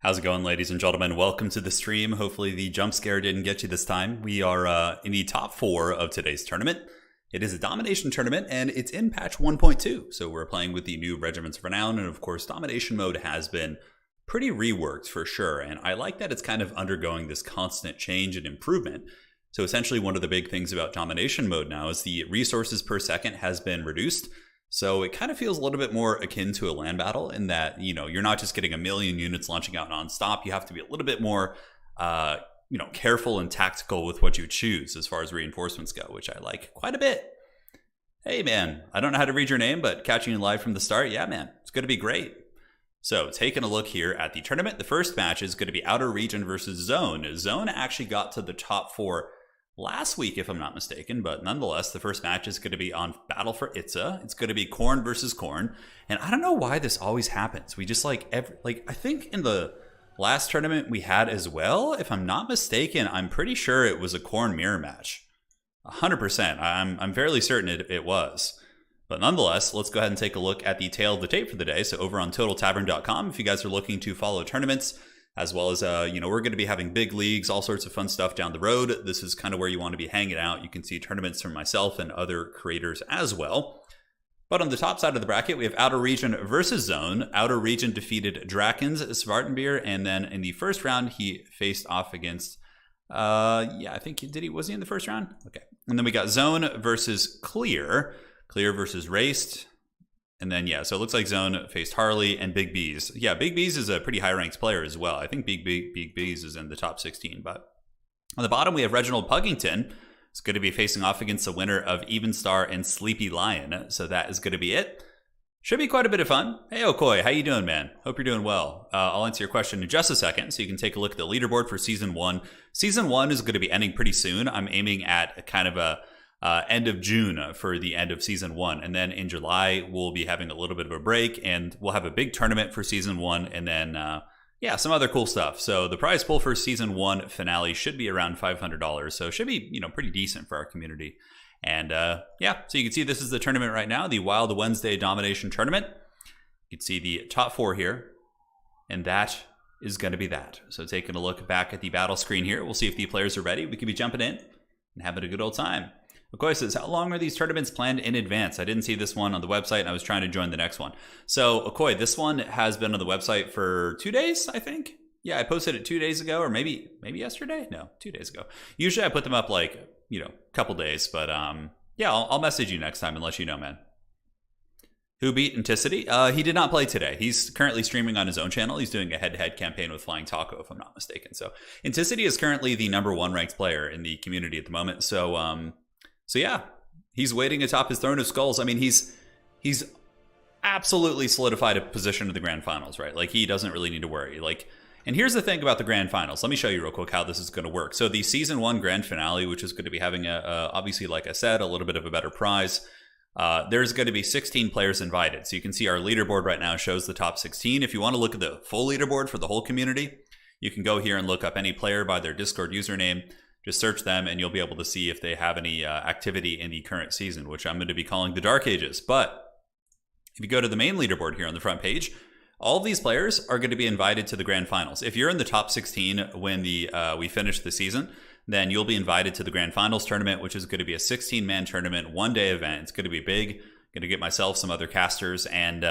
How's it going, ladies and gentlemen? Welcome to the stream. Hopefully the jump scare didn't get you this time. We are in the top 4 of today's tournament. It is a Domination tournament, and it's in patch 1.2. So we're playing with the new Regiments of Renown, and of course, Domination mode has been pretty reworked for sure. And I like that it's kind of undergoing this constant change and improvement. So essentially, one of the big things about Domination mode now is the resources per second has been reduced. So it kind of feels a little bit more akin to a land battle in that, you're not just getting a million units launching out nonstop. You have to be a little bit more, careful and tactical with what you choose as far as reinforcements go, which I like quite a bit. Hey, man, I don't know how to read your name, but catching you live from the start, yeah, man, it's going to be great. So taking a look here at the tournament, the first match is going to be Outer Region versus Zone. Zone actually got to the top 4 last week, if I'm not mistaken, but nonetheless, the first match is going to be on Battle for Itza. It's going to be Khorne versus Khorne, and I don't know why this always happens. We just I think in the last tournament we had as well, if I'm not mistaken, I'm pretty sure it was a Khorne mirror match. 100%. I'm fairly certain it was. But nonetheless, let's go ahead and take a look at the tail of the tape for the day. So over on TotalTavern.com, if you guys are looking to follow tournaments, as well as, we're going to be having big leagues, all sorts of fun stuff down the road. This is kind of where you want to be hanging out. You can see tournaments from myself and other creators as well. But on the top side of the bracket, we have Outer Region versus Zone. Outer Region defeated Drakens Svartenbeer, and then in the first round, he faced off against, I think, was he in the first round? Okay. And then we got Zone versus Clear. Clear versus Raced. And then, so it looks like Zone faced Harley and Big Bees. Yeah, Big Bees is a pretty high-ranked player as well. I think Big Bees is in the top 16. But on the bottom, we have Reginald Puggington. It's going to be facing off against the winner of Evenstar and Sleepy Lion. So that is going to be it. Should be quite a bit of fun. Hey, Okoy, how you doing, man? Hope you're doing well. I'll answer your question in just a second, so you can take a look at the leaderboard for Season 1. Season 1 is going to be ending pretty soon. I'm aiming at kind of a end of June for the end of Season 1. And then in July, we'll be having a little bit of a break, and we'll have a big tournament for Season 1, and then, some other cool stuff. So the prize pool for Season 1 finale should be around $500, so it should be, pretty decent for our community. And, so you can see this is the tournament right now, the Wild Wednesday Domination Tournament. You can see the top 4 here, and that is going to be that. So taking a look back at the battle screen here, we'll see if the players are ready. We could be jumping in and having a good old time. McCoy says, how long are these tournaments planned in advance? I didn't see this one on the website, and I was trying to join the next one. So, Okoy, this one has been on the website for 2 days, I think. Yeah, I posted it 2 days ago, or maybe yesterday? No, 2 days ago. Usually I put them up a couple days, but I'll message you next time and let you know, man. Who beat Inticity? He did not play today. He's currently streaming on his own channel. He's doing a head-to-head campaign with Flying Taco, if I'm not mistaken. So, Inticity is currently the #1 ranked player in the community at the moment. So yeah, he's waiting atop his throne of skulls. I mean, he's absolutely solidified a position in the grand finals, right? Like, he doesn't really need to worry. And here's the thing about the grand finals. Let me show you real quick how this is going to work. So the Season 1 grand finale, which is going to be having obviously, like I said, a little bit of a better prize. There's going to be 16 players invited. So you can see our leaderboard right now shows the top 16. If you want to look at the full leaderboard for the whole community, you can go here and look up any player by their Discord username. Just search them, and you'll be able to see if they have any activity in the current season, which I'm going to be calling the Dark Ages. But if you go to the main leaderboard here on the front page, all of these players are going to be invited to the grand finals. If you're in the top 16 when we finish the season, then you'll be invited to the grand finals tournament, which is going to be a 16-man tournament, one-day event. It's going to be big. I'm going to get myself, some other casters, and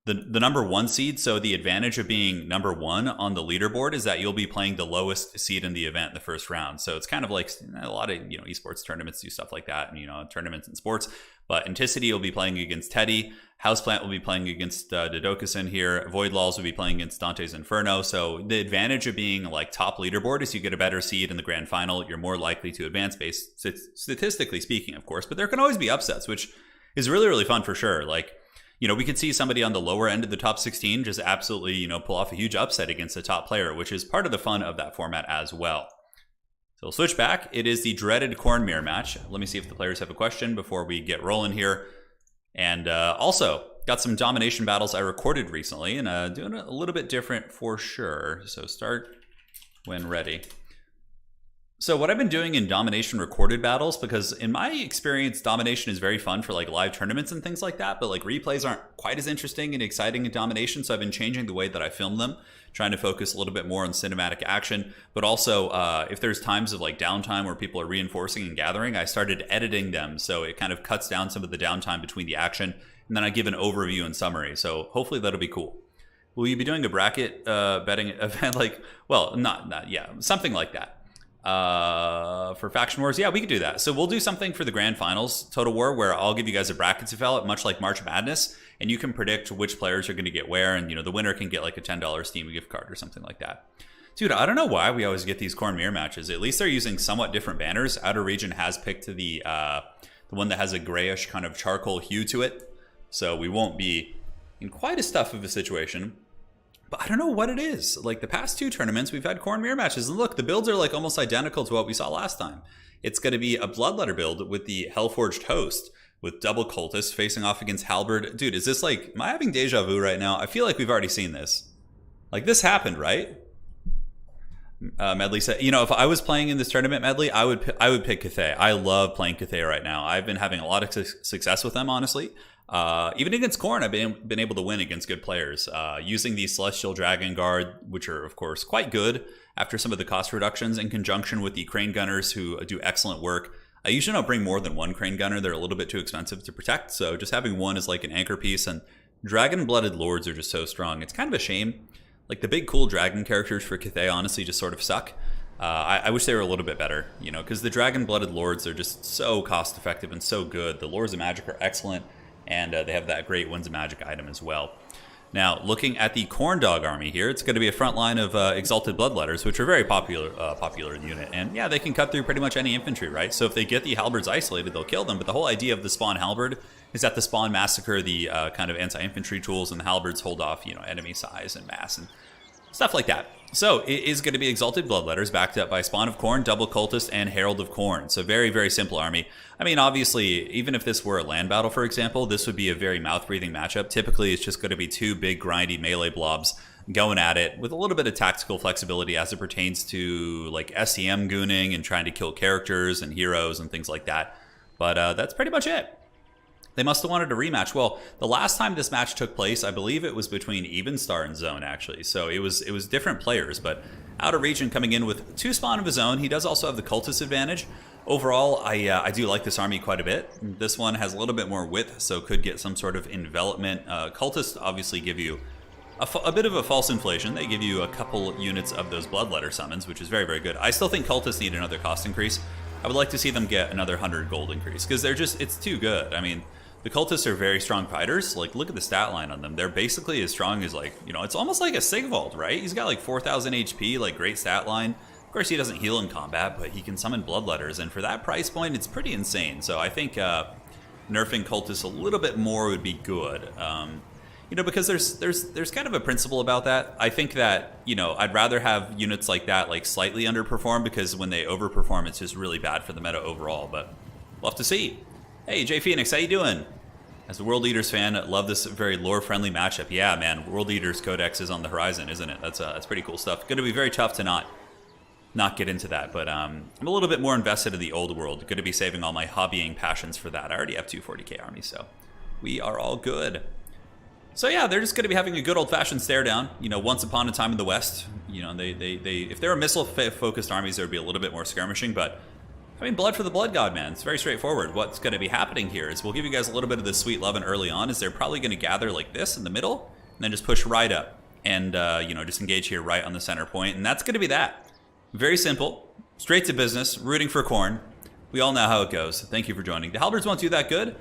the #1 seed. So the advantage of being #1 on the leaderboard is that you'll be playing the lowest seed in the event in the first round. So it's kind of like a lot of esports tournaments do stuff like that, and tournaments in sports. But Inticity will be playing against Teddy. Houseplant will be playing against Dodokasin here. Void Laws will be playing against Dante's Inferno. So the advantage of being top leaderboard is you get a better seed in the grand final. You're more likely to advance, based statistically speaking, of course. But there can always be upsets, which is really, really fun for sure. We could see somebody on the lower end of the top 16 just absolutely, pull off a huge upset against a top player, which is part of the fun of that format as well. So we'll switch back. It is the dreaded Khorne mirror match. Let me see if the players have a question before we get rolling here. And also, got some Domination battles I recorded recently, and doing it a little bit different for sure. So start when ready. So what I've been doing in Domination recorded battles, because in my experience, Domination is very fun for like live tournaments and things like that, but like replays aren't quite as interesting and exciting in Domination, so I've been changing the way that I film them, trying to focus a little bit more on cinematic action, but also if there's times of like downtime where people are reinforcing and gathering, I started editing them, so it kind of cuts down some of the downtime between the action, and then I give an overview and summary, so hopefully that'll be cool. Will you be doing a bracket betting event like, well, not, yeah, something like that. For Faction Wars, yeah, we could do that. So we'll do something for the Grand Finals Total War where I'll give you guys a bracket to fill out, much like March Madness, and you can predict which players are going to get where, and the winner can get like a $10 Steam gift card or something like that. Dude, I don't know why we always get these Khorne mirror matches. At least they're using somewhat different banners. Outer Region has picked the one that has a grayish kind of charcoal hue to it, so we won't be in quite as tough of a situation. But I don't know what it is. Like the past 2 tournaments, we've had Khorne mirror matches. And look, the builds are like almost identical to what we saw last time. It's going to be a Bloodletter build with the Hellforged Host, with double Cultists facing off against Halberd. Dude, is this like, am I having deja vu right now? I feel like we've already seen this. Like this happened, right? Medley said, if I was playing in this tournament, Medley, I would pick CATHAY. I love playing CATHAY right now. I've been having a lot of success with them, honestly. Even against Khorne, I've been able to win against good players. Using the Celestial Dragon Guard, which are, of course, quite good after some of the cost reductions, in conjunction with the Crane Gunners, who do excellent work. I usually don't bring more than 1 Crane Gunner. They're a little bit too expensive to protect, so just having 1 is like an anchor piece, and Dragon-Blooded Lords are just so strong. It's kind of a shame. Like, the big cool dragon characters for CATHAY honestly just sort of suck. I wish they were a little bit better, because the Dragon-Blooded Lords are just so cost-effective and so good. The Lords of Magic are excellent, and they have that great Winds of Magic item as well. Now, looking at the Khorne Dog army here, it's going to be a front line of Exalted Bloodletters, which are very popular in the unit. And yeah, they can cut through pretty much any infantry, right? So if they get the Halberds isolated, they'll kill them. But the whole idea of the Spawn Halberd is that the Spawn massacre the kind of anti-infantry tools, and the Halberds hold off, enemy size and mass and stuff like that. So it is going to be Exalted Bloodletters backed up by Spawn of Khorne, Double Cultist, and Herald of Khorne. So very, very simple army. I mean, obviously, even if this were a land battle, for example, this would be a very mouth-breathing matchup. Typically, it's just going to be 2 big, grindy melee blobs going at it with a little bit of tactical flexibility as it pertains to like SEM gooning and trying to kill characters and heroes and things like that. But that's pretty much it. They must have wanted a rematch. Well, the last time this match took place, I believe it was between Evenstar and Zone, actually. So it was different players, but Outer Region coming in with 2 Spawn of his own. He does also have the Cultist advantage. Overall, I do like this army quite a bit. This one has a little bit more width, so could get some sort of envelopment. Cultists obviously give you a bit of a false inflation. They give you a couple units of those Bloodletter summons, which is very, very good. I still think Cultists need another cost increase. I would like to see them get another 100 gold increase, because it's too good. I mean, the Cultists are very strong fighters. Like, look at the stat line on them. They're basically as strong as, like, it's almost like a Sigvald, right? He's got, like, 4,000 HP, like, great stat line. Of course, he doesn't heal in combat, but he can summon Bloodletters, and for that price point, it's pretty insane. So I think nerfing Cultists a little bit more would be good. Because there's kind of a principle about that. I think that, I'd rather have units like that, like, slightly underperform, because when they overperform, it's just really bad for the meta overall, but we'll have to see. Hey, Jay Phoenix, how you doing? As a World Eaters fan, love this very lore-friendly matchup. Yeah, man, World Eaters Codex is on the horizon, isn't it? That's pretty cool stuff. Going to be very tough to not get into that, but I'm a little bit more invested in the old world. Going to be saving all my hobbying passions for that. I already have 2 40k armies, so we are all good. So yeah, they're just going to be having a good old-fashioned stare down. Once upon a time in the West, they if they were missile-focused armies, there would be a little bit more skirmishing, but I mean, blood for the blood god, man. It's very straightforward. What's going to be happening here is we'll give you guys a little bit of this sweet lovin' early on, is they're probably going to gather like this in the middle, and then just push right up, and just engage here right on the center point, and that's going to be that. Very simple, straight to business, rooting for Khorne. We all know how it goes. Thank you for joining. The Halberds won't do that good.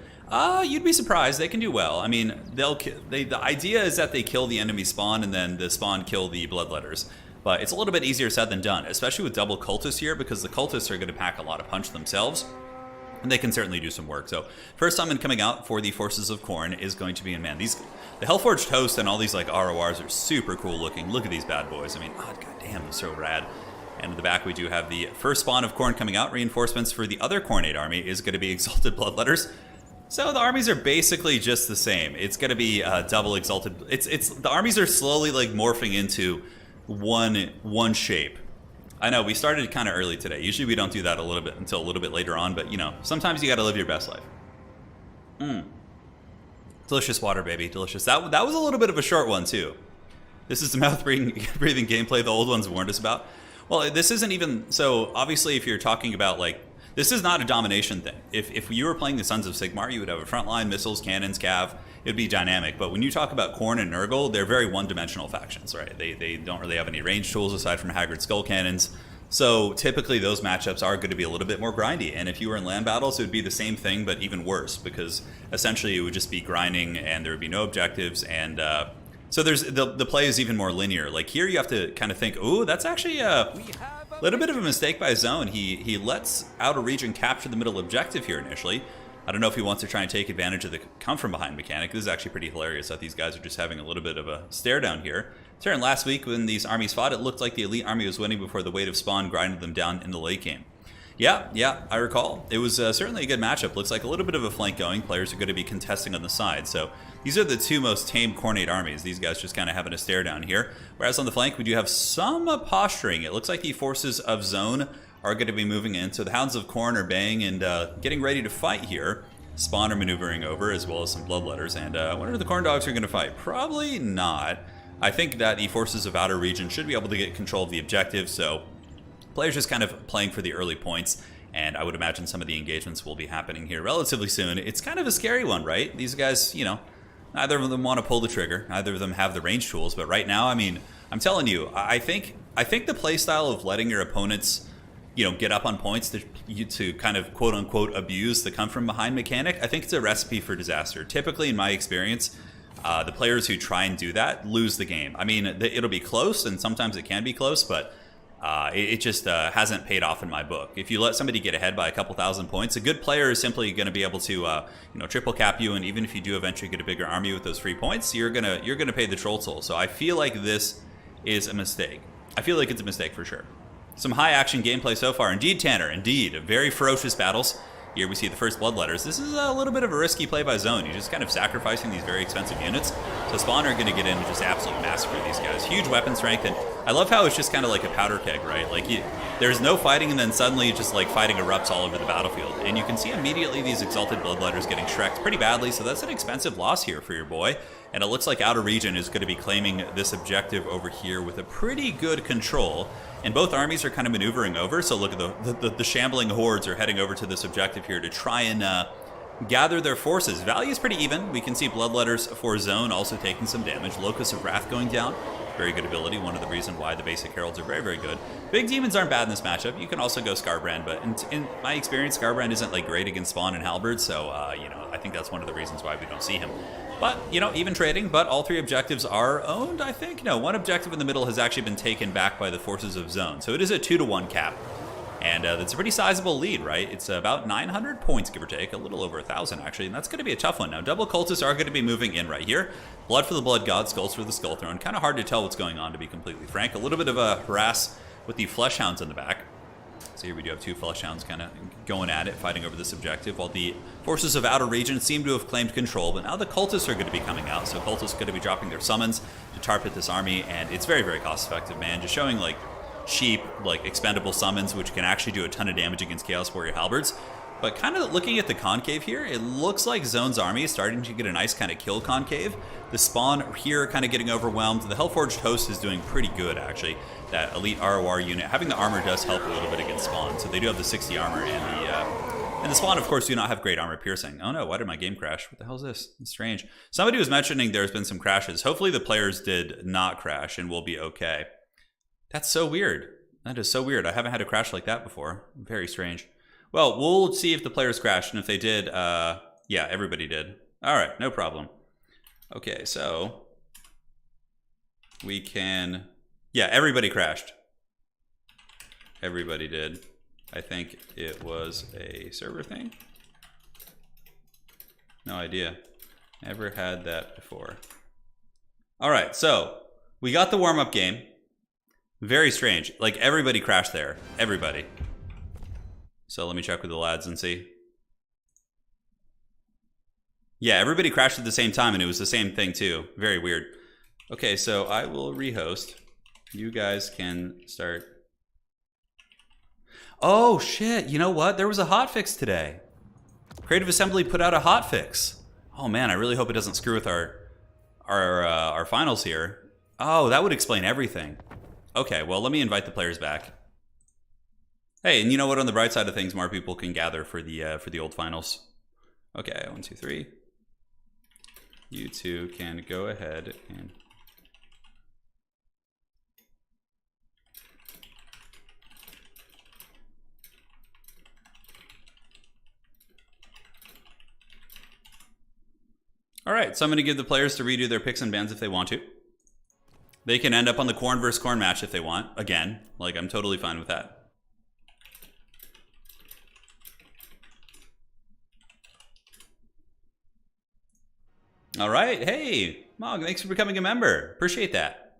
You'd be surprised. They can do well. I mean, the idea is that they kill the enemy spawn, and then the spawn kill the Bloodletters. But it's a little bit easier said than done, especially with double Cultists here, because the Cultists are going to pack a lot of punch themselves, and they can certainly do some work. So first summon coming out for the Forces of Khorne is going to be in, man, the Hellforged Host and all these like RORs are super cool looking. Look at these bad boys. I mean, god damn, they're so rad. And in the back we do have the first spawn of Khorne coming out. Reinforcements for the other Khornate army is going to be Exalted Bloodletters. So the armies are basically just the same. It's going to be double Exalted. The armies are slowly like morphing into one shape. I know we started kind of early today. Usually we don't do that until a little bit later on, but you know, sometimes you got to live your best life. Delicious water, baby, delicious. That was a little bit of a short one too. This is the mouth-breathing gameplay the old ones warned us about. Well, this isn't even so. Obviously, if you're talking about like, this is not a domination thing. If you were playing the Sons of Sigmar, you would have a front line, missiles, cannons, cav. It would be dynamic. But when you talk about Khorne and Nurgle, they're very one-dimensional factions, right? They don't really have any range tools aside from Haggard Skull Cannons. So typically those matchups are going to be a little bit more grindy. And if you were in land battles, it would be the same thing, but even worse, because essentially it would just be grinding and there would be no objectives. And so there's the play is even more linear. Like here you have to kind of think, ooh, that's actually a little bit of a mistake by Zone. He lets Outer Region capture the middle objective here initially. I don't know if he wants to try and take advantage of the come from behind mechanic. This is actually pretty hilarious that these guys are just having a little bit of a stare down here. Turin, last week when these armies fought, it looked like the elite army was winning before the weight of spawn grinded them down in the late game. Yeah, I recall. It was certainly a good matchup. Looks like a little bit of a flank going. Players are going to be contesting on the side. So these are the two most tame Khornate armies. These guys just kind of having a stare down here. Whereas on the flank, we do have some posturing. It looks like the forces of Zone are going to be moving in. So the Hounds of Khorne are baying and getting ready to fight here. Spawn are maneuvering over, as well as some Bloodletters. And I wonder if the Khorne Dogs are going to fight. Probably not. I think that the forces of Outer Region should be able to get control of the objective. So players just kind of playing for the early points. And I would imagine some of the engagements will be happening here relatively soon. It's kind of a scary one, right? These guys, you know, neither of them want to pull the trigger. Neither of them have the range tools. But right now, I mean, I'm telling you, I think the play style of letting your opponents, you know, get up on points to kind of quote unquote abuse the come from behind mechanic, I think it's a recipe for disaster. Typically, in my experience, the players who try and do that lose the game. I mean, it'll be close, and sometimes it can be close, but it just hasn't paid off in my book. If you let somebody get ahead by a couple thousand points, a good player is simply going to be able to, you know, triple cap you, and even if you do eventually get a bigger army with those free points, you're gonna pay the troll toll. So I feel like this is a mistake. I feel like it's a mistake for sure. Some high action gameplay so far. Indeed, Tanner. Indeed. Very ferocious battles. Here we see the first Bloodletters. This is a little bit of a risky play by Zone. You're just kind of sacrificing these very expensive units. So Spawn are going to get in and just absolutely massacre these guys. Huge weapon strength, and I love how it's just kind of like a powder keg, right? Like there's no fighting, and then suddenly just like fighting erupts all over the battlefield. And you can see immediately these Exalted Bloodletters getting shreked pretty badly, so that's an expensive loss here for your boy. And it looks like Outer Region is going to be claiming this objective over here with a pretty good control. And both armies are kind of maneuvering over, so look at the shambling hordes are heading over to this objective here to try and gather their forces. Value is pretty even. We can see Bloodletters for Zone also taking some damage. Locus of Wrath going down. Very good ability. One of the reasons why the basic Heralds are very, very good. Big Demons aren't bad in this matchup. You can also go Scarbrand, but in my experience, Scarbrand isn't like great against Spawn and Halberd, so you know, I think that's one of the reasons why we don't see him. But, you know, even trading, but all three objectives are owned, I think. No, one objective in the middle has actually been taken back by the forces of Zone. So it is a 2-to-1 cap. And that's a pretty sizable lead, right? It's about 900 points, give or take. A little over 1,000, actually. And that's going to be a tough one. Now, double cultists are going to be moving in right here. Blood for the Blood God, Skulls for the Skull Throne. Kind of hard to tell what's going on, to be completely frank. A little bit of a harass with the Flesh Hounds in the back. So here we do have two Flesh Hounds kind of going at it, fighting over this objective, while the forces of Outer Region seem to have claimed control. But now the cultists are going to be coming out, so cultists are going to be dropping their summons to tar pit this army, and it's very, very cost effective, man. Just showing like cheap, like expendable summons, which can actually do a ton of damage against Chaos Warrior Halberds. But kind of looking at the concave here, it looks like Zone's army is starting to get a nice kind of kill concave. The Spawn here kind of getting overwhelmed. The Hellforged Host is doing pretty good, actually. That elite ROR unit, having the armor does help a little bit against Spawn. So they do have the 60 armor, and the Spawn, of course, do not have great armor piercing. Oh no, why did my game crash? What the hell is this? It's strange. Somebody was mentioning there's been some crashes. Hopefully the players did not crash and will be okay. That's so weird. That is so weird. I haven't had a crash like that before. Very strange. Well, we'll see if the players crashed, and if they did, yeah, everybody did. All right, no problem. Okay, so we can, yeah, everybody crashed. Everybody did. I think it was a server thing. No idea. Never had that before. All right, so we got the warm-up game. Very strange. Like, everybody crashed there. Everybody. So let me check with the lads and see. Yeah, everybody crashed at the same time, and it was the same thing too. Very weird. Okay, so I will rehost. You guys can start Oh, shit. You know what? There was a hotfix today. Creative Assembly put out a hotfix. Oh, man, I really hope it doesn't screw with our finals here. Oh, that would explain everything. Okay, well, let me invite the players back. Hey, and you know what? On the bright side of things, more people can gather for the old finals. Okay, 1, 2, 3. You two can go ahead and... All right, so I'm going to give the players to redo their picks and bans if they want to. They can end up on the Khorne versus Khorne match if they want. Again, like, I'm totally fine with that. All right, hey, Mog, thanks for becoming a member. Appreciate that.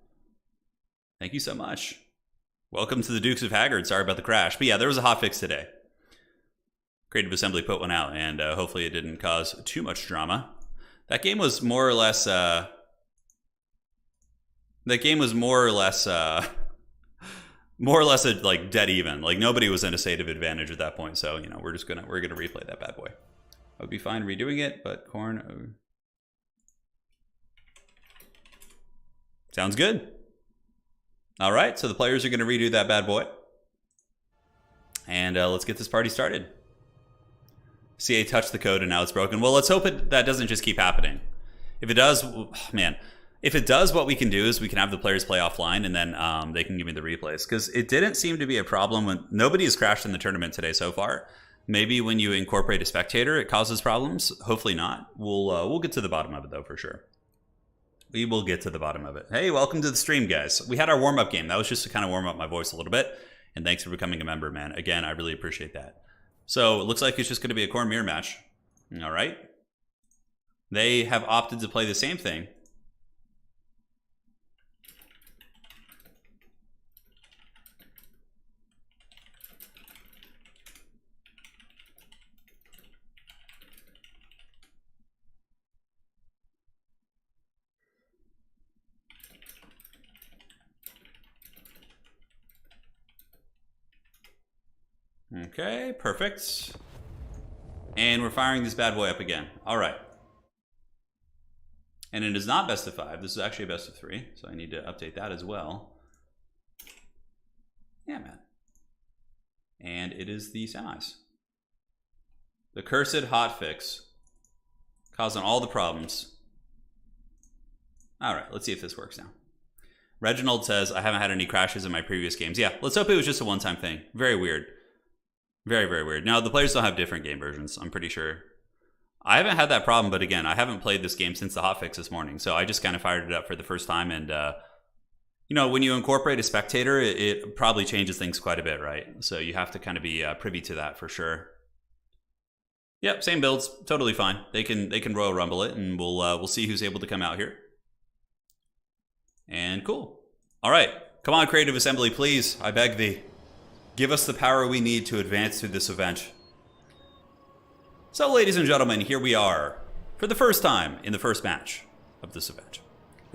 Thank you so much. Welcome to the Dukes of Haggard. Sorry about the crash. But yeah, there was a hotfix today. Creative Assembly put one out, and hopefully it didn't cause too much drama. That game was more or less a like dead even. Like nobody was in a state of advantage at that point. So, you know, we're gonna replay that bad boy. I would be fine redoing it, but Khorne sounds good. All right, so the players are gonna redo that bad boy. And let's get this party started. CA touched the code and now it's broken. Well, let's hope that doesn't just keep happening. If it does, man, if it does, what we can do is we can have the players play offline and then they can give me the replays. Because it didn't seem to be a problem when nobody has crashed in the tournament today so far. Maybe when you incorporate a spectator, it causes problems. Hopefully not. We'll get to the bottom of it though, for sure. We will get to the bottom of it. Hey, welcome to the stream, guys. We had our warm-up game. That was just to kind of warm up my voice a little bit. And thanks for becoming a member, man. Again, I really appreciate that. So it looks like it's just going to be a Khorne mirror match. All right. They have opted to play the same thing. Okay, perfect. And we're firing this bad boy up again. All right. And it is not best of 5. This is actually a best of 3. So I need to update that as well. Yeah, man. And it is the semis. The cursed hotfix causing all the problems. All right, let's see if this works now. Reginald says, I haven't had any crashes in my previous games. Yeah, let's hope it was just a one-time thing. Very weird. Very, very weird. Now, the players still have different game versions, I'm pretty sure. I haven't had that problem, but again, I haven't played this game since the hotfix this morning, so I just kind of fired it up for the first time, and, you know, when you incorporate a spectator, it probably changes things quite a bit, right? So you have to kind of be privy to that for sure. Yep, same builds, totally fine. They can Royal Rumble it, and we'll see who's able to come out here. And cool. All right, come on, Creative Assembly, please, I beg thee. Give us the power we need to advance through this event. So, ladies and gentlemen, here we are for the first time in the first match of this event.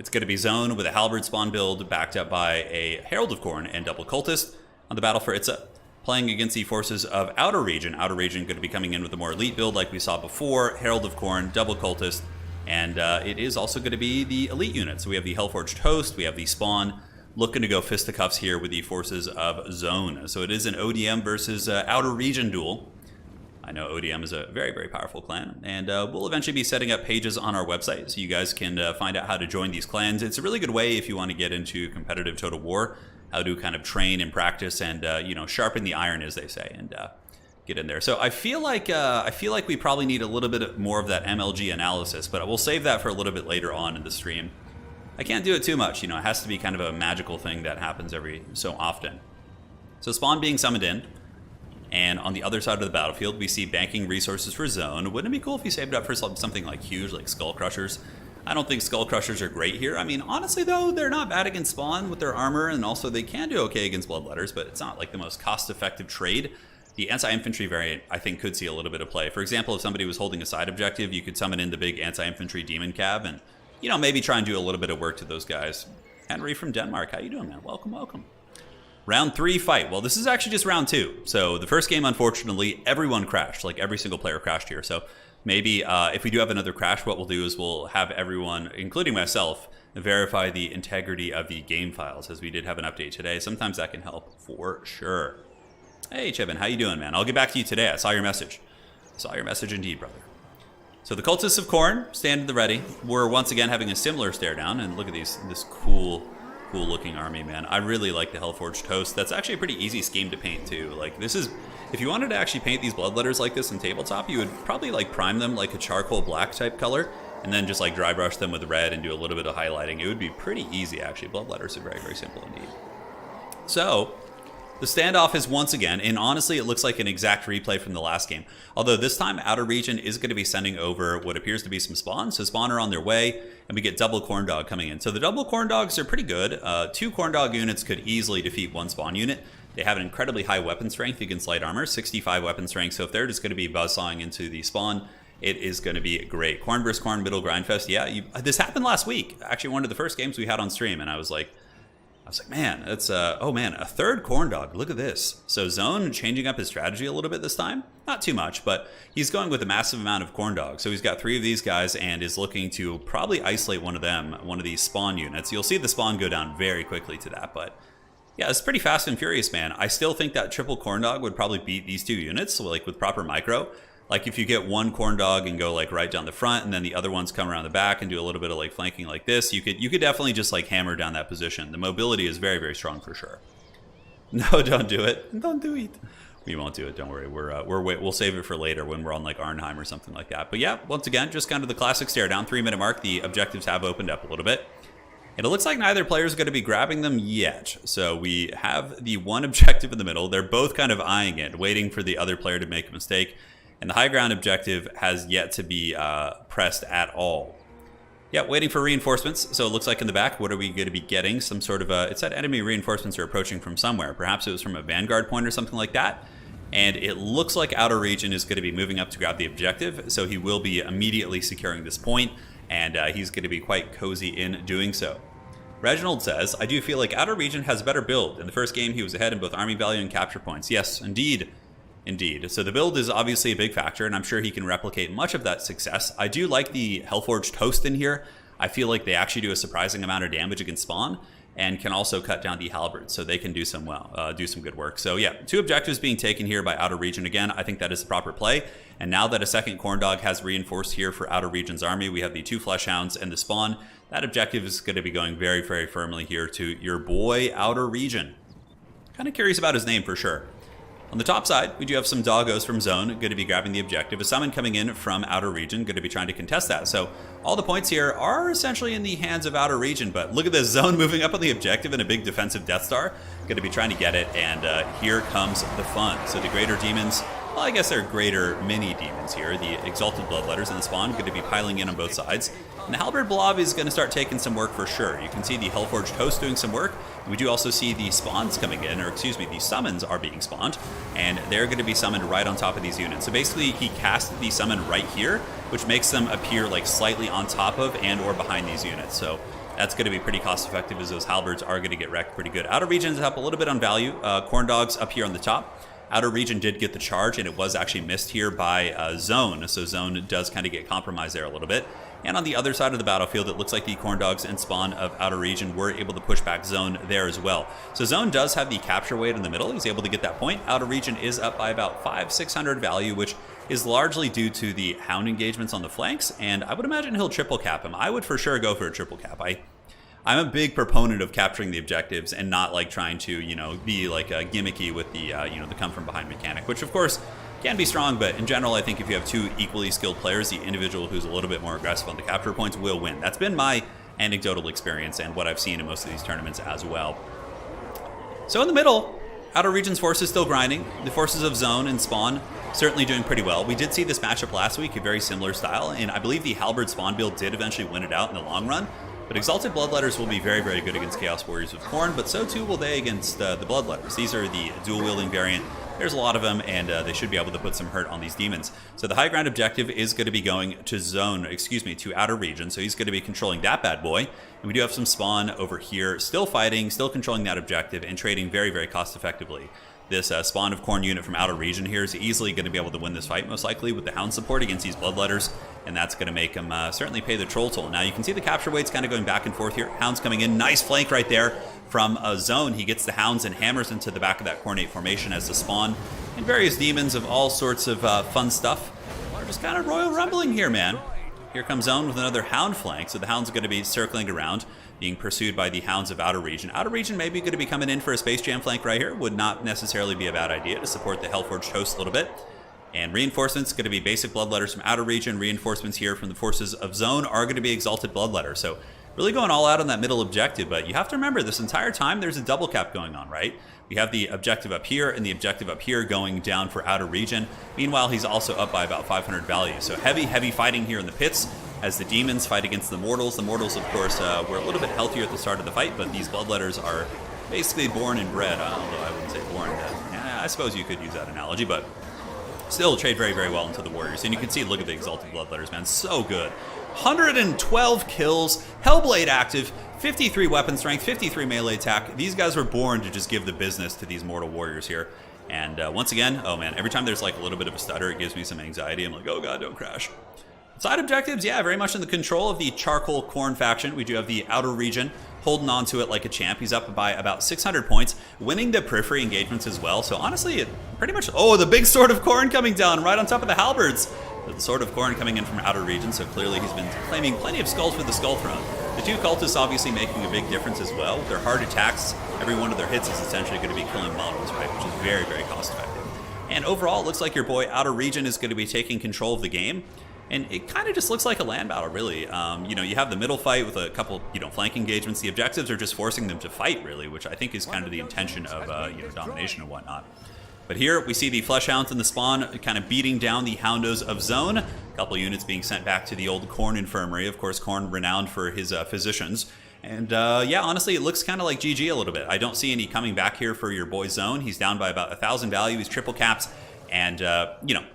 It's going to be Zone with a Halberd spawn build backed up by a Herald of Khorne and double Cultist on the battle for Itza, playing against the forces of Outer Region. Outer Region going to be coming in with a more elite build like we saw before, Herald of Khorne, double Cultist, and it is also going to be the elite unit. So we have the Hellforged Host, we have the Spawn, looking to go fisticuffs here with the forces of Zone. So it is an ODM versus Outer Region duel. I know ODM is a very, very powerful clan, and we'll eventually be setting up pages on our website so you guys can find out how to join these clans. It's a really good way if you want to get into competitive Total War, how to kind of train and practice and you know, sharpen the iron, as they say, and get in there. So I feel like we probably need a little bit more of that MLG analysis, but we'll save that for a little bit later on in the stream. I can't do it too much, you know, it has to be kind of a magical thing that happens every so often. So Spawn being summoned in, and on the other side of the battlefield, we see banking resources for Zone. Wouldn't it be cool if you saved up for something like huge, like Skull Crushers? I don't think Skull Crushers are great here. I mean, honestly, though, they're not bad against Spawn with their armor, and also they can do okay against Bloodletters, but it's not like the most cost-effective trade. The anti-infantry variant, I think, could see a little bit of play. For example, if somebody was holding a side objective, you could summon in the big anti-infantry demon cab and, you know, maybe try and do a little bit of work to those guys. Henry from Denmark, how you doing, man? Welcome, welcome. Round 3 fight. Well, this is actually just round 2. So the first game, unfortunately, everyone crashed. Like every single player crashed here. So maybe if we do have another crash, what we'll do is we'll have everyone, including myself, verify the integrity of the game files, as we did have an update today. Sometimes that can help for sure. Hey, Chibin, how you doing, man? I'll get back to you today. I saw your message. I saw your message indeed, brother. So the Cultists of Khorne stand at the ready. We're once again having a similar stare down, and look at this cool looking army, man. I really like the Hellforged Host. That's actually a pretty easy scheme to paint too. Like this is, if you wanted to actually paint these bloodletters like this in tabletop, you would probably like prime them like a charcoal black type color, and then just like dry brush them with red and do a little bit of highlighting. It would be pretty easy actually. Bloodletters are very, very simple indeed. So the standoff is once again, and honestly it looks like an exact replay from the last game. Although this time Outer Region is going to be sending over what appears to be some spawns. So spawn are on their way, and we get double Corn Dog coming in. So the double Corn Dogs are pretty good. 2 Corn Dog units could easily defeat 1 spawn unit. They have an incredibly high weapon strength against light armor, 65 weapon strength. So if they're just going to be buzzsawing into the spawn, it is going to be great. Corn vs. Corn Middle Grindfest. Yeah, this happened last week. Actually, one of the first games we had on stream, and I was like, man, that's oh man, a 3rd Corn Dog. Look at this. So Zone changing up his strategy a little bit this time. Not too much, but he's going with a massive amount of Corn Dogs. So he's got 3 of these guys and is looking to probably isolate one of them, one of these spawn units. You'll see the spawn go down very quickly to that, but yeah, it's pretty fast and furious, man. I still think that triple Corn Dog would probably beat these 2 units, so like with proper micro. Like if you get 1 Corn Dog and go like right down the front, and then the other ones come around the back and do a little bit of like flanking like this, you could definitely just like hammer down that position. The mobility is very, very strong for sure. No, don't do it. Don't do it. We won't do it. Don't worry. We'll save it for later when we're on like Arnheim or something like that. But yeah, once again, just kind of the classic stare down. 3-minute mark. The objectives have opened up a little bit. And it looks like neither player is going to be grabbing them yet. So we have the one objective in the middle. They're both kind of eyeing it, waiting for the other player to make a mistake. And the high ground objective has yet to be pressed at all. Yeah, waiting for reinforcements. So it looks like in the back, what are we going to be getting? Some sort of a... It said enemy reinforcements are approaching from somewhere. Perhaps it was from a vanguard point or something like that. And it looks like Outer Region is going to be moving up to grab the objective. So he will be immediately securing this point. And he's going to be quite cozy in doing so. Reginald says, I do feel like Outer Region has a better build. In the first game, he was ahead in both army value and capture points. Yes, indeed. Indeed. So the build is obviously a big factor, and I'm sure he can replicate much of that success. I do like the Hellforged Host in here. I feel like they actually do a surprising amount of damage against spawn, and can also cut down the halberds, so they can do some good work. So yeah, 2 objectives being taken here by Outer Region again. I think that is the proper play. And now that a 2nd Corn Dog has reinforced here for Outer Region's army, we have the 2 Fleshhounds and the spawn. That objective is going to be going very, very firmly here to your boy Outer Region. Kind of curious about his name for sure. On the top side, we do have some doggos from Zone going to be grabbing the objective. A summon coming in from Outer Region going to be trying to contest that. So all the points here are essentially in the hands of Outer Region. But look at this Zone moving up on the objective in a big defensive Death Star. Going to be trying to get it. And here comes the fun. So the Greater Demons, well, I guess they're Greater Mini Demons here. The Exalted Bloodletters and the Spawn going to be piling in on both sides. And the Halberd Blob is going to start taking some work for sure. You can see the Hellforged Host doing some work. We do also see the spawns coming in, or excuse me, the summons are being spawned, and they're going to be summoned right on top of these units. So basically, he cast the summon right here, which makes them appear like slightly on top of and or behind these units. So that's going to be pretty cost effective, as those halberds are going to get wrecked pretty good. Outer Region is up a little bit on value. Corn Dogs up here on the top. Outer Region did get the charge, and it was actually missed here by Zone. So Zone does kind of get compromised there a little bit. And on the other side of the battlefield, it looks like the Corn Dogs and Spawn of Outer Region were able to push back Zone there as well. So Zone does have the capture weight in the middle. He's able to get that point. Outer Region is up by about 500-600 value, which is largely due to the Hound engagements on the flanks. And I would imagine he'll triple cap him. I would for sure go for a triple cap. I'm a big proponent of capturing the objectives and not like trying to, be like gimmicky with the, the come from behind mechanic, which of course can be strong, but in general, I think if you have 2 equally skilled players, the individual who's a little bit more aggressive on the capture points will win. That's been my anecdotal experience and what I've seen in most of these tournaments as well. So in the middle, Outer Region's forces still grinding. The forces of Zone and Spawn certainly doing pretty well. We did see this matchup last week, a very similar style, and I believe the Halberd Spawn build did eventually win it out in the long run. But Exalted Bloodletters will be very, very good against Chaos Warriors of Khorne, but so too will they against the Bloodletters. These are the dual-wielding variant There's a lot of them, and they should be able to put some hurt on these demons. So the high ground objective is going to be going to outer region. So he's going to be controlling that bad boy. And we do have some spawn over here, still fighting, still controlling that objective, and trading very, very cost effectively. This spawn of Khorne unit from outer region here is easily going to be able to win this fight, most likely, with the Hound support against these Bloodletters, and that's going to make him certainly pay the troll toll. Now, you can see the capture weights kind of going back and forth here. Hound's coming in. Nice flank right there from a zone. He gets the Hounds and hammers into the back of that Khornate formation as the spawn, and various demons of all sorts of fun stuff. We're just kind of royal rumbling here, man. Here comes Zone with another Hound flank, so the Hound's going to be circling around, being pursued by the Hounds of Outer Region. Outer Region may be going to be coming in for a Space Jam flank right here. Would not necessarily be a bad idea to support the Hellforged host a little bit. And reinforcements going to be basic Bloodletters from Outer Region. Reinforcements here from the forces of Zone are going to be Exalted Bloodletter. So really going all out on that middle objective, but you have to remember this entire time there's a double cap going on, right? We have the objective up here and the objective up here going down for Outer Region. Meanwhile, he's also up by about 500 value. So heavy fighting here in the pits as the demons fight against the mortals. The mortals, of course, were a little bit healthier at the start of the fight, but these Bloodletters are basically born and bred, although I wouldn't say born. I suppose you could use that analogy, but still trade very, very well into the warriors. And you can see, look at the Exalted Bloodletters, man. So good. 112 kills, Hellblade active, 53 weapon strength, 53 melee attack. These guys were born to just give the business to these mortal warriors here. And once again, oh man, every time there's like a little bit of a stutter, it gives me some anxiety. I'm like, oh god, don't crash. Side objectives, yeah, very much in the control of the Charcoal Khorne faction. We do have the Outer Region holding on to it like a champ. He's up by about 600 points, winning the periphery engagements as well. So honestly, it pretty much... Oh, the big Sword of Khorne coming down right on top of the halberds. The Sword of Khorne coming in from Outer Region, so clearly he's been claiming plenty of skulls for the Skull Throne. The two cultists obviously making a big difference as well. Their hard attacks, every one of their hits is essentially going to be killing models, right? Which is very, very cost effective. And overall, it looks like your boy Outer Region is going to be taking control of the game. And it kind of just looks like a land battle, really. You know, you have the middle fight with a couple, flank engagements. The objectives are just forcing them to fight, really, which I think is kind of the intention of, domination and whatnot. But here we see the Fleshhounds and the spawn kind of beating down the Houndos of Zone. A couple units being sent back to the old Khorne Infirmary. Of course, Khorne renowned for his physicians. And yeah, honestly, it looks kind of like GG a little bit. I don't see any coming back here for your boy Zone. He's down by about 1,000 value. He's triple capped. And,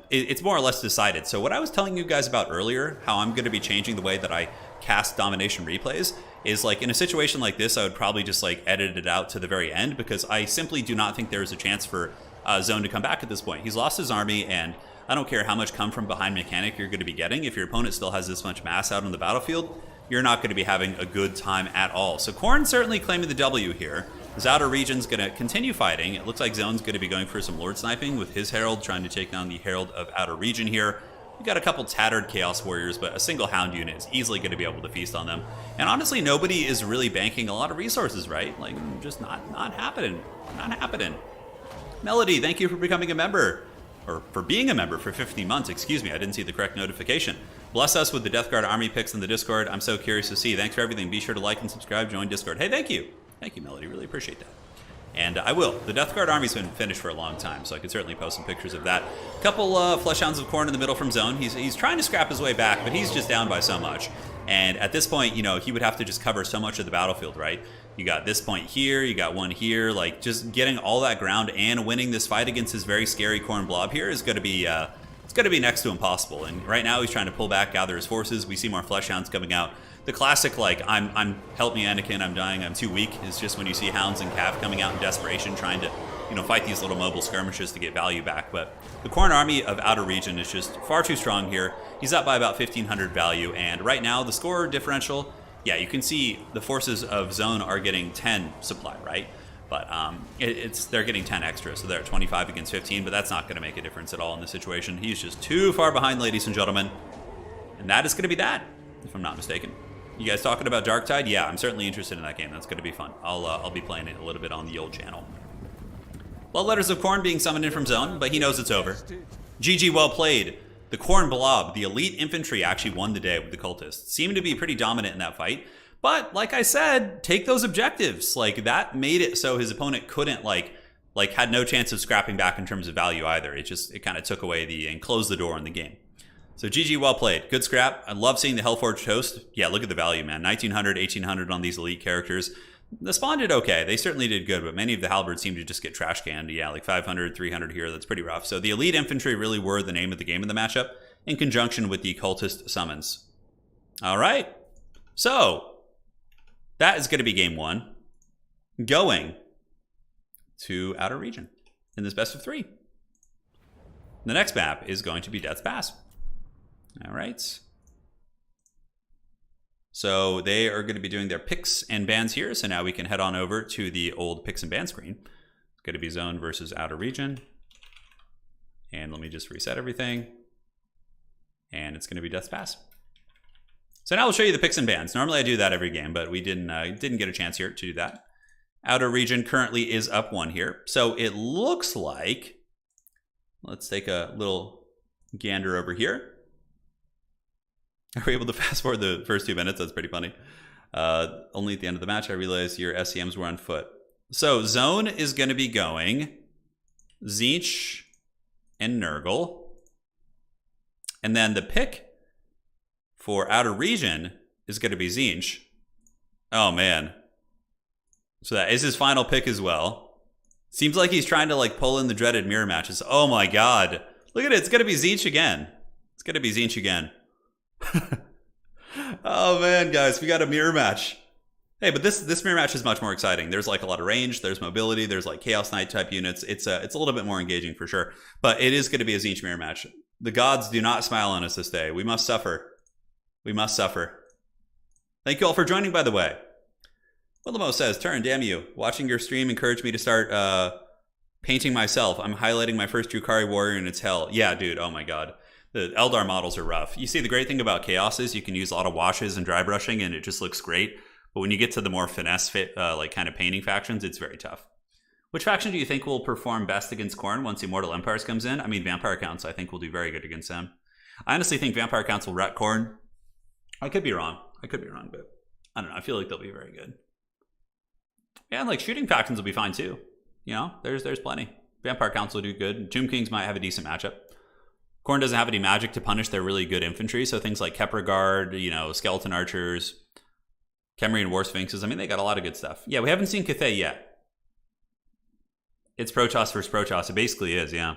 it's more or less decided. So what I was telling you guys about earlier, how I'm going to be changing the way that I cast Domination replays, is like in a situation like this, I would probably just like edit it out to the very end, because I simply do not think there is a chance for Zone to come back at this point. He's lost his army, and I don't care how much come from behind mechanic you're going to be getting. If your opponent still has this much mass out on the battlefield, you're not going to be having a good time at all. So Khorne certainly claiming the W here. His Outer Region's going to continue fighting. It looks like Zone's going to be going for some Lord Sniping with his Herald, trying to take down the Herald of Outer Region here. We've got a couple tattered Chaos Warriors, but a single Hound unit is easily going to be able to feast on them. And honestly, nobody is really banking a lot of resources, right? Like, just not happening. Not happening. Melody, thank you for becoming a member. Or for being a member for 15 months, excuse me. I didn't see the correct notification. Bless us with the Death Guard army picks in the Discord. I'm so curious to see. Thanks for everything. Be sure to like and subscribe, join Discord. Hey, thank you. Thank you, Melody. Really appreciate that. And I will. The Death Guard army's been finished for a long time, so I could certainly post some pictures of that. A couple Fleshhounds of Khorne in the middle from Zone. He's trying to scrap his way back, but he's just down by so much. And at this point, he would have to just cover so much of the battlefield, right? You got this point here, you got one here. Like, just getting all that ground and winning this fight against his very scary Khorne blob here is going to be... it's going to be next to impossible. And right now he's trying to pull back, gather his forces. We see more Fleshhounds coming out. The classic, like, I'm help me Anakin, I'm dying, I'm too weak, is just when you see Hounds and Cav coming out in desperation, trying to, fight these little mobile skirmishes to get value back. But the Khorne army of Outer Region is just far too strong here. He's up by about 1,500 value, and right now the score differential, yeah, you can see the forces of Zone are getting 10 supply, right? But they're getting 10 extra, so they're at 25 against 15, but that's not going to make a difference at all in this situation. He's just too far behind, ladies and gentlemen. And that is going to be that, if I'm not mistaken. You guys talking about Darktide? Yeah, I'm certainly interested in that game. That's going to be fun. I'll be playing it a little bit on the old channel. Bloodletters of Khorne being summoned in from Zone, but he knows it's over. GG, well played. The Khorne Blob, the elite infantry, actually won the day with the cultists. Seemed to be pretty dominant in that fight. But, like I said, take those objectives. Like, that made it so his opponent couldn't, had no chance of scrapping back in terms of value either. It kind of took away and closed the door on the game. So GG, well played. Good scrap. I love seeing the Hellforged host. Yeah, look at the value, man. 1,900, 1,800 on these elite characters. The Spawn did okay. They certainly did good, but many of the halberds seem to just get trash canned. Yeah, like 500, 300 here. That's pretty rough. So the elite infantry really were the name of the game in the matchup in conjunction with the cultist summons. All right. So that is going to be game one. Going to Outer Region in this best of 3. The next map is going to be Death's Pass. All right. So they are going to be doing their picks and bans here. So now we can head on over to the old picks and ban screen. It's going to be zone versus outer region. And let me just reset everything. And it's going to be Death's Pass. So now I'll show you the picks and bans. Normally I do that every game, but we didn't get a chance here to do that. Outer region currently is up 1 here. So it looks like, let's take a little gander over here. Are we able to fast forward the first 2 minutes? That's pretty funny. Only at the end of the match, I realized your SCMs were on foot. So zone is going to be going Tzeentch and Nurgle. And then the pick for outer region is going to be Tzeentch. Oh, man. So that is his final pick as well. Seems like he's trying to like pull in the dreaded mirror matches. Oh, my God. Look at it. It's going to be Tzeentch again. It's going to be Tzeentch again. Oh man, guys, we got a mirror match. Hey, but this mirror match is much more exciting. There's like a lot of range, there's mobility, there's like Chaos Knight type units. It's a little bit more engaging for sure. But it is going to be a Tzeentch mirror match. The gods do not smile on us this day. We must suffer. We must suffer. Thank you all for joining, by the way. Willamo says, Turin, damn you. Watching your stream encouraged me to start painting myself. I'm highlighting my first Drukhari warrior and it's hell. Yeah, dude, oh my god. The Eldar models are rough. You see, the great thing about Chaos is you can use a lot of washes and dry brushing and it just looks great. But when you get to the more finesse fit, like kind of painting factions, it's very tough. Which faction do you think will perform best against Khorne once Immortal Empires comes in? I mean, Vampire Counts, I think, will do very good against them. I honestly think Vampire Counts will wreck Khorne. I could be wrong. But I don't know. I feel like they'll be very good. Yeah, and like shooting factions will be fine too. You know, there's plenty. Vampire Counts will do good. Tomb Kings might have a decent matchup. Khorne doesn't have any magic to punish their really good infantry, so things like Kepler Guard, you know, Skeleton Archers, Khemrian War Sphinxes, I mean, they got a lot of good stuff. Yeah, we haven't seen CATHAY yet. It's Protoss versus Protoss. It basically is, yeah.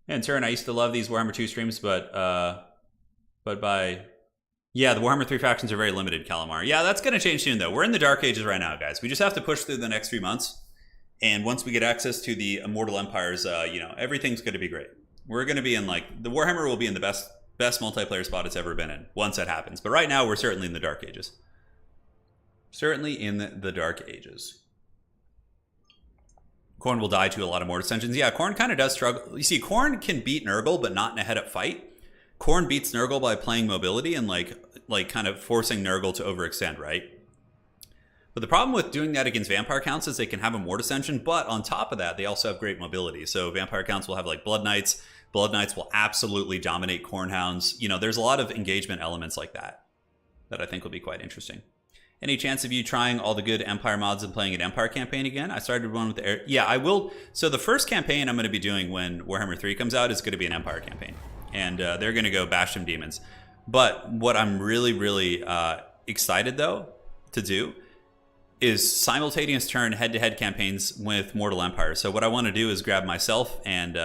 And Turin, I used to love these Warhammer 2 streams, but by... Yeah, the Warhammer 3 factions are very limited, Calamar. Yeah, that's going to change soon, though. We're in the Dark Ages right now, guys. We just have to push through the next 3 months, and once we get access to the Immortal Empires, you know, everything's going to be great. We're going to be in, like, the Warhammer will be in the best multiplayer spot it's ever been in, once that happens. But right now, we're certainly in the Dark Ages. Certainly in the Dark Ages. Khorne will die to a lot of Mortis Engines. Yeah, Khorne kind of does struggle. You see, Khorne can beat Nurgle, but not in a head-up fight. Khorne beats Nurgle by playing mobility and, like kind of forcing Nurgle to overextend, right? But the problem with doing that against Vampire Counts is they can have a Mortis Engine, but on top of that, they also have great mobility. So Vampire Counts will have, like, Blood Knights. Blood Knights will absolutely dominate Khornehounds. You know, there's a lot of engagement elements like that I think will be quite interesting. Any chance of you trying all the good Empire mods and playing an Empire campaign again? I started one with the air. Yeah, I will. So the first campaign I'm going to be doing when Warhammer 3 comes out is going to be an Empire campaign. And they're going to go bash some demons. But what I'm really, really excited, though, to do is simultaneous turn head-to-head campaigns with Mortal Empire. So what I want to do is grab myself and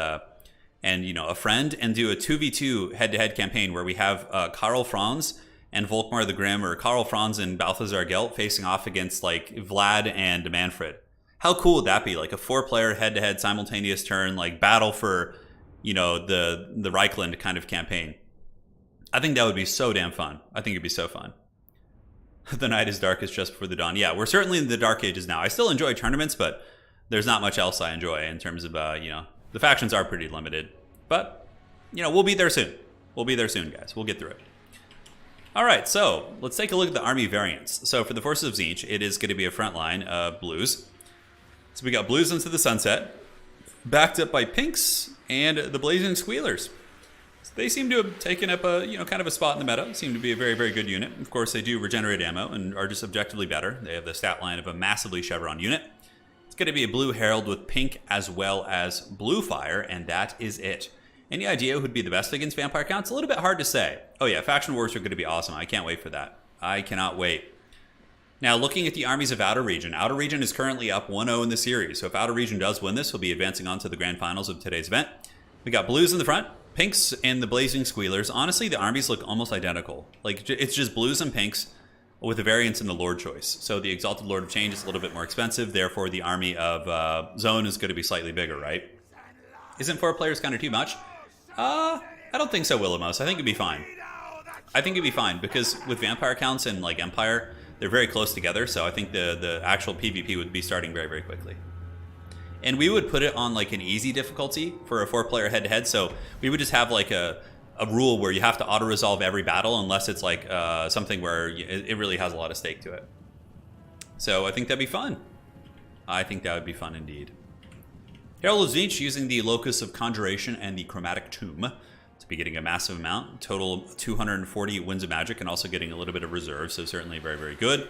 you know, a friend and do a 2v2 head-to-head campaign where we have Karl Franz and Volkmar the Grim, or Karl Franz and Balthazar Gelt facing off against, like, Vlad and Manfred. How cool would that be? Like a 4-player head-to-head simultaneous turn, like battle for, you know, the Reichland kind of campaign. I think that would be so damn fun. I think it'd be so fun. The night is darkest just before the dawn. Yeah, we're certainly in the Dark Ages now. I still enjoy tournaments, but there's not much else I enjoy in terms of, you know, the factions are pretty limited. But, you know, we'll be there soon. We'll be there soon, guys. We'll get through it. All right, so let's take a look at the army variants. So for the Forces of Tzeentch, it is going to be a front line of blues. So we got blues into the sunset, backed up by pinks and the Blazing Squealers. So they seem to have taken up a, you know, kind of a spot in the meta. Seem to be a very, very good unit. Of course, they do regenerate ammo and are just objectively better. They have the stat line of a massively chevron unit. It's going to be a blue herald with pink as well as blue fire, and that is it. Any idea who would be the best against Vampire Counts? A little bit hard to say. Oh yeah, Faction Wars are going to be awesome. I can't wait for that. I cannot wait. Now, looking at the armies of Outer Region is currently up 1-0 in the series. So if Outer Region does win this, we'll be advancing on to the grand finals of today's event. We got blues in the front, pinks and the Blazing Squealers. Honestly, the armies look almost identical. Like, it's just blues and pinks with a variance in the Lord choice. So the Exalted Lord of Change is a little bit more expensive. Therefore, the army of Zone is going to be slightly bigger, right? Isn't 4 players kind of too much? I don't think so, Willamos. I think it'd be fine. I think it'd be fine because with Vampire counts and like Empire, they're very close together, so I think the actual PvP would be starting very, very quickly. And we would put it on like an easy difficulty for a 4-player head-to-head, so we would just have like a rule where you have to auto-resolve every battle unless it's like something where it really has a lot of stake to it. So I think that'd be fun. I think that would be fun indeed. Herald of Tzeentch using the Locus of Conjuration and the Chromatic Tomb to be getting a massive amount, total 240 Winds of Magic, and also getting a little bit of reserve, so certainly very, very good.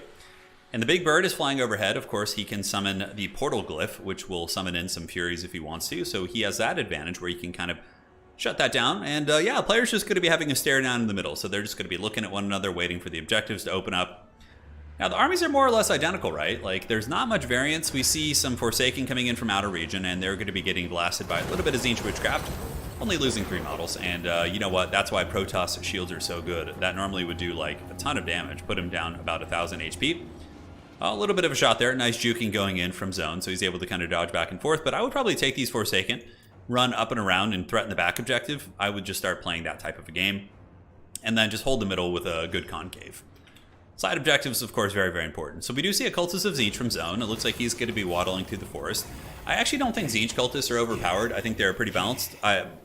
And the big bird is flying overhead. Of course, he can summon the Portal Glyph, which will summon in some Furies if he wants to, so he has that advantage where he can kind of shut that down. And yeah, players just going to be having a stare down in the middle, so they're just going to be looking at one another, waiting for the objectives to open up. Now, the armies are more or less identical, right? Like, there's not much variance. We see some Forsaken coming in from Outer Region, and they're going to be getting blasted by a little bit of Tzeentch Witchcraft. Only losing 3 models, and you know what? That's why Protoss shields are so good. That normally would do like a ton of damage, put him down about 1,000 HP. A little bit of a shot there, nice juking going in from zone, so he's able to kind of dodge back and forth, but I would probably take these Forsaken, run up and around and threaten the back objective. I would just start playing that type of a game, and then just hold the middle with a good concave. Side objectives, of course, very, very important. So we do see a Cultist of Tzeentch from zone. It looks like he's going to be waddling through the forest. I actually don't think Tzeentch cultists are overpowered. I think they're pretty balanced.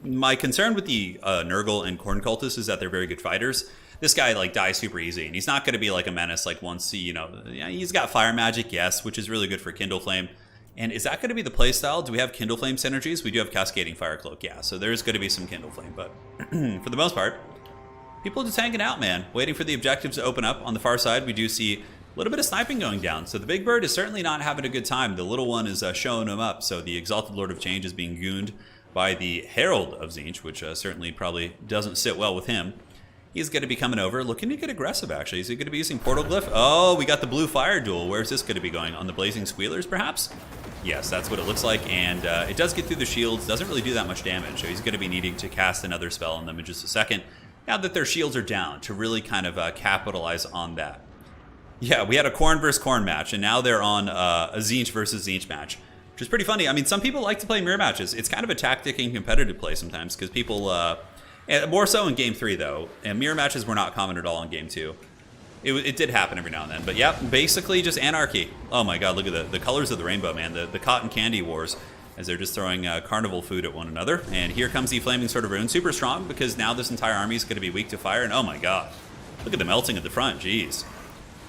My concern with the Nurgle and Khorne cultists is that they're very good fighters. This guy like dies super easy, and he's not going to be like a menace like once he, you know, he's got fire magic, yes, which is really good for Kindle Flame. And is that going to be the playstyle? Do we have Kindle Flame synergies? We do have Cascading Fire Cloak, yeah. So there's going to be some Kindle Flame, but for the most part, people are just hanging out, man, waiting for the objectives to open up. On the far side, we do see a little bit of sniping going down. So the big bird is certainly not having a good time. The little one is showing him up. So the Exalted Lord of Change is being gooned by the Herald of Tzeentch, which certainly probably doesn't sit well with him. He's going to be coming over, looking to get aggressive, actually. Is he going to be using Portal Glyph? Oh, we got the blue fire duel. Where's this going to be going? On the Blazing Squealers, perhaps? Yes, that's what it looks like, and it does get through the shields. Doesn't really do that much damage, so he's going to be needing to cast another spell on them in just a second. Now that their shields are down, to really kind of capitalize on that. Yeah, we had a Khorne versus Khorne match, and now they're on a Tzeentch versus Tzeentch match, which is pretty funny. I mean, some people like to play mirror matches. It's kind of a tactic and competitive play sometimes, because people, more so in Game 3, though, and mirror matches were not common at all in Game 2. It did happen every now and then, but yeah, basically just anarchy. Oh my god, look at the colors of the rainbow, man. The cotton candy wars, as they're just throwing carnival food at one another. And here comes the Flaming Sword of Rune, super strong, because now this entire army is going to be weak to fire, and oh my god, look at the melting at the front, jeez.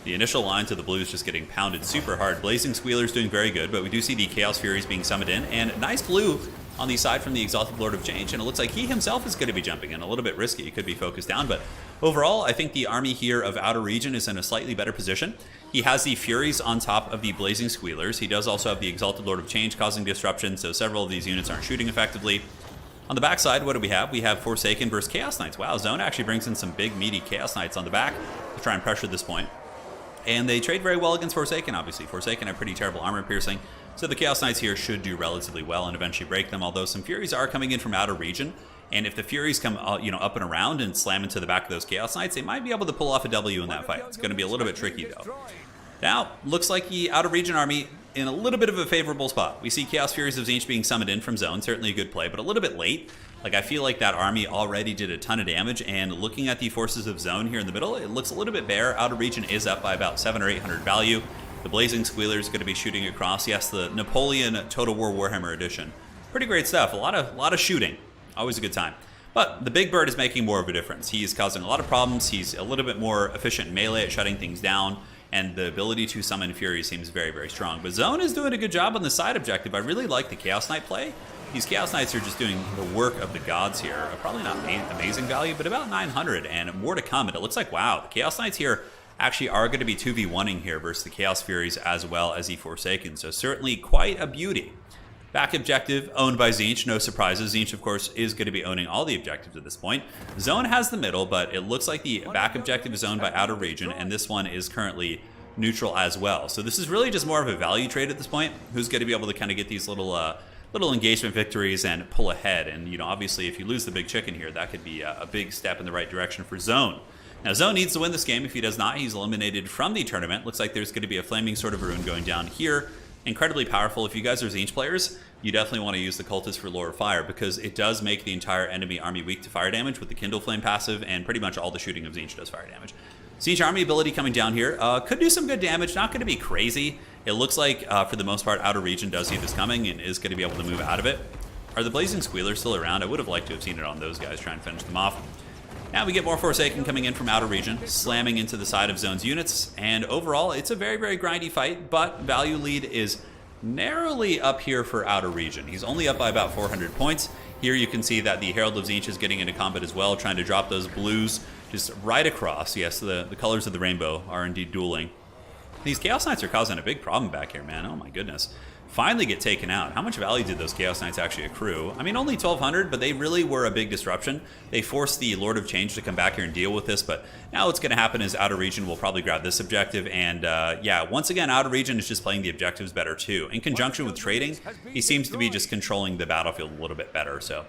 The initial line to the blues just getting pounded super hard. Blazing Squealers doing very good, but we do see the Chaos Furies being summoned in, and nice blue on the side from the Exalted Lord of Change, and it looks like he himself is going to be jumping in. A little bit risky, he could be focused down, but overall, I think the army here of Outer Region is in a slightly better position. He has the Furies on top of the Blazing Squealers. He does also have the Exalted Lord of Change causing disruption, so several of these units aren't shooting effectively. On the backside, what do we have? We have Forsaken versus Chaos Knights. Wow, Zone actually brings in some big, meaty Chaos Knights on the back to try and pressure this point. And they trade very well against Forsaken, obviously. Forsaken have pretty terrible armor piercing, so the Chaos Knights here should do relatively well and eventually break them, although some Furies are coming in from Outer Region. And if the Furies come up and around and slam into the back of those Chaos Knights, they might be able to pull off a W in that fight. It's going to be a little bit tricky, though. Now, looks like the Outer Region army in a little bit of a favorable spot. We see Chaos Furies of Tzeentch being summoned in from zone, certainly a good play, but a little bit late. Like, I feel like that army already did a ton of damage, and looking at the forces of zone here in the middle, it looks a little bit bare. Outer Region is up by about 700 or 800 value. The Blazing Squealer is going to be shooting across. Yes, the Napoleon Total War Warhammer edition. Pretty great stuff. A lot of shooting. Always a good time. But the big bird is making more of a difference. He's causing a lot of problems. He's a little bit more efficient in melee at shutting things down, and the ability to summon Fury seems very, very strong. But Zone is doing a good job on the side objective. I really like the Chaos Knight play. These Chaos Knights are just doing the work of the gods here. Probably not amazing value, but about 900, and more to come. And it looks like, wow, the Chaos Knights here actually are going to be 2v1ing here versus the Chaos Furies as well as the Forsaken. So certainly quite a beauty. Back objective owned by Tzeentch, no surprises. Tzeentch, of course, is going to be owning all the objectives at this point. Zone has the middle, but it looks like the back objective is owned by Outer Region, and this one is currently neutral as well. So this is really just more of a value trade at this point. Who's going to be able to kind of get these little engagement victories and pull ahead. And, you know, obviously if you lose the big chicken here, that could be a big step in the right direction for Zone. Now, Zone needs to win this game. If he does not, he's eliminated from the tournament. Looks like there's going to be a Flaming Sword of Ruin going down here. Incredibly powerful. If you guys are Tzeentch players, you definitely want to use the Cultist for Lord of Fire, because it does make the entire enemy army weak to fire damage with the Kindle Flame passive, and pretty much all the shooting of Tzeentch does fire damage. Tzeentch army ability coming down here could do some good damage, not going to be crazy. It looks like, for the most part, Outer Region does see this coming and is going to be able to move out of it. Are the Blazing Squealers still around? I would have liked to have seen it on those guys, try and finish them off. Now we get more Forsaken coming in from Outer Region, slamming into the side of Zone's units, and overall, it's a very, very grindy fight, but value lead is narrowly up here for Outer Region. He's only up by about 400 points. Here you can see that the Herald of Tzeentch is getting into combat as well, trying to drop those blues just right across. Yes, the colors of the rainbow are indeed dueling. These Chaos Knights are causing a big problem back here, man. Oh my goodness. Finally get taken out. How much value did those Chaos Knights actually accrue? I mean, only 1,200, but they really were a big disruption. They forced the Lord of Change to come back here and deal with this, but now what's going to happen is Outer Region will probably grab this objective, and yeah, once again, Outer Region is just playing the objectives better too. In conjunction with trading, he seems to be just controlling the battlefield a little bit better, so.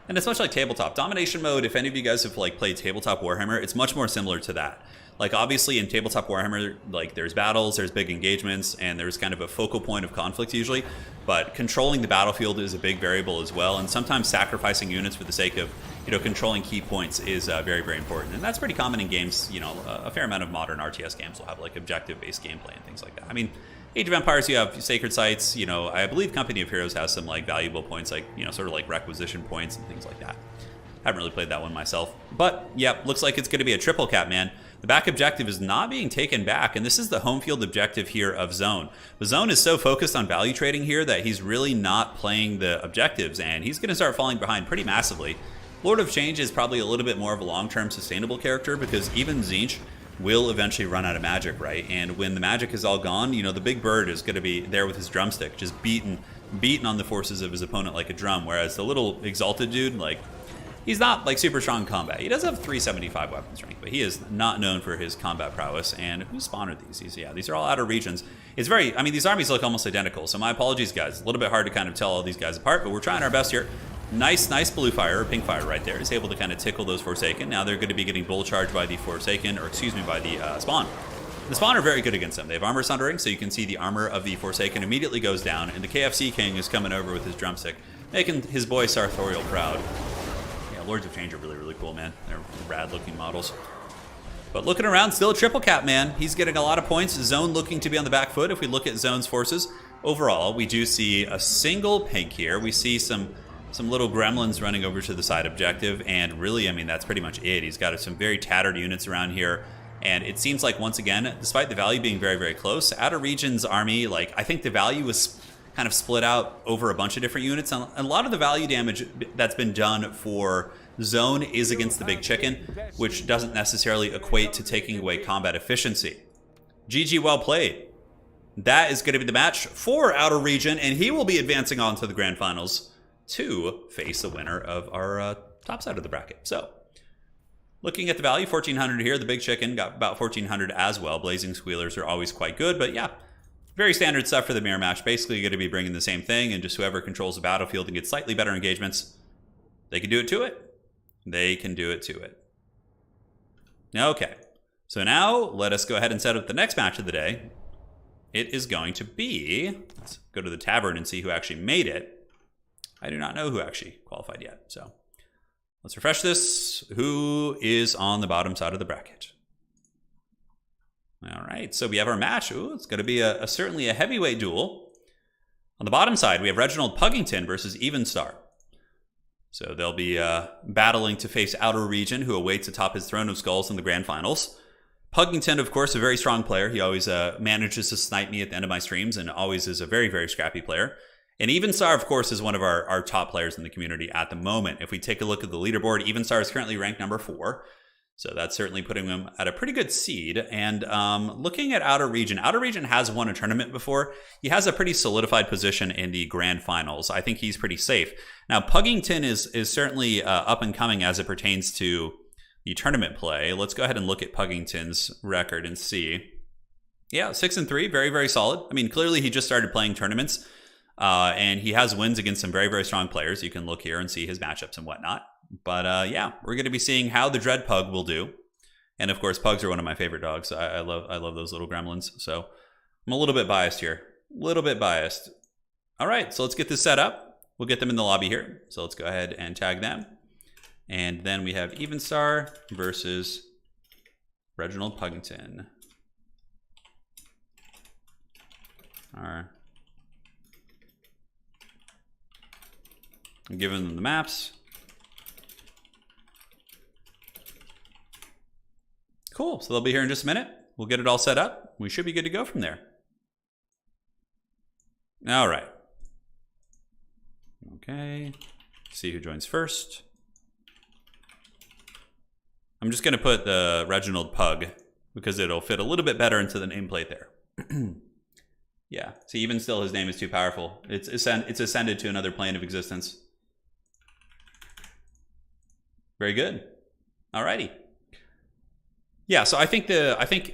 And it's much like tabletop. Domination mode, if any of you guys have like played tabletop Warhammer, it's much more similar to that. Like, obviously, in tabletop Warhammer, like, there's battles, there's big engagements, and there's kind of a focal point of conflict usually. But controlling the battlefield is a big variable as well, and sometimes sacrificing units for the sake of, you know, controlling key points is very, very important. And that's pretty common in games. You know, a fair amount of modern RTS games will have, like, objective-based gameplay and things like that. I mean, Age of Empires, you have sacred sites. You know, I believe Company of Heroes has some, like, valuable points, like, you know, sort of like requisition points and things like that. Haven't really played that one myself. But, yeah, looks like it's going to be a triple cap, man. The back objective is not being taken back, and this is the home field objective here of Zone. But Zone is so focused on value trading here that he's really not playing the objectives, and he's going to start falling behind pretty massively. Lord of Change is probably a little bit more of a long-term sustainable character, because even Tzeentch will eventually run out of magic, right? And when the magic is all gone, you know, the big bird is going to be there with his drumstick, just beating on the forces of his opponent like a drum, whereas the little exalted dude, like, he's not like super strong in combat. He does have 375 weapon strength, but he is not known for his combat prowess. And who spawned these? These are all Outer Regions. It's very, I mean, these armies look almost identical. So my apologies, guys. A little bit hard to kind of tell all these guys apart, but we're trying our best here. Nice blue fire or pink fire right there. He's able to kind of tickle those Forsaken. Now they're going to be getting bull charged by the Forsaken, or excuse me, by the Spawn. The Spawn are very good against them. They have armor sundering, so you can see the armor of the Forsaken immediately goes down, and the KFC King is coming over with his drumstick, making his boy Sartorial proud. Lords of Change are really, really cool, man. They're rad-looking models. But looking around, still a triple cap, man. He's getting a lot of points. Zone looking to be on the back foot. If we look at Zone's forces, overall, we do see a single pink here. We see some little gremlins running over to the side objective, and really, I mean, that's pretty much it. He's got some very tattered units around here, and it seems like, once again, despite the value being very, very close, Outer Region's army, like, I think the value was kind of split out over a bunch of different units, and a lot of the value damage that's been done for Zone is against the big chicken, which doesn't necessarily equate to taking away combat efficiency. GG, well played. That is going to be the match for Outer Region, and he will be advancing on to the grand finals to face the winner of our top side of the bracket. So, looking at the value, 1,400 here. The big chicken got about 1,400 as well. Blazing Squealers are always quite good, but yeah, very standard stuff for the mirror match. Basically going to be bringing the same thing, and just whoever controls the battlefield and gets slightly better engagements, they can do it to it. They can do it to it. Okay, so now let us go ahead and set up the next match of the day. It is going to be, let's go to the tavern and see who actually made it. I do not know who actually qualified yet, so let's refresh this. Who is on the bottom side of the bracket? All right, so we have our match. Ooh, it's going to be certainly a heavyweight duel. On the bottom side, we have Reginald Puggington versus Evenstar. So they'll be battling to face Outer Region, who awaits atop his throne of skulls in the grand finals. Puggington, of course, a very strong player. He always manages to snipe me at the end of my streams, and always is a very, very scrappy player. And Evenstar, of course, is one of our top players in the community at the moment. If we take a look at the leaderboard, Evenstar is currently ranked number 4. So that's certainly putting him at a pretty good seed. And looking at Outer Region has won a tournament before. He has a pretty solidified position in the grand finals. I think he's pretty safe. Now, Puggington is certainly up and coming as it pertains to the tournament play. Let's go ahead and look at Puggington's record and see. Yeah, 6-3, very, very solid. I mean, clearly he just started playing tournaments, and he has wins against some very, very strong players. You can look here and see his matchups and whatnot. But yeah, we're going to be seeing how the Dread Pug will do. And of course, pugs are one of my favorite dogs. I love those little gremlins. So I'm a little bit biased here. A little bit biased. All right, so let's get this set up. We'll get them in the lobby here. So let's go ahead and tag them. And then we have Evenstar versus Reginald Puggington. All right. I'm giving them the maps. Cool, so they'll be here in just a minute. We'll get it all set up. We should be good to go from there. All right. Okay, see who joins first. I'm just gonna put the Reginald Pug because it'll fit a little bit better into the nameplate there. Yeah, see, even still his name is too powerful. It's ascended to another plane of existence. Very good. Alrighty. Yeah, so I think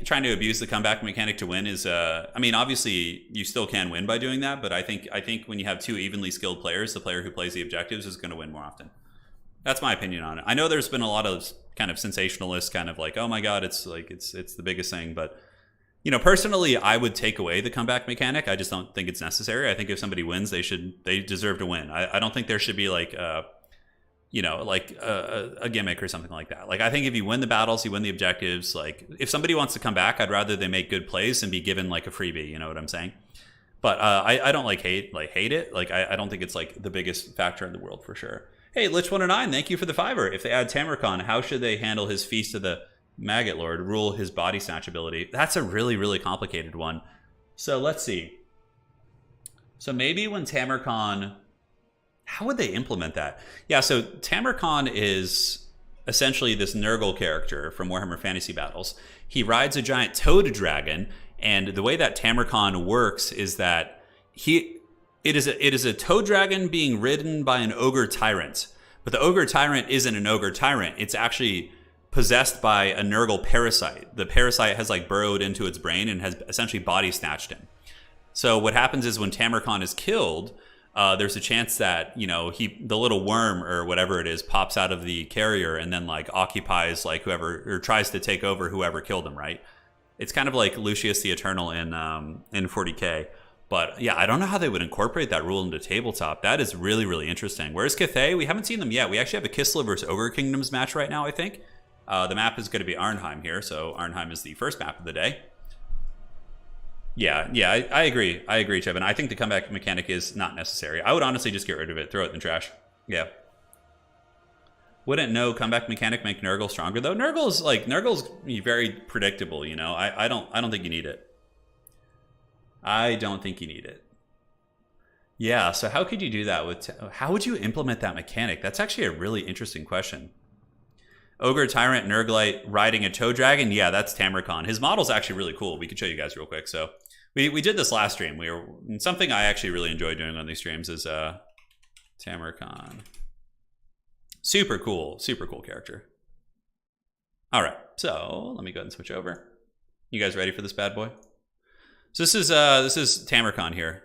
trying to abuse the comeback mechanic to win is I mean, obviously you still can win by doing that, but I think when you have two evenly skilled players, the player who plays the objectives is going to win more often. That's my opinion on it. I know there's been a lot of kind of sensationalist kind of like, oh my god, it's the biggest thing, but you know, personally, I would take away the comeback mechanic. I just don't think it's necessary. I think if somebody wins, they deserve to win. I don't think there should be like you know, like a gimmick or something like that. Like, I think if you win the battles, you win the objectives. Like, if somebody wants to come back, I'd rather they make good plays and be given like a freebie. You know what I'm saying? But I don't hate it. Like, I don't think it's like the biggest factor in the world for sure. Hey, Lich109, thank you for the $5. If they add Tamricon, how should they handle his Feast of the Maggot Lord, rule his body snatch ability? That's a really, really complicated one. So let's see. So maybe when Tamricon, how would they implement that? Yeah, so Tamricon is essentially this Nurgle character from Warhammer Fantasy Battles. He rides a giant toad dragon, and the way that Tamricon works is that it is a toad dragon being ridden by an ogre tyrant. But the ogre tyrant isn't an ogre tyrant. It's actually possessed by a Nurgle parasite. The parasite has like burrowed into its brain and has essentially body snatched him. So what happens is when Tamricon is killed, there's a chance that, you know, the little worm or whatever it is pops out of the carrier and then like occupies like whoever, or tries to take over whoever killed him, right? It's kind of like Lucius the Eternal in 40K. But yeah, I don't know how they would incorporate that rule into tabletop. That is really, really interesting. Where's CATHAY? We haven't seen them yet. We actually have a Kislev versus Ogre Kingdoms match right now, I think. The map is going to be Arnheim here, so Arnheim is the first map of the day. Yeah, I agree. I agree, Chevin. I think the comeback mechanic is not necessary. I would honestly just get rid of it, throw it in the trash. Yeah. Wouldn't no comeback mechanic make Nurgle stronger though? Nurgle's very predictable, you know. I don't think you need it. I don't think you need it. Yeah, so how could you do that with how would you implement that mechanic? That's actually a really interesting question. Ogre Tyrant Nurglite riding a toad dragon. Yeah, that's Tamricon. His model's actually really cool. We could show you guys real quick. So we did this last stream. Something I actually really enjoy doing on these streams is Tamricon. Super cool character. All right, so let me go ahead and switch over. You guys ready for this bad boy? So this is Tamricon here.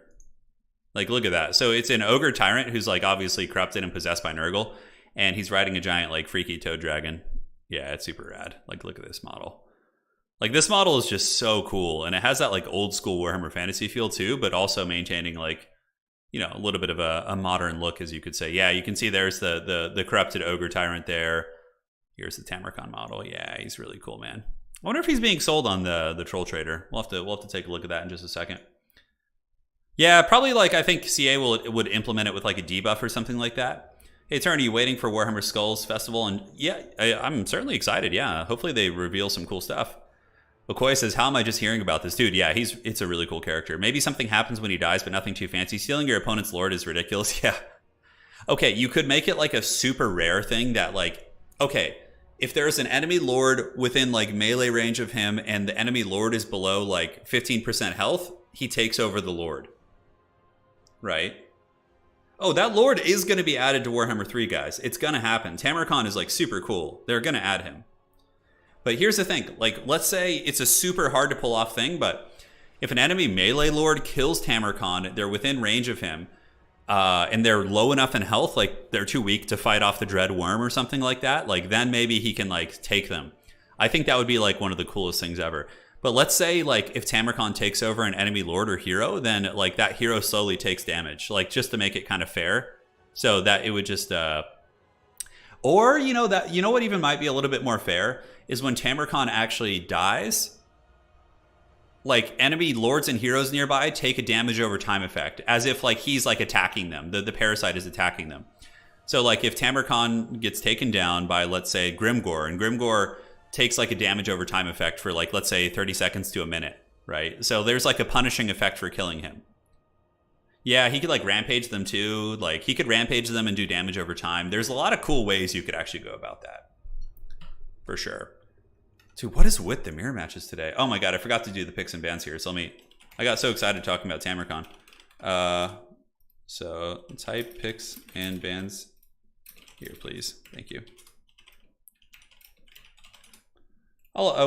Like, look at that. So it's an ogre tyrant who's like obviously corrupted and possessed by Nurgle, and he's riding a giant like freaky toad dragon. Yeah, it's super rad. Like, look at this model. Like, this model is just so cool, and it has that like old school Warhammer Fantasy feel too, but also maintaining like, you know, a little bit of a modern look, as you could say. Yeah, you can see there's the corrupted ogre tyrant there. Here's the Tamricon model. Yeah, he's really cool, man. I wonder if he's being sold on the Troll Trader. We'll have to take a look at that in just a second. Yeah, probably like I think CA would implement it with like a debuff or something like that. Hey, Turn, are you waiting for Warhammer Skulls Festival? And yeah, I'm certainly excited. Yeah, hopefully they reveal some cool stuff. McCoy says, how am I just hearing about this? Dude, yeah, it's a really cool character. Maybe something happens when he dies, but nothing too fancy. Stealing your opponent's lord is ridiculous. Yeah. Okay, you could make it like a super rare thing that like, okay, if there's an enemy lord within like melee range of him and the enemy lord is below like 15% health, he takes over the lord. Right? Oh, that lord is going to be added to Warhammer 3, guys. It's going to happen. Tamricon is like super cool. They're going to add him. But here's the thing. Like, let's say it's a super hard to pull off thing, but if an enemy melee lord kills Tamricon, they're within range of him, and they're low enough in health, like they're too weak to fight off the Dread Worm or something like that, like then maybe he can like take them. I think that would be like one of the coolest things ever. But let's say like if Tamricon takes over an enemy lord or hero, then like that hero slowly takes damage, like just to make it kind of fair, so that it would just or you know what even might be a little bit more fair is when Tamricon actually dies, like enemy lords and heroes nearby take a damage over time effect, as if like he's like attacking them. The parasite is attacking them. So like if Tamricon gets taken down by, let's say, Grimgor, and Grimgor takes like a damage over time effect for like, let's say 30 seconds to a minute, right? So there's like a punishing effect for killing him. Yeah, he could like rampage them too. Like he could rampage them and do damage over time. There's a lot of cool ways you could actually go about that. For sure. Dude, what is with the mirror matches today? Oh my god, I forgot to do the picks and bans here. So I got so excited talking about Tamricon. So type picks and bans here, please. Thank you.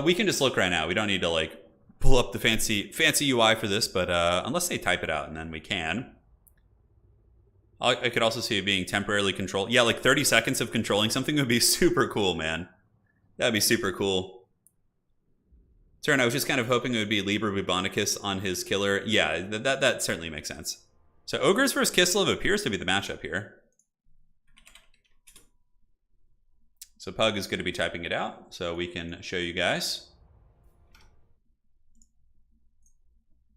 We can just look right now. We don't need to like pull up the fancy UI for this, but unless they type it out, and then we can. I could also see it being temporarily controlled. Yeah, like 30 seconds of controlling something would be super cool, man. That'd be super cool. Turin, I was just kind of hoping it would be Liber Bubonicus on his killer. Yeah, that certainly makes sense. So Ogres versus Kislev appears to be the matchup here. So Pug is going to be typing it out so we can show you guys.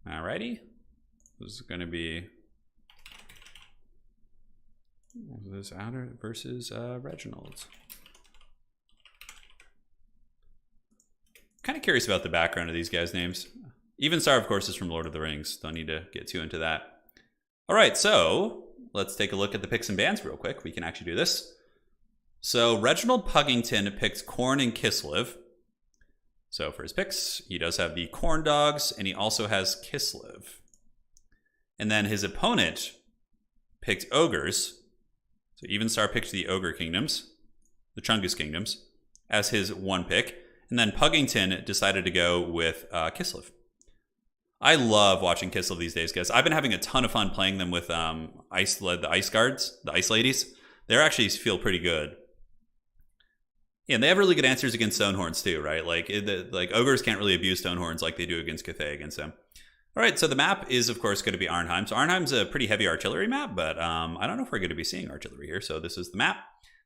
Alrighty. This is going to be this outer versus Reginald. Kind of curious about the background of these guys' names. Evenstar, of course, is from Lord of the Rings. Don't need to get too into that. All right, so let's take a look at the picks and bans real quick. We can actually do this. So Reginald Puggington picked Khorne and Kislev. So for his picks, he does have the Khorne dogs, and he also has Kislev. And then his opponent picked Ogres. So Evenstar picked the Ogre Kingdoms, the Chungus Kingdoms, as his one pick. And then Puggington decided to go with Kislev. I love watching Kislev these days, guys. I've been having a ton of fun playing them with the Ice Guards, the Ice Ladies. They actually feel pretty good. Yeah, and they have really good answers against Stonehorns too, right? Like Ogres can't really abuse Stonehorns like they do against CATHAY against them. All right, so the map is, of course, going to be Arnheim. So Arnheim's a pretty heavy artillery map, but I don't know if we're going to be seeing artillery here. So this is the map.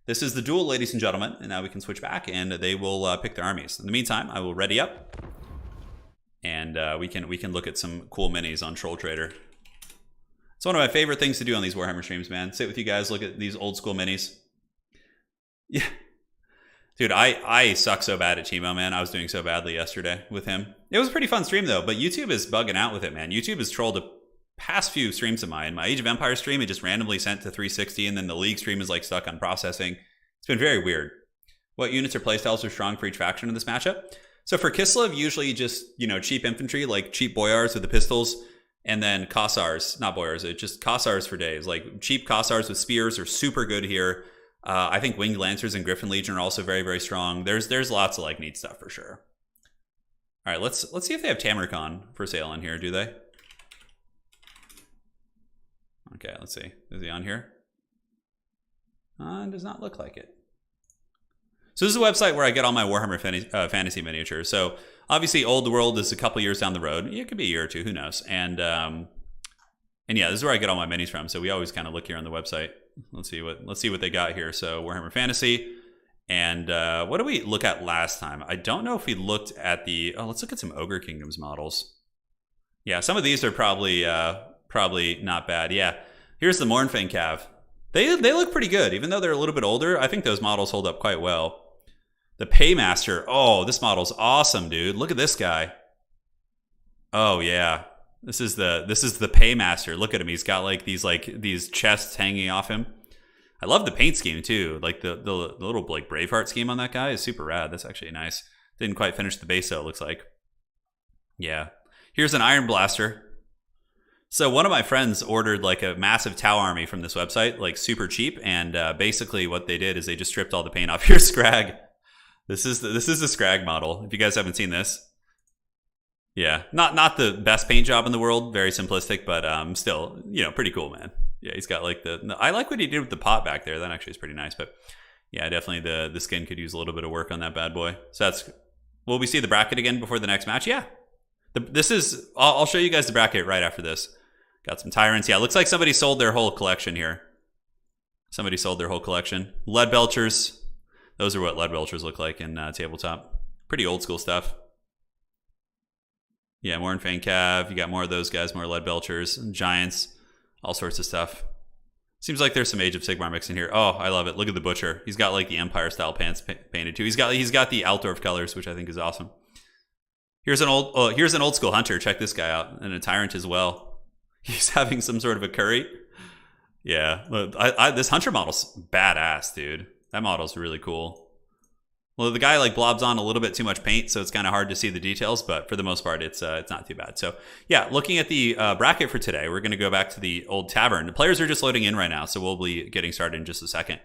This is the duel, ladies and gentlemen, and now we can switch back, and they will pick their armies. In the meantime, I will ready up, and we can look at some cool minis on Troll Trader. It's one of my favorite things to do on these Warhammer streams, man. Sit with you guys, look at these old school minis. Yeah, dude, I suck so bad at Chimo, man. I was doing so badly yesterday with him. It was a pretty fun stream though, but YouTube is bugging out with it, man. YouTube has trolled the past few streams of mine. My Age of Empires stream, it just randomly sent to 360, and then the League stream is like stuck on processing. It's been very weird. What units or playstyles are strong for each faction in this matchup? So for Kislev, usually just, cheap infantry, like cheap boyars with the pistols, and then Kossars, not boyars, it's just Kossars for days. Like cheap Kossars with spears are super good here. I think Winged Lancers and Griffin Legion are also very, very strong. There's lots of like neat stuff for sure. All right, let's see if they have Tamricon for sale on here, do they? Okay, let's see. Is he on here? Does not look like it. So this is a website where I get all my Warhammer fantasy miniatures. So obviously Old World is a couple years down the road. It could be a year or two, who knows? And yeah, this is where I get all my minis from. So we always kind of look here on the website. Let's see what they got here. So Warhammer Fantasy. And what did we look at last time? I don't know if we looked at the... Oh, let's look at some Ogre Kingdoms models. Yeah, some of these are probably not bad. Yeah, here's the Mournfang Cav. They look pretty good, even though they're a little bit older. I think those models hold up quite well. The Paymaster. Oh, this model's awesome, dude. Look at this guy. Oh yeah, this is the Paymaster. Look at him. He's got like these chests hanging off him. I love the paint scheme too. Like the little like Braveheart scheme on that guy is super rad. That's actually nice. Didn't quite finish the base though, it looks like. Yeah. Here's an Iron Blaster. So one of my friends ordered like a massive Tau army from this website, like super cheap, and basically what they did is they just stripped all the paint off your Scrag. This is the Scrag model. If you guys haven't seen this, Yeah, not the best paint job in the world. Very simplistic, but still, you know, pretty cool, man. Yeah, he's got like I like what he did with the pot back there. That actually is pretty nice. But yeah, definitely the skin could use a little bit of work on that bad boy. So that's. Will we see the bracket again before the next match? Yeah. This is. I'll show you guys the bracket right after this. Got some tyrants. Yeah, looks like somebody sold their whole collection here. Somebody sold their whole collection. Lead belchers. Those are what lead belchers look like in tabletop. Pretty old school stuff. Yeah, more in Fang Cav. You got more of those guys, more lead belchers, giants, all sorts of stuff. Seems like there's some Age of Sigmar mix in here. Oh, I love it. Look at the butcher. He's got like the Empire style pants painted too. He's got the Altdorf colors, which I think is awesome. Here's an old school hunter. Check this guy out, and a tyrant as well. He's having some sort of a curry. Yeah, this hunter model's badass, dude. That model's really cool. Well, the guy like blobs on a little bit too much paint, so it's kind of hard to see the details, but for the most part, it's not too bad. So yeah, looking at the bracket for today, we're going to go back to the old tavern. The players are just loading in right now, so we'll be getting started in just a second.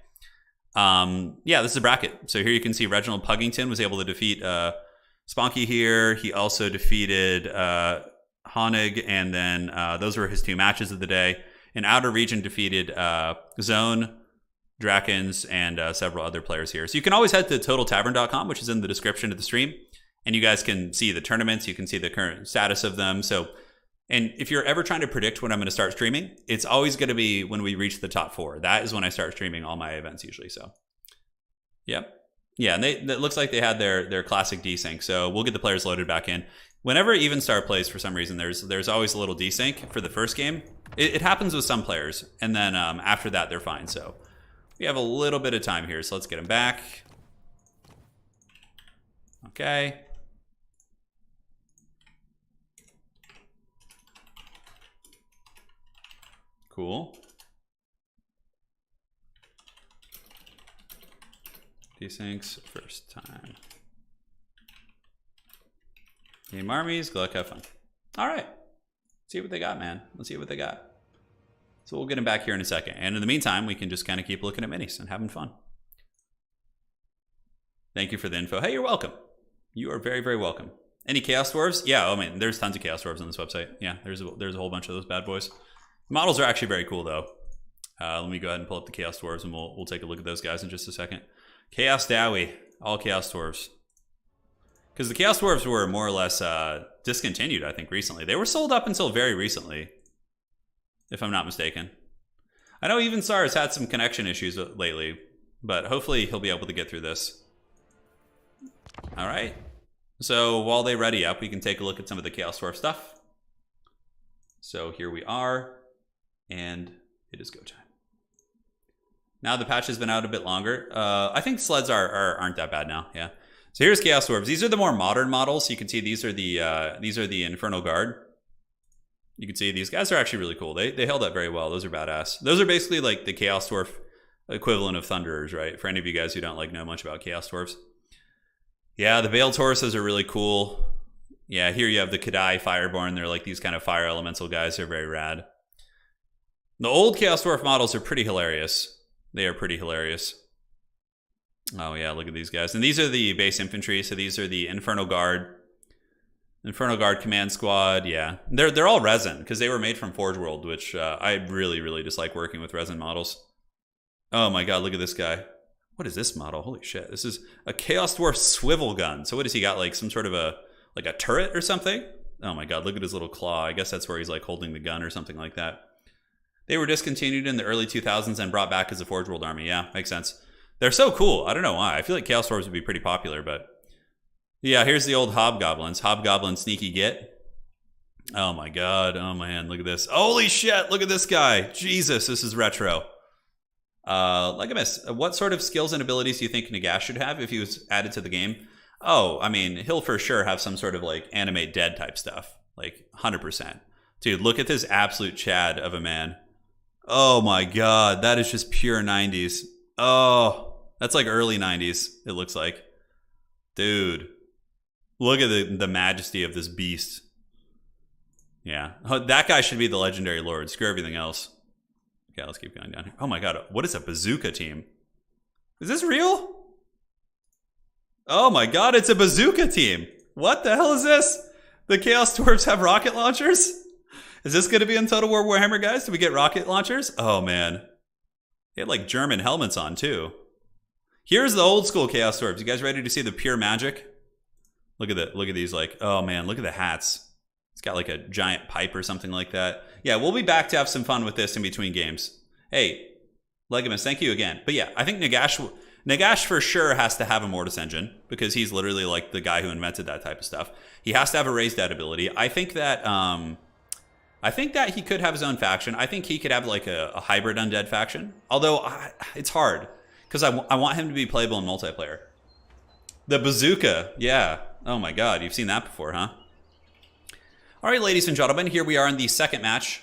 Yeah, this is a bracket. So here you can see Reginald Puggington was able to defeat Spunky here. He also defeated Honig, and then those were his 2 matches of the day. In Outer Region defeated Zone, Drakens, and several other players here. So you can always head to totaltavern.com, which is in the description of the stream, and you guys can see the tournaments. You can see the current status of them. So, and if you're ever trying to predict when I'm going to start streaming, it's always going to be when we reach the top 4. That is when I start streaming all my events usually. So, yep. Yeah, and it looks like they had their classic desync. So we'll get the players loaded back in. Whenever Even Star plays, for some reason, there's always a little desync for the first game. It happens with some players, and then after that, they're fine. So we have a little bit of time here, so let's get him back. Okay. Cool. Desyncs first time. Game armies, good luck, have fun. All right. See what they got, man. Let's see what they got. So we'll get him back here in a second. And in the meantime, we can just kind of keep looking at minis and having fun. Thank you for the info. Hey, you're welcome. You are very, very welcome. Any Chaos Dwarves? Yeah, I mean, there's tons of Chaos Dwarves on this website. Yeah, there's a whole bunch of those bad boys. The models are actually very cool, though. Let me go ahead and pull up the Chaos Dwarves, and we'll take a look at those guys in just a second. Chaos Dowie, all Chaos Dwarves. Because the Chaos Dwarves were more or less discontinued, I think, recently. They were sold up until very recently, if I'm not mistaken. I know Even Star has had some connection issues lately, but hopefully he'll be able to get through this. All right. So while they ready up, we can take a look at some of the Chaos Dwarf stuff. So here we are, and it is go time. Now the patch has been out a bit longer. I think sleds aren't that bad now. Yeah. So here's Chaos Dwarves. These are the more modern models. You can see these are the Infernal Guard. You can see these guys are actually really cool. They held up very well. Those are badass. Those are basically like the Chaos Dwarf equivalent of Thunderers, right? For any of you guys who don't like know much about Chaos Dwarves. Yeah, the Veiled Tauruses are really cool. Yeah, here you have the CATHAY Fireborn. They're like these kind of fire elemental guys. They're very rad. The old Chaos Dwarf models are pretty hilarious. They are pretty hilarious. Oh yeah, look at these guys. And these are the base infantry. So these are the Infernal Guard. Infernal Guard Command Squad, yeah. They're all resin, because they were made from Forge World, which I really, really dislike working with resin models. Oh my god, look at this guy. What is this model? Holy shit. This is a Chaos Dwarf swivel gun. So what has he got, like some sort of a turret or something? Oh my god, look at his little claw. I guess that's where he's like holding the gun or something like that. They were discontinued in the early 2000s and brought back as a Forge World army. Yeah, makes sense. They're so cool. I don't know why. I feel like Chaos Dwarves would be pretty popular, but... Yeah, here's the old Hobgoblins. Hobgoblin Sneaky Git. Oh my god. Oh man, look at this. Holy shit, look at this guy. Jesus, this is retro. Legamus, what sort of skills and abilities do you think Nagash should have if he was added to the game? Oh, I mean, he'll for sure have some sort of like animate dead type stuff. Like 100%. Dude, look at this absolute Chad of a man. Oh my god, that is just pure 90s. Oh, that's like early 90s, it looks like. Dude. Look at the majesty of this beast. Yeah. That guy should be the legendary lord. Screw everything else. Okay, let's keep going down here. Oh my god, what is a bazooka team? Is this real? Oh my god, it's a bazooka team. What the hell is this? The Chaos Dwarves have rocket launchers? Is this going to be in Total War Warhammer, guys? Do we get rocket launchers? Oh, man. They had, like, German helmets on, too. Here's the old school Chaos Dwarves. You guys ready to see the pure magic? Look at that. Look at these, like, oh, man, look at the hats. It's got, like, a giant pipe or something like that. Yeah, we'll be back to have some fun with this in between games. Hey, Legamus, thank you again. But yeah, I think Nagash for sure has to have a Mortis engine because he's literally like the guy who invented that type of stuff. He has to have a raised dead ability. I think that he could have his own faction. I think he could have like a hybrid undead faction. Although it's hard because I want him to be playable in multiplayer. The bazooka, yeah. Oh my God, you've seen that before, huh? All right, ladies and gentlemen, here we are in the second match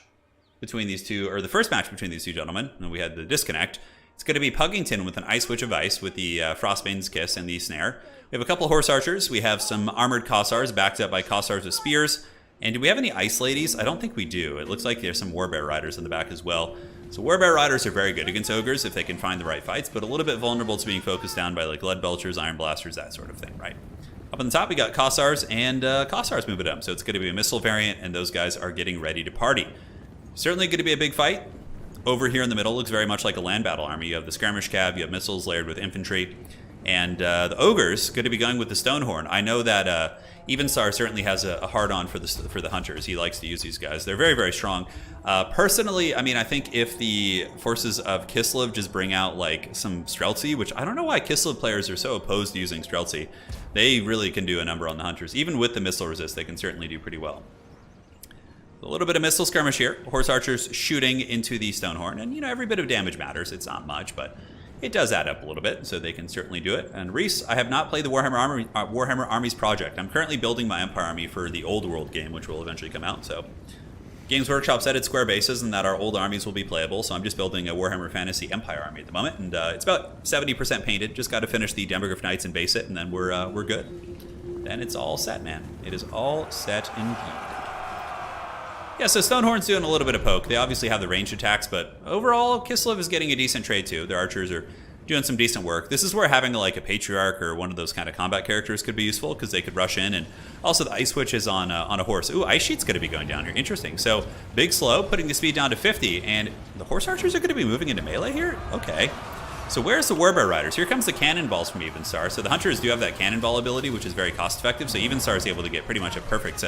between these two, or the first match between these two gentlemen, and we had the disconnect. It's going to be Puggington with an Ice Witch of Ice with the Frostbane's Kiss and the Snare. We have a couple of Horse Archers. We have some Armored Kossars backed up by Kossars with Spears. And do we have any Ice Ladies? I don't think we do. It looks like there's some Warbear Riders in the back as well. So Warbear Riders are very good against Ogres if they can find the right fights, but a little bit vulnerable to being focused down by like Lead Belchers, Iron Blasters, that sort of thing, right? Up on the top, we got Kossars, and Kossars moving up. So it's going to be a missile variant, and those guys are getting ready to party. Certainly going to be a big fight. Over here in the middle looks very much like a land battle army. You have the skirmish cab, you have missiles layered with infantry, and the ogres going to be going with the Stonehorn. I know that Evenstar certainly has a hard-on for the hunters. He likes to use these guys. They're very, very strong. Personally, I mean, I think if the forces of Kislev just bring out like some Streltsy, which I don't know why Kislev players are so opposed to using Streltsy, they really can do a number on the hunters. Even with the missile resist, they can certainly do pretty well. A little bit of missile skirmish here. Horse Archers shooting into the Stonehorn. And, you know, every bit of damage matters. It's not much, but it does add up a little bit, so they can certainly do it. And Reese, I have not played the Warhammer Armies Project. I'm currently building my Empire Army for the Old World game, which will eventually come out. So Games Workshop said it's square bases and that our old armies will be playable, so I'm just building a Warhammer Fantasy Empire Army at the moment. And it's about 70% painted. Just got to finish the Demogryph Knights and base it, and then we're good. Then it's all set, man. It is all set indeed. Yeah, so Stonehorn's doing a little bit of poke. They obviously have the ranged attacks, but overall, Kislev is getting a decent trade too. Their archers are doing some decent work. This is where having like a Patriarch or one of those kind of combat characters could be useful because they could rush in, and also the Ice Witch is on a horse. Ooh, Ice Sheet's going to be going down here. Interesting. So big slow, putting the speed down to 50, and the Horse Archers are going to be moving into melee here? Okay. So where's the Warbear Riders? Here comes the Cannonballs from Evenstar. So the Hunters do have that Cannonball ability, which is very cost effective, so Evenstar is able to get pretty much a perfect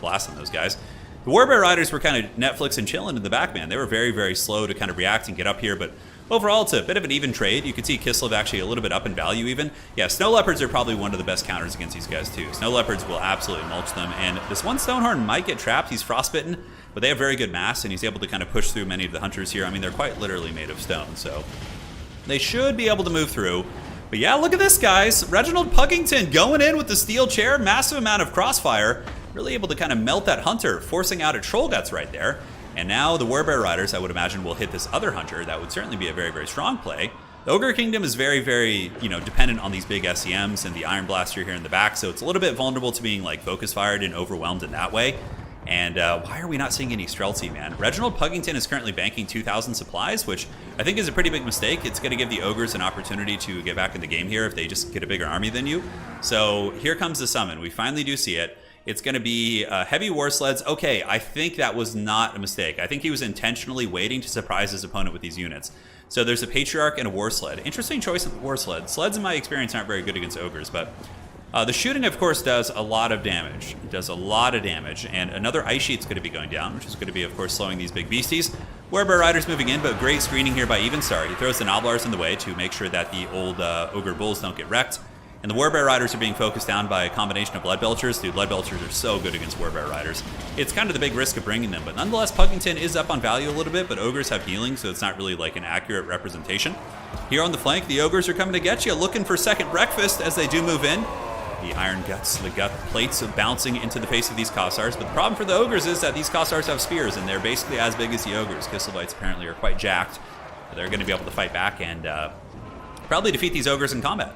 blast on those guys. The Warbear Riders were kind of Netflix and chilling in the back, man. They were very, very slow to kind of react and get up here, but overall, it's a bit of an even trade. You could see Kislev actually a little bit up in value even. Yeah, Snow Leopards are probably one of the best counters against these guys too. Snow Leopards will absolutely mulch them, and this one Stonehorn might get trapped. He's frostbitten, but they have very good mass, and he's able to kind of push through many of the hunters here. I mean, they're quite literally made of stone, so they should be able to move through. But yeah, look at this, guys. Reginald Puggington going in with the steel chair, massive amount of crossfire. Really able to kind of melt that hunter, forcing out a Troll Guts right there. And now the Warbear Riders, I would imagine, will hit this other hunter. That would certainly be a very, very strong play. The Ogre Kingdom is very, very, dependent on these big SCMs and the Iron Blaster here in the back, so it's a little bit vulnerable to being like focus fired and overwhelmed in that way. And why are we not seeing any Streltsy, man? Reginald Puggington is currently banking 2,000 supplies, which I think is a pretty big mistake. It's going to give the Ogres an opportunity to get back in the game here if they just get a bigger army than you. So here comes the summon. We finally do see it. It's going to be heavy war sleds. Okay, I think that was not a mistake. I think he was intentionally waiting to surprise his opponent with these units. So there's a Patriarch and a war sled. Interesting choice of the war sled. Sleds, in my experience, aren't very good against ogres, but the shooting, of course, does a lot of damage. It does a lot of damage, and another Ice Sheet's going to be going down, which is going to be, of course, slowing these big beasties. Warbear Riders moving in, but great screening here by Evenstar. He throws the Noblars in the way to make sure that the old Ogre Bulls don't get wrecked. And the Warbear Riders are being focused down by a combination of Lead Belchers. Dude, Lead Belchers are so good against Warbear Riders. It's kind of the big risk of bringing them, but nonetheless, Puggington is up on value a little bit, but Ogres have healing, so it's not really like an accurate representation. Here on the flank, the Ogres are coming to get you, looking for second breakfast as they do move in. The Iron Guts, the gut plates are bouncing into the face of these Kossars, but the problem for the Ogres is that these Kossars have spears, and they're basically as big as the Ogres. Kislevites apparently are quite jacked. They're going to be able to fight back and probably defeat these Ogres in combat.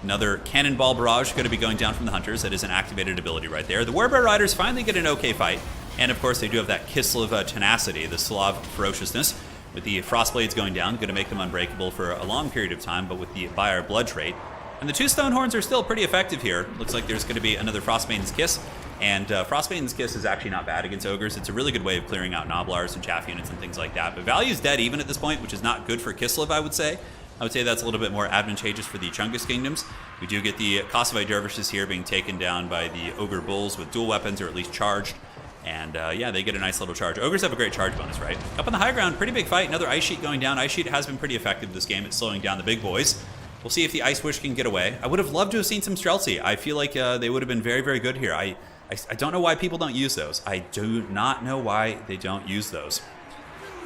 Another Cannonball Barrage going to be going down from the Hunters. That is an activated ability right there. The Warbear Riders finally get an okay fight. And of course, they do have that Kislev tenacity, the Slav ferociousness. With the Frostblades going down, going to make them unbreakable for a long period of time, but with the Buyer Blood trait. And the two Stonehorns are still pretty effective here. Looks like there's going to be another Frostmaiden's Kiss. And Frostbane's Kiss is actually not bad against ogres. It's a really good way of clearing out Noblars and chaff units and things like that. But value's dead even at this point, which is not good for Kislev, I would say. I would say that's a little bit more advantageous for the Chungus kingdoms. We do get the Kosovo dervishes here being taken down by the ogre bulls with dual weapons, or at least charged. And yeah, they get a nice little charge. Ogres have a great charge bonus, right? Up on the high ground, pretty big fight. Another Ice Sheet going down. Ice Sheet has been pretty effective this game at slowing down the big boys. We'll see if the Ice Wish can get away. I would have loved to have seen some Streltsy. I feel like they would have been very, very good here. I don't know why people don't use those. I do not know why they don't use those.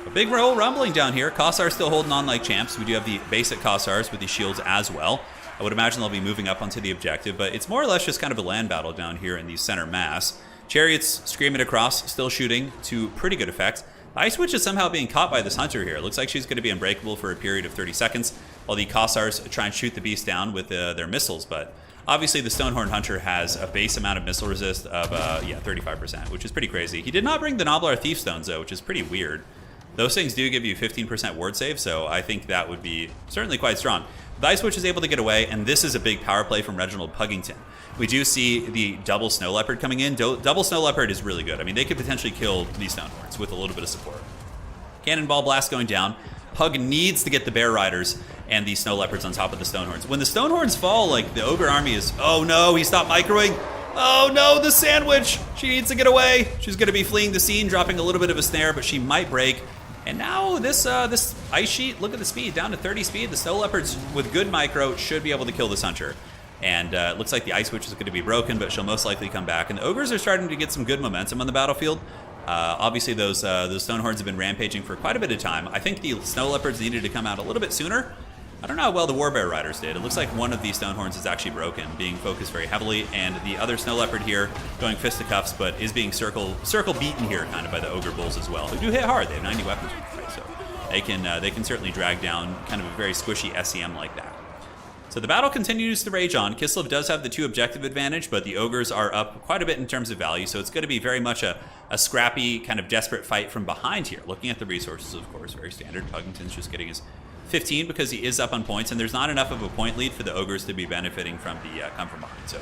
A big roll rumbling down here. Kossars still holding on like champs. We do have the basic Kossars with the shields as well. I would imagine they'll be moving up onto the objective, but it's more or less just kind of a land battle down here in the center mass. Chariots screaming across, still shooting to pretty good effect. The Ice Witch is somehow being caught by this Hunter here. It looks like she's going to be unbreakable for a period of 30 seconds, while the Kossars try and shoot the beast down with their missiles, but obviously the Stonehorn Hunter has a base amount of missile resist of, yeah, 35%, which is pretty crazy. He did not bring the Noblar Thief Stones, though, which is pretty weird. Those things do give you 15% ward save, so I think that would be certainly quite strong. The Ice Witch is able to get away, and this is a big power play from Reginald Puggington. We do see the double Snow Leopard coming in. Double Snow Leopard is really good. I mean, they could potentially kill these Stonehorns with a little bit of support. Cannonball Blast going down. Pug needs to get the Bear Riders and the Snow Leopards on top of the Stonehorns. When the Stonehorns fall, like, the Ogre army is... Oh, no, he stopped microing. Oh, no, the Sandwich. She needs to get away. She's going to be fleeing the scene, dropping a little bit of a snare, but she might break. And now this Ice Sheet, look at the speed, down to 30 speed. The Snow Leopards, with good micro, should be able to kill this Hunter. And it looks like the Ice Witch is going to be broken, but she'll most likely come back. And the Ogres are starting to get some good momentum on the battlefield. Obviously, those Stonehorns have been rampaging for quite a bit of time. I think the Snow Leopards needed to come out a little bit sooner. I don't know how well the Warbear Riders did. It looks like one of these Stonehorns is actually broken, being focused very heavily, and the other Snow Leopard here going fisticuffs, but is being circle beaten here kind of by the Ogre Bulls as well, who do hit hard. They have 90 weapons, right? So they can certainly drag down kind of a very squishy SEM like that. So the battle continues to rage on. Kislev does have the 2 objective advantage, but the Ogres are up quite a bit in terms of value, so it's going to be very much a scrappy, kind of desperate fight from behind here. Looking at the resources, of course, very standard. Puggington's just getting his 15 because he is up on points, and there's not enough of a point lead for the Ogres to be benefiting from the come from behind. So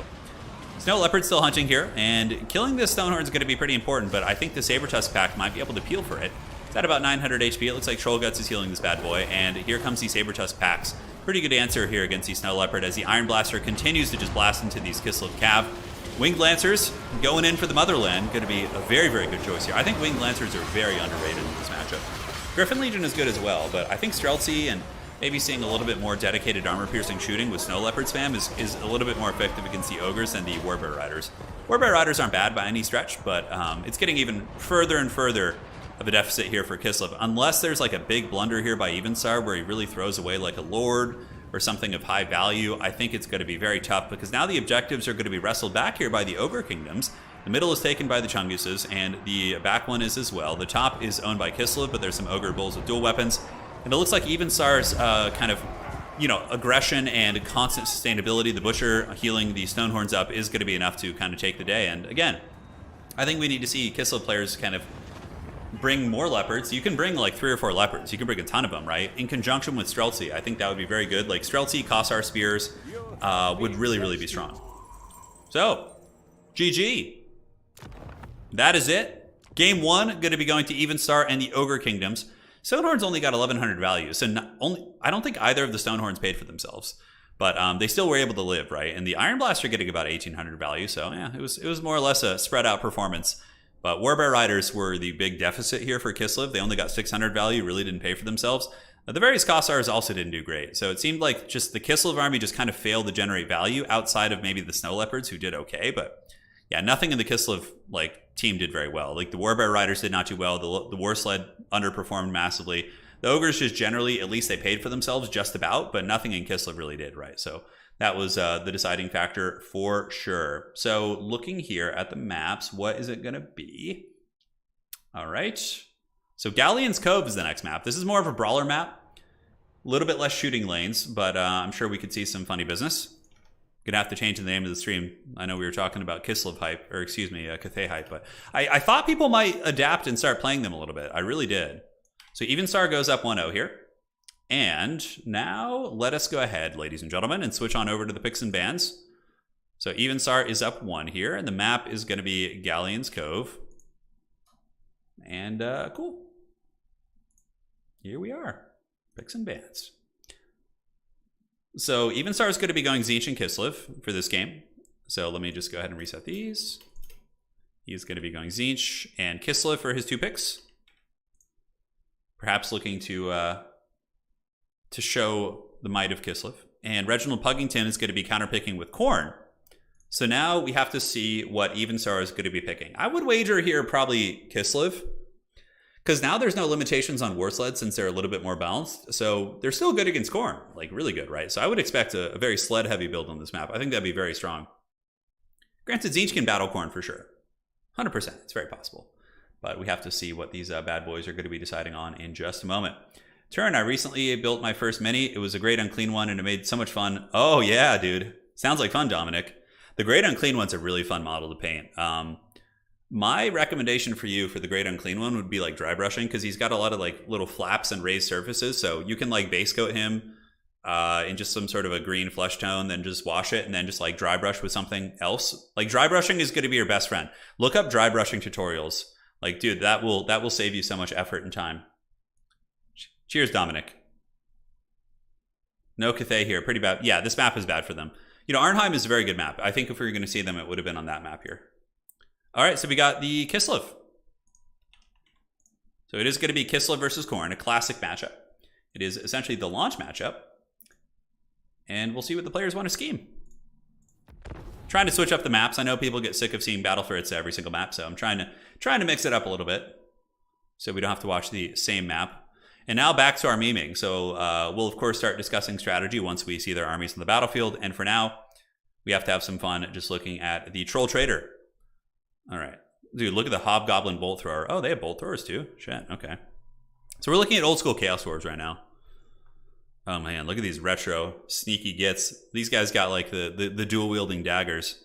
Snow Leopard's still hunting here, and killing this Stonehorn is going to be pretty important, but I think the Saber-Tusk pack might be able to peel for it. It's at about 900 HP. It looks like Troll Guts is healing this bad boy, and here comes the Saber-Tusk packs. Pretty good answer here against the Snow Leopard as the Iron Blaster continues to just blast into these Kislev Cav. Winged Lancers going in for the Motherland. Going to be a very, very good choice here. I think Winged Lancers are very underrated in this matchup. Griffin Legion is good as well, but I think Streltsy and maybe seeing a little bit more dedicated armor-piercing shooting with Snow Leopard spam is a little bit more effective against the Ogres than the Warbear Riders. Warbear Riders aren't bad by any stretch, but it's getting even further and further of a deficit here for Kislev, unless there's like a big blunder here by Evenstar where he really throws away like a Lord or something of high value. I think it's going to be very tough because now the objectives are going to be wrestled back here by the Ogre Kingdoms. The middle is taken by the Chunguses, and the back one is as well. The top is owned by Kislev, but there's some Ogre Bulls with dual weapons. And it looks like Evenstar's kind of, aggression and constant sustainability, the Butcher healing the Stonehorns up, is going to be enough to kind of take the day. And again, I think we need to see Kislev players kind of bring more Leopards. You can bring like 3 or 4 Leopards. You can bring a ton of them, right? In conjunction with Streltsy, I think that would be very good. Like Streltsy, Kossar Spears would really, really be strong. So, GG. That is it. Game 1 going to be going to Evenstar and the Ogre Kingdoms. Stonehorns only got 1,100 value, so I don't think either of the Stonehorns paid for themselves, but they still were able to live, right? And the Iron Blaster getting about 1,800 value, so yeah, it was more or less a spread out performance. But Warbear Riders were the big deficit here for Kislev. They only got 600 value, really didn't pay for themselves. The various Kossars also didn't do great, so it seemed like just the Kislev army just kind of failed to generate value outside of maybe the Snow Leopards, who did okay, but yeah, nothing in the Kislev team did very well. Like the Warbear Riders did not do well. The War Sled underperformed massively. The Ogres just generally, at least they paid for themselves just about, but nothing in Kislev really did, right? So that was the deciding factor for sure. So looking here at the maps, what is it going to be? All right. So Galion's Cove is the next map. This is more of a brawler map. A little bit less shooting lanes, but I'm sure we could see some funny business. Gonna have to change the name of the stream. I know we were talking about Kislev hype, or excuse me, CATHAY hype, but I thought people might adapt and start playing them a little bit. I really did. So Evenstar goes up 1-0 here. And now let us go ahead, ladies and gentlemen, and switch on over to the picks and bans. So Evensar is up 1 here, and the map is going to be Galion's Cove. And cool. Here we are. Picks and bans. So Evensar is going to be going Tzeentch and Kislev for this game. So let me just go ahead and reset these. He's going to be going Tzeentch and Kislev for his 2 picks. Perhaps looking to show the might of Kislev. And Reginald Puggington is going to be counterpicking with Khorne. So now we have to see what Evensar is going to be picking. I would wager here probably Kislev, because now there's no limitations on Warsled since they're a little bit more balanced. So they're still good against Khorne, like really good, right? So I would expect a very sled-heavy build on this map. I think that'd be very strong. Granted, Tzeentch can battle Khorne for sure. 100%, it's very possible. But we have to see what these bad boys are going to be deciding on in just a moment. Turin, I recently built my first mini. It was a great unclean one, and it made so much fun. Oh, yeah, dude. Sounds like fun, Dominic. The Great Unclean one's a really fun model to paint. My recommendation for you for the Great Unclean one would be like dry brushing, because he's got a lot of like little flaps and raised surfaces. So you can like base coat him in just some sort of a green flesh tone, then just wash it and then just like dry brush with something else. Like dry brushing is going to be your best friend. Look up dry brushing tutorials. Like, dude, that will save you so much effort and time. Cheers, Dominic. No CATHAY here. Pretty bad. Yeah, this map is bad for them. You know, Arnheim is a very good map. I think if we were going to see them, it would have been on that map here. All right, so we got the Kislev. So it is going to be Kislev versus Khorne, a classic matchup. It is essentially the launch matchup. And we'll see what the players want to scheme. Trying to switch up the maps. I know people get sick of seeing battle ferrets every single map, so I'm trying to mix it up a little bit so we don't have to watch the same map. And now back to our memeing. So we'll, of course, start discussing strategy once we see their armies on the battlefield. And for now, we have to have some fun just looking at the Troll Trader. All right. Dude, look at the Hobgoblin Bolt Thrower. Oh, they have Bolt Throwers too? Shit, okay. So we're looking at old school Chaos Dwarves right now. Oh, man, look at these retro sneaky gits. These guys got like the dual-wielding daggers.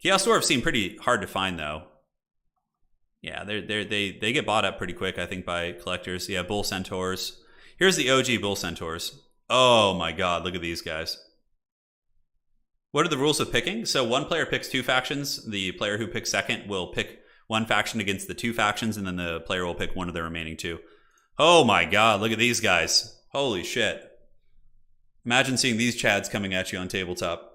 Chaos Dwarves seem pretty hard to find, though. Yeah, they get bought up pretty quick, I think, by collectors. Yeah, Bull Centaurs. Here's the OG Bull Centaurs. Oh my god, look at these guys. What are the rules of picking? So one player picks 2 factions. The player who picks second will pick 1 faction against the 2 factions, and then the player will pick one of the remaining 2. Oh my god, look at these guys. Holy shit. Imagine seeing these chads coming at you on tabletop.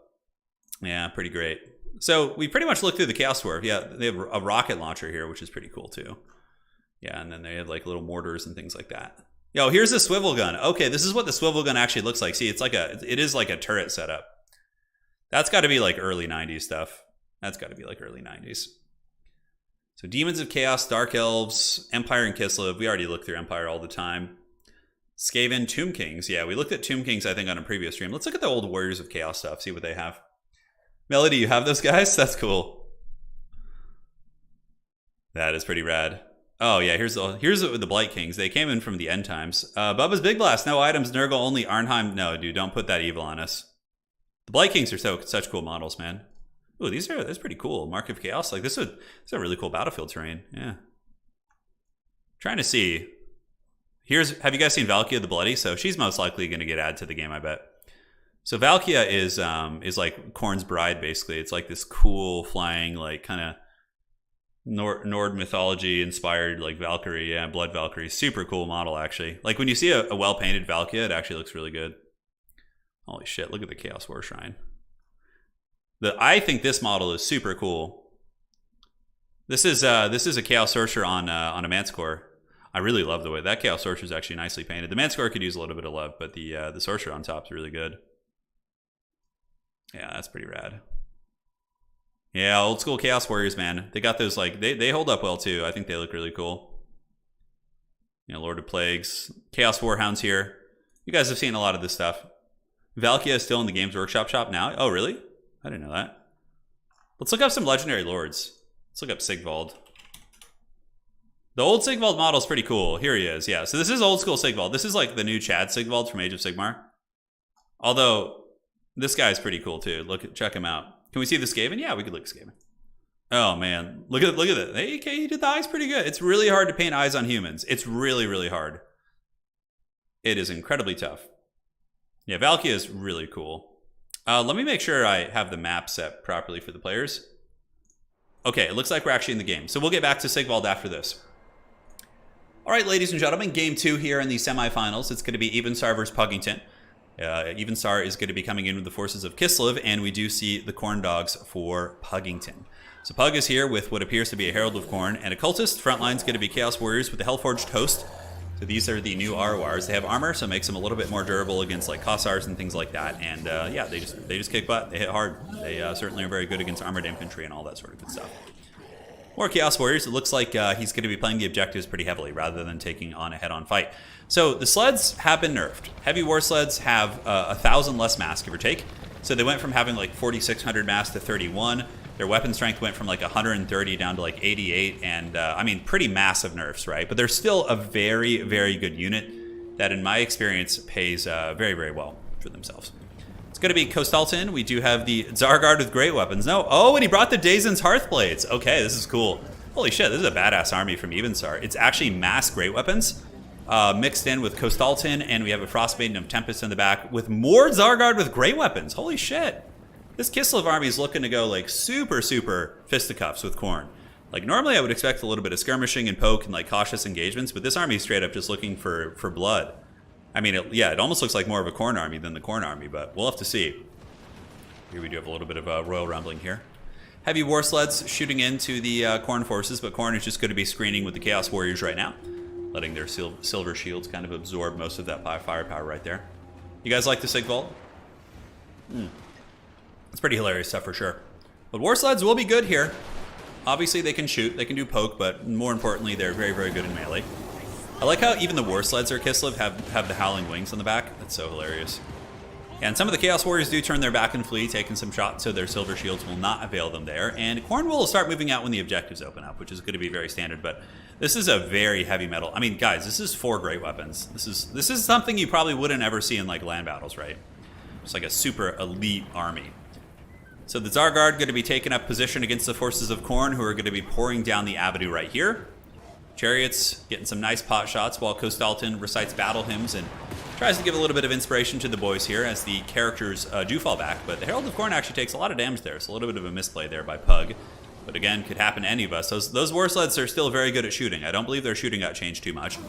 Yeah, pretty great. So we pretty much looked through the Chaos Dwarf. Yeah, they have a rocket launcher here, which is pretty cool too. Yeah, and then they have like little mortars and things like that. Yo, here's a swivel gun. Okay, this is what the swivel gun actually looks like. See, it is like a turret setup. That's got to be like early 90s stuff. That's got to be like early 90s. So Demons of Chaos, Dark Elves, Empire and Kislev. We already look through Empire all the time. Skaven, Tomb Kings. Yeah, we looked at Tomb Kings, I think, on a previous stream. Let's look at the old Warriors of Chaos stuff, see what they have. Melody, you have those guys? That's cool. That is pretty rad. Oh, yeah, here's the Blight Kings. They came in from the end times. Bubba's Big Blast. No items, Nurgle, only Arnheim. No, dude, don't put that evil on us. The Blight Kings are such cool models, man. Ooh, that's pretty cool. Mark of Chaos. Like, this is a really cool battlefield terrain. Yeah. Trying to see. Have you guys seen Valkia the Bloody? So she's most likely going to get added to the game, I bet. So Valkia is like Khorne's bride, basically. It's like this cool flying, like kind of Nord mythology inspired, like Valkyrie, yeah, Blood Valkyrie. Super cool model, actually. Like when you see a well painted Valkia, it actually looks really good. Holy shit! Look at the Chaos War Shrine. I think this model is super cool. This is a Chaos Sorcerer on a Manticore. I really love the way that Chaos Sorcerer is actually nicely painted. The Manticore could use a little bit of love, but the Sorcerer on top is really good. Yeah, that's pretty rad. Yeah, old school Chaos Warriors, man. They got those, like, they hold up well too. I think they look really cool. You know, Lord of Plagues, Chaos Warhounds here. You guys have seen a lot of this stuff. Valkia is still in the Games Workshop shop now. Oh, really? I didn't know that. Let's look up some Legendary Lords. Let's look up Sigvald. The old Sigvald model is pretty cool. Here he is. Yeah, so this is old school Sigvald. This is like the new Chad Sigvald from Age of Sigmar. Although, this guy's pretty cool too. Check him out. Can we see the Skaven? Yeah, we could look at Skaven. Oh man, look at it. Hey, okay, he did the eyes pretty good. It's really hard to paint eyes on humans. It's really, really hard. It is incredibly tough. Yeah, Valkia is really cool. Let me make sure I have the map set properly for the players. Okay, it looks like we're actually in the game. So we'll get back to Sigvald after this. All right, ladies and gentlemen, game 2 here in the semifinals. It's going to be Evenstar versus Puggington. Evenstar is going to be coming in with the forces of Kislev, and we do see the Corn Dogs for Puggington. So Pug is here with what appears to be a Herald of Corn and a Cultist. Frontline's going to be Chaos Warriors with the Hellforged Host. So these are the new RORs. They have armor, so it makes them a little bit more durable against like Kossars and things like that. And yeah, they just kick butt. They hit hard. They certainly are very good against armored infantry and all that sort of good stuff. More Chaos Warriors. It looks like he's going to be playing the objectives pretty heavily rather than taking on a head-on fight. So the sleds have been nerfed. Heavy war sleds have 1,000 less mass, give or take. So they went from having like 4,600 mass to 31. Their weapon strength went from like 130 down to like 88. And I mean, pretty massive nerfs, right? But they're still a very, very good unit that in my experience pays very, very well for themselves. It's going to be Kostaltin. We do have the Zargard with great weapons. No, oh, and he brought the Dazen's Hearthblades. Okay, this is cool. Holy shit, this is a badass army from Evenstar. It's actually mass great weapons mixed in with Kostaltin, and we have a Frostmaiden of Tempest in the back with more Zargard with great weapons. Holy shit. This Kislev army is looking to go like super, super fisticuffs with Khorne. Like normally I would expect a little bit of skirmishing and poke and like cautious engagements, but this army is straight up just looking for blood. I mean, it almost looks like more of a Khorne army than the Khorne army, but we'll have to see. Here we do have a little bit of royal rumbling here. Heavy war sleds shooting into the Khorne forces, but Khorne is just going to be screening with the Chaos Warriors right now, letting their silver shields kind of absorb most of that firepower right there. You guys like the Sigvald? It's pretty hilarious stuff for sure. But war sleds will be good here. Obviously they can shoot, they can do poke, but more importantly, they're very, very good in melee. I like how even the war sleds or Kislev have the Howling Wings on the back. That's so hilarious. And some of the Chaos Warriors do turn their back and flee, taking some shots, so their silver shields will not avail them there. And Khorne will start moving out when the objectives open up, which is going to be very standard. But this is a very heavy metal. I mean, guys, this is 4 great weapons. This is something you probably wouldn't ever see in like land battles, right? It's like a super elite army. So the Zargard going to be taking up position against the forces of Khorne, who are going to be pouring down the avenue right here. Chariots getting some nice pot shots while Kostaltin recites battle hymns and tries to give a little bit of inspiration to the boys here as the characters do fall back. But the Herald of Khorne actually takes a lot of damage there. It's a little bit of a misplay there by Pug. But again, could happen to any of us. Those war sleds are still very good at shooting. I don't believe their shooting got changed too much.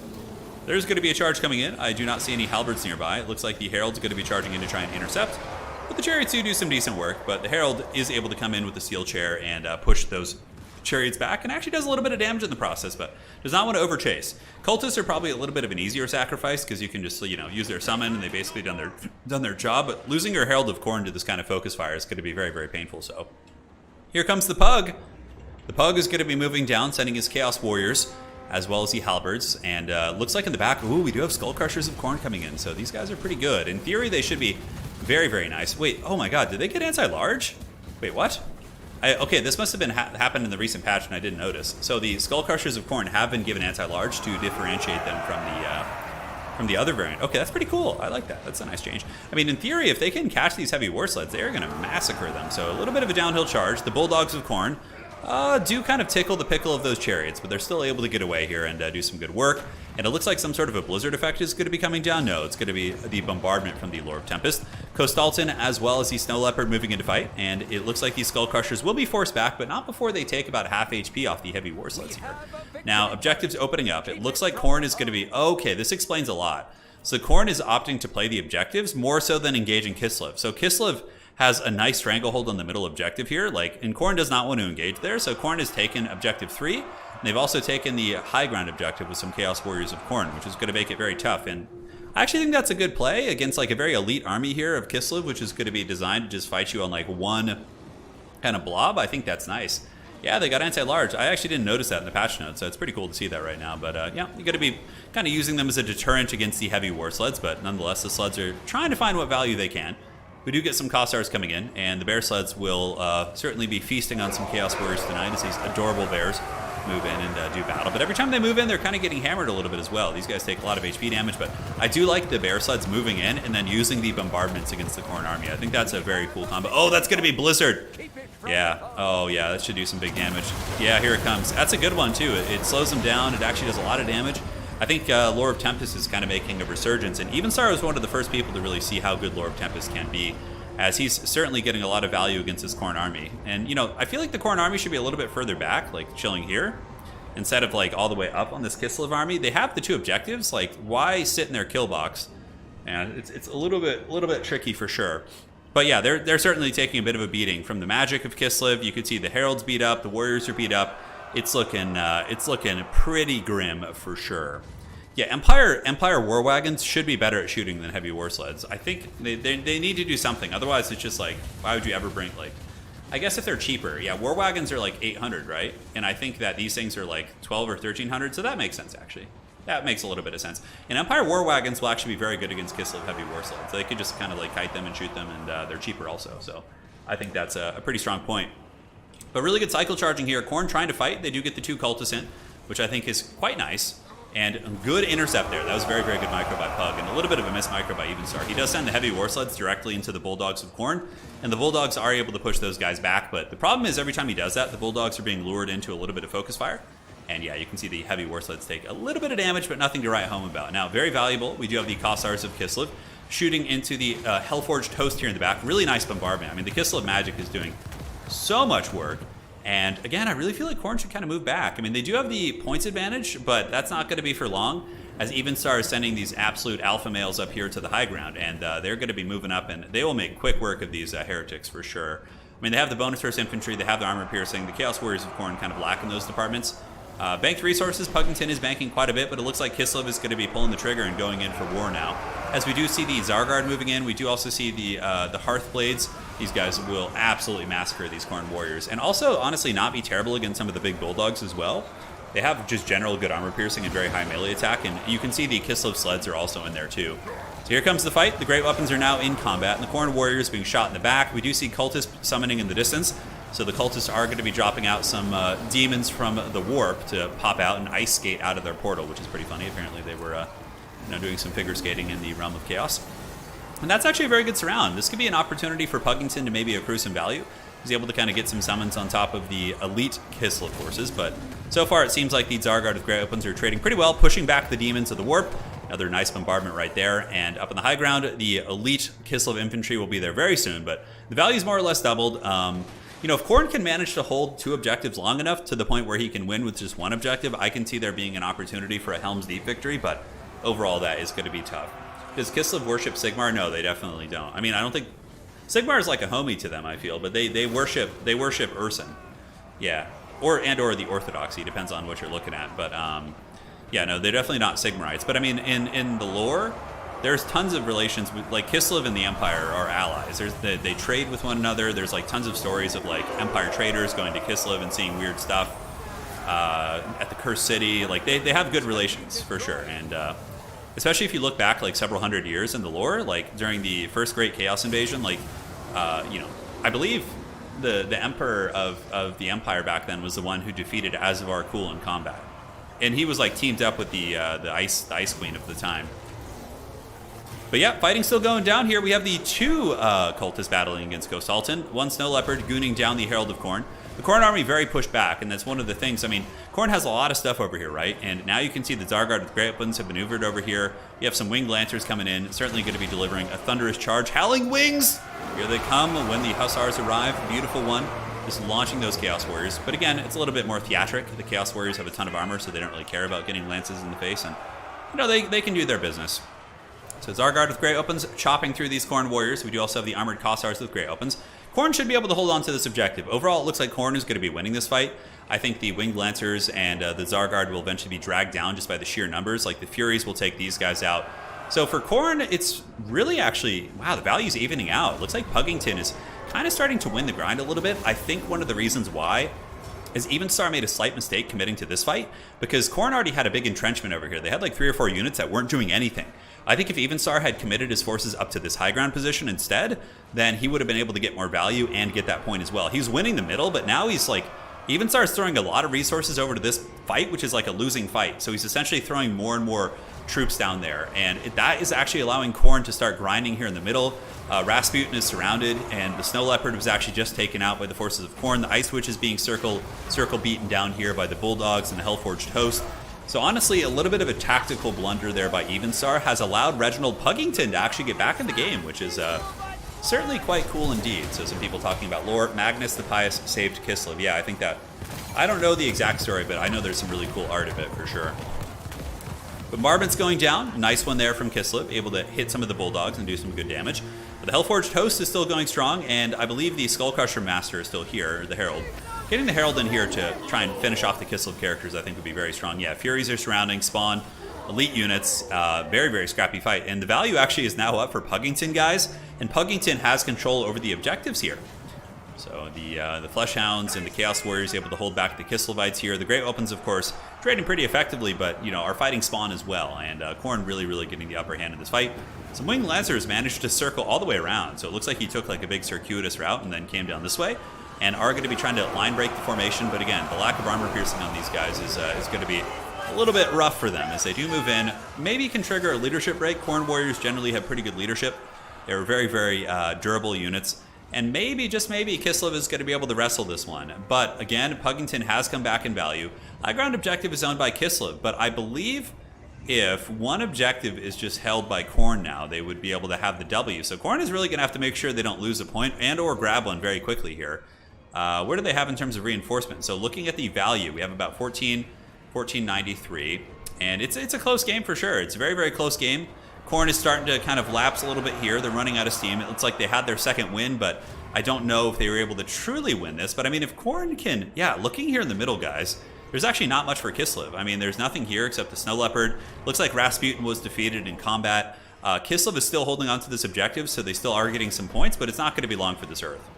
There's going to be a charge coming in. I do not see any halberds nearby. It looks like the Herald's going to be charging in to try and intercept. But the Chariots do some decent work, but the Herald is able to come in with the steel chair and push those Chariots back, and actually does a little bit of damage in the process, but does not want to overchase. Cultists are probably a little bit of an easier sacrifice, because you can just, you know, use their summon, and they basically done their job, but losing your Herald of Khorne to this kind of focus fire is going to be very, very painful, so. Here comes the Pug. The Pug is going to be moving down, sending his Chaos Warriors, as well as the Halberds, and looks like in the back, ooh, we do have Skull Crushers of Khorne coming in, so these guys are pretty good. In theory, they should be very, very nice. Wait, oh my god, did they get anti-large? Wait, what? Okay, this must have been happened in the recent patch and I didn't notice. So the Skull Crushers of Khorne have been given anti-large to differentiate them from the other variant. Okay, that's pretty cool. I like that. That's a nice change. I mean, in theory, if they can catch these heavy war sleds, they are going to massacre them. So a little bit of a downhill charge. The Bulldogs of Khorne do kind of tickle the pickle of those Chariots, but they're still able to get away here and do some good work. And it looks like some sort of a blizzard effect is going to be coming down. No, it's going to be the bombardment from the Lord of Tempest. Kostaltin, as well as the Snow Leopard, moving into fight. And it looks like these Skull Crushers will be forced back, but not before they take about half HP off the heavy war sleds here. Now, objectives opening up. It looks like Khorne is going to be... Okay, this explains a lot. So Khorne is opting to play the objectives more so than engaging Kislev. So Kislev has a nice stranglehold on the middle objective here. And Khorne does not want to engage there. So Khorne has taken objective 3. And they've also taken the high ground objective with some Chaos Warriors of Khorne, which is going to make it very tough. And I actually think that's a good play against like a very elite army here of Kislev, which is going to be designed to just fight you on like one kind of blob. I think that's nice. Yeah, they got anti-large. I actually didn't notice that in the patch notes, so it's pretty cool to see that right now. But yeah, you got to be kind of using them as a deterrent against the heavy war sleds. But nonetheless, the sleds are trying to find what value they can. We do get some Kossars coming in, and the bear sleds will certainly be feasting on some Chaos Warriors tonight as these adorable bears move in and do battle. But every time they move in, they're kind of getting hammered a little bit as well. These guys take a lot of HP damage, but I do like the bear sleds moving in and then using the bombardments against the Khorne army. I think that's a very cool combo. Oh, that's going to be Blizzard. Yeah. Oh, yeah, that should do some big damage. Yeah, here it comes. That's a good one, too. It slows them down. It actually does a lot of damage. I think Lord of Tempest is kind of making a resurgence, and Evenstar was one of the first people to really see how good Lord of Tempest can be. as he's certainly getting a lot of value against his Khorne army. And, you know, I feel like the Khorne army should be a little bit further back, like chilling here, instead of like all the way up on this Kislev army. They have the 2 objectives. Like, why sit in their kill box? And it's a little bit tricky for sure. But yeah, they're certainly taking a bit of a beating from the magic of Kislev. You could see the heralds beat up, the warriors are beat up. It's looking pretty grim for sure. Yeah, Empire war wagons should be better at shooting than heavy war sleds. I think they need to do something. Otherwise, it's just like, why would you ever bring, like, I guess if they're cheaper, yeah, war wagons are like 800, right? And I think that these things are like 12 or 1300, so that makes sense actually. That makes a little bit of sense. And Empire war wagons will actually be very good against Kislev heavy war sleds. So they could just kind of like kite them and shoot them, and they're cheaper also. So I think that's a pretty strong point. But really good cycle charging here. Khorne trying to fight. They do get the 2 cultists in, which I think is quite nice. And good intercept there. That was very, very good micro by Pug, and a little bit of a miss micro by Evenstar. He does send the heavy war sleds directly into the Bulldogs of Khorne, and the Bulldogs are able to push those guys back. But the problem is every time he does that, the Bulldogs are being lured into a little bit of focus fire. And yeah, you can see the heavy war sleds take a little bit of damage, but nothing to write home about. Now, very valuable. We do have the Kossars of Kislev shooting into the Hellforged Host here in the back. Really nice bombardment. I mean, the Kislev magic is doing so much work. And again, I really feel like Khorne should kind of move back. I mean, they do have the points advantage, but that's not going to be for long, as Evenstar is sending these absolute alpha males up here to the high ground, and they're going to be moving up, and they will make quick work of these heretics for sure. I mean, they have the bonus first infantry, they have the armor piercing, the Chaos Warriors of Khorne kind of lack in those departments. Banked resources, Pugington is banking quite a bit, but it looks like Kislev is going to be pulling the trigger and going in for war now. As we do see the Zargard moving in, we do also see the Hearthblades. These guys will absolutely massacre these Khorne warriors. And also, honestly, not be terrible against some of the big Bulldogs as well. They have just general good armor piercing and very high melee attack, and you can see the Kislev sleds are also in there too. So here comes the fight. The Great Weapons are now in combat, and the Khorne warriors being shot in the back. We do see cultists summoning in the distance. So the cultists are going to be dropping out some demons from the warp to pop out and ice skate out of their portal, which is pretty funny. Apparently they were doing some figure skating in the realm of chaos. And that's actually a very good surround. This could be an opportunity for Pugington to maybe accrue some value. He's able to kind of get some summons on top of the elite Kislev forces, but so far it seems like the Zargard with Great Weapons are trading pretty well, pushing back the demons of the warp. Another nice bombardment right there, and up on the high ground, the elite Kislev infantry will be there very soon, but the value's more or less doubled. You know, if Khorne can manage to hold 2 objectives long enough to the point where he can win with just 1 objective, I can see there being an opportunity for a Helm's Deep victory, but overall that is going to be tough. Does Kislev worship Sigmar? No, they definitely don't. I mean, I don't think... Sigmar is like a homie to them, I feel, but they worship Urson. Yeah, or the Orthodoxy, depends on what you're looking at, but yeah, no, they're definitely not Sigmarites. But I mean, in the lore, there's tons of relations with, like, Kislev and the Empire are allies. They trade with one another. There's like tons of stories of like Empire traders going to Kislev and seeing weird stuff at the Cursed City. Like they have good relations for sure, and especially if you look back like several hundred years in the lore, like during the first Great Chaos Invasion, like you know, I believe the Emperor of the Empire back then was the one who defeated Azavar Kul in combat, and he was like teamed up with the Ice Queen of the time. But yeah, fighting still going down here. We have the 2 cultists battling against Ghost Alton. 1 Snow Leopard gooning down the Herald of Khorne. The Khorne army very pushed back, and that's one of the things. I mean, Khorne has a lot of stuff over here, right? And now you can see the Zargard with Great Weapons have maneuvered over here. You have some Winged Lancers coming in. Certainly going to be delivering a thunderous charge. Howling Wings! Here they come when the Hussars arrive. Beautiful one. Just launching those Chaos Warriors. But again, it's a little bit more theatric. The Chaos Warriors have a ton of armor, so they don't really care about getting lances in the face. And, you know, they can do their business. So Zargard with Great Weapons chopping through these Khorne warriors. We do also have the armored Kossars with Great Weapons. Khorne should be able to hold on to this objective. Overall, it looks like Khorne is going to be winning this fight. I think the Winged Lancers and the Zargard will eventually be dragged down just by the sheer numbers. Like the Furies will take these guys out. So for Khorne, it's really actually, wow, the value's evening out. It looks like Pugington is kind of starting to win the grind a little bit. I think one of the reasons why is Evenstar made a slight mistake committing to this fight, because Khorne already had a big entrenchment over here. They had like 3 or 4 units that weren't doing anything. I think if Evenstar had committed his forces up to this high ground position instead, then he would have been able to get more value and get that point as well. He's winning the middle, but now he's like, Evenstar is throwing a lot of resources over to this fight, which is like a losing fight. So he's essentially throwing more and more troops down there, and that is actually allowing Khorne to start grinding here in the middle. Rasputin is surrounded, and the Snow Leopard was actually just taken out by the forces of Khorne. The Ice Witch is being circle beaten down here by the Bulldogs and the Hellforged Host. So honestly, a little bit of a tactical blunder there by Evenstar has allowed Reginald Pugington to actually get back in the game, which is certainly quite cool indeed. So some people talking about lore. Magnus the Pious saved Kislev. Yeah, I think that... I don't know the exact story, but I know there's some really cool art of it for sure. But Marvin's going down. Nice one there from Kislev, able to hit some of the Bulldogs and do some good damage. But the Hellforged Host is still going strong, and I believe the Skullcrusher Master is still here, the Herald. Getting the Herald in here to try and finish off the Kislev characters I think would be very strong. Yeah, Furies are surrounding, spawn, elite units, very, very scrappy fight. And the value actually is now up for Puggington, guys, and Puggington has control over the objectives here. So the Fleshhounds and the Chaos Warriors able to hold back the Kislevites here. The Great Weapons, of course, trading pretty effectively, but, you know, are fighting spawn as well. And Khorne really, really getting the upper hand in this fight. Some Winged Lancers managed to circle all the way around. So it looks like he took like a big circuitous route and then came down this way. And are going to be trying to line break the formation. But again, the lack of armor piercing on these guys is going to be a little bit rough for them as they do move in. Maybe can trigger a leadership break. Khorne Warriors generally have pretty good leadership. They're very, very durable units. And maybe, just maybe, Kislev is going to be able to wrestle this one. But again, Puggington has come back in value. High ground objective is owned by Kislev, but I believe if one objective is just held by Khorne now, they would be able to have the W. So Khorne is really going to have to make sure they don't lose a point and or grab one very quickly here. Where do they have in terms of reinforcement? So looking at the value, we have about 1493, and it's a close game for sure. It's a very, very close game. Khorne is starting to kind of lapse a little bit here. They're running out of steam. It looks like they had their second win, but I don't know if they were able to truly win this. But I mean, if Khorne can, yeah, looking here in the middle, guys, there's actually not much for Kislev. I mean, there's nothing here except the Snow Leopard. Looks like Rasputin was defeated in combat. Kislev is still holding on to this objective, so they still are getting some points, but it's not going to be long for this Earth.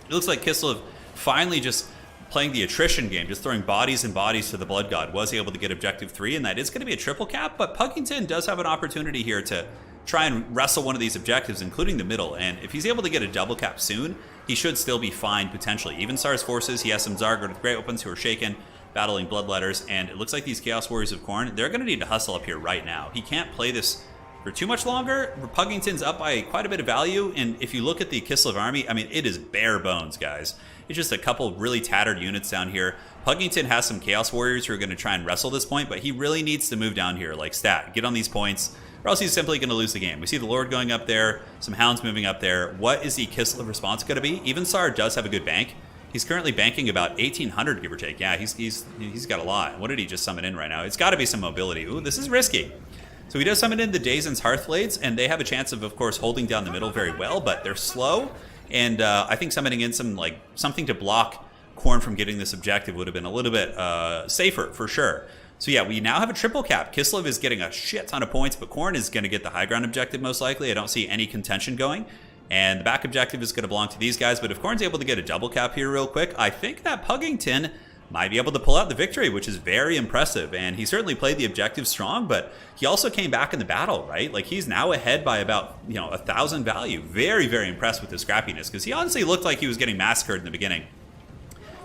It looks like Kislev finally just playing the attrition game, just throwing bodies and bodies to the Blood God, was able to get objective 3, and that is going to be a triple cap, but Puggington does have an opportunity here to try and wrestle one of these objectives, including the middle, and if he's able to get a double cap soon, he should still be fine, potentially. Even Star's forces, he has some Zargard with Great Weapons who are shaken, battling Bloodletters, and it looks like these Chaos Warriors of Khorne, they're going to need to hustle up here right now. He can't play this for too much longer. Puggington's up by quite a bit of value, and if you look at the Kislev army, I mean, it is bare bones, guys. It's just a couple really tattered units down here. Puggington has some Chaos Warriors who are going to try and wrestle this point, but he really needs to move down here, like stat, get on these points, or else he's simply going to lose the game. We see the Lord going up there, some Hounds moving up there. What is the Kislev response going to be? Even Sar does have a good bank. He's currently banking about 1,800, give or take. Yeah, he's got a lot. What did he just summon in right now? It's got to be some mobility. Ooh, this is risky. So he does summon in the Dazen's Hearthblades, and they have a chance of course, holding down the middle very well, but they're slow. And I think summoning in something to block Khorne from getting this objective would have been a little bit safer, for sure. So yeah, we now have a triple cap. Kislev is getting a shit ton of points, but Khorne is going to get the high ground objective most likely. I don't see any contention going. And the back objective is going to belong to these guys, but if Khorne's able to get a double cap here real quick, I think that Puggington might be able to pull out the victory, which is very impressive. And he certainly played the objective strong, but he also came back in the battle, right? Like, he's now ahead by about, 1,000 value. Very, very impressed with his scrappiness, because he honestly looked like he was getting massacred in the beginning.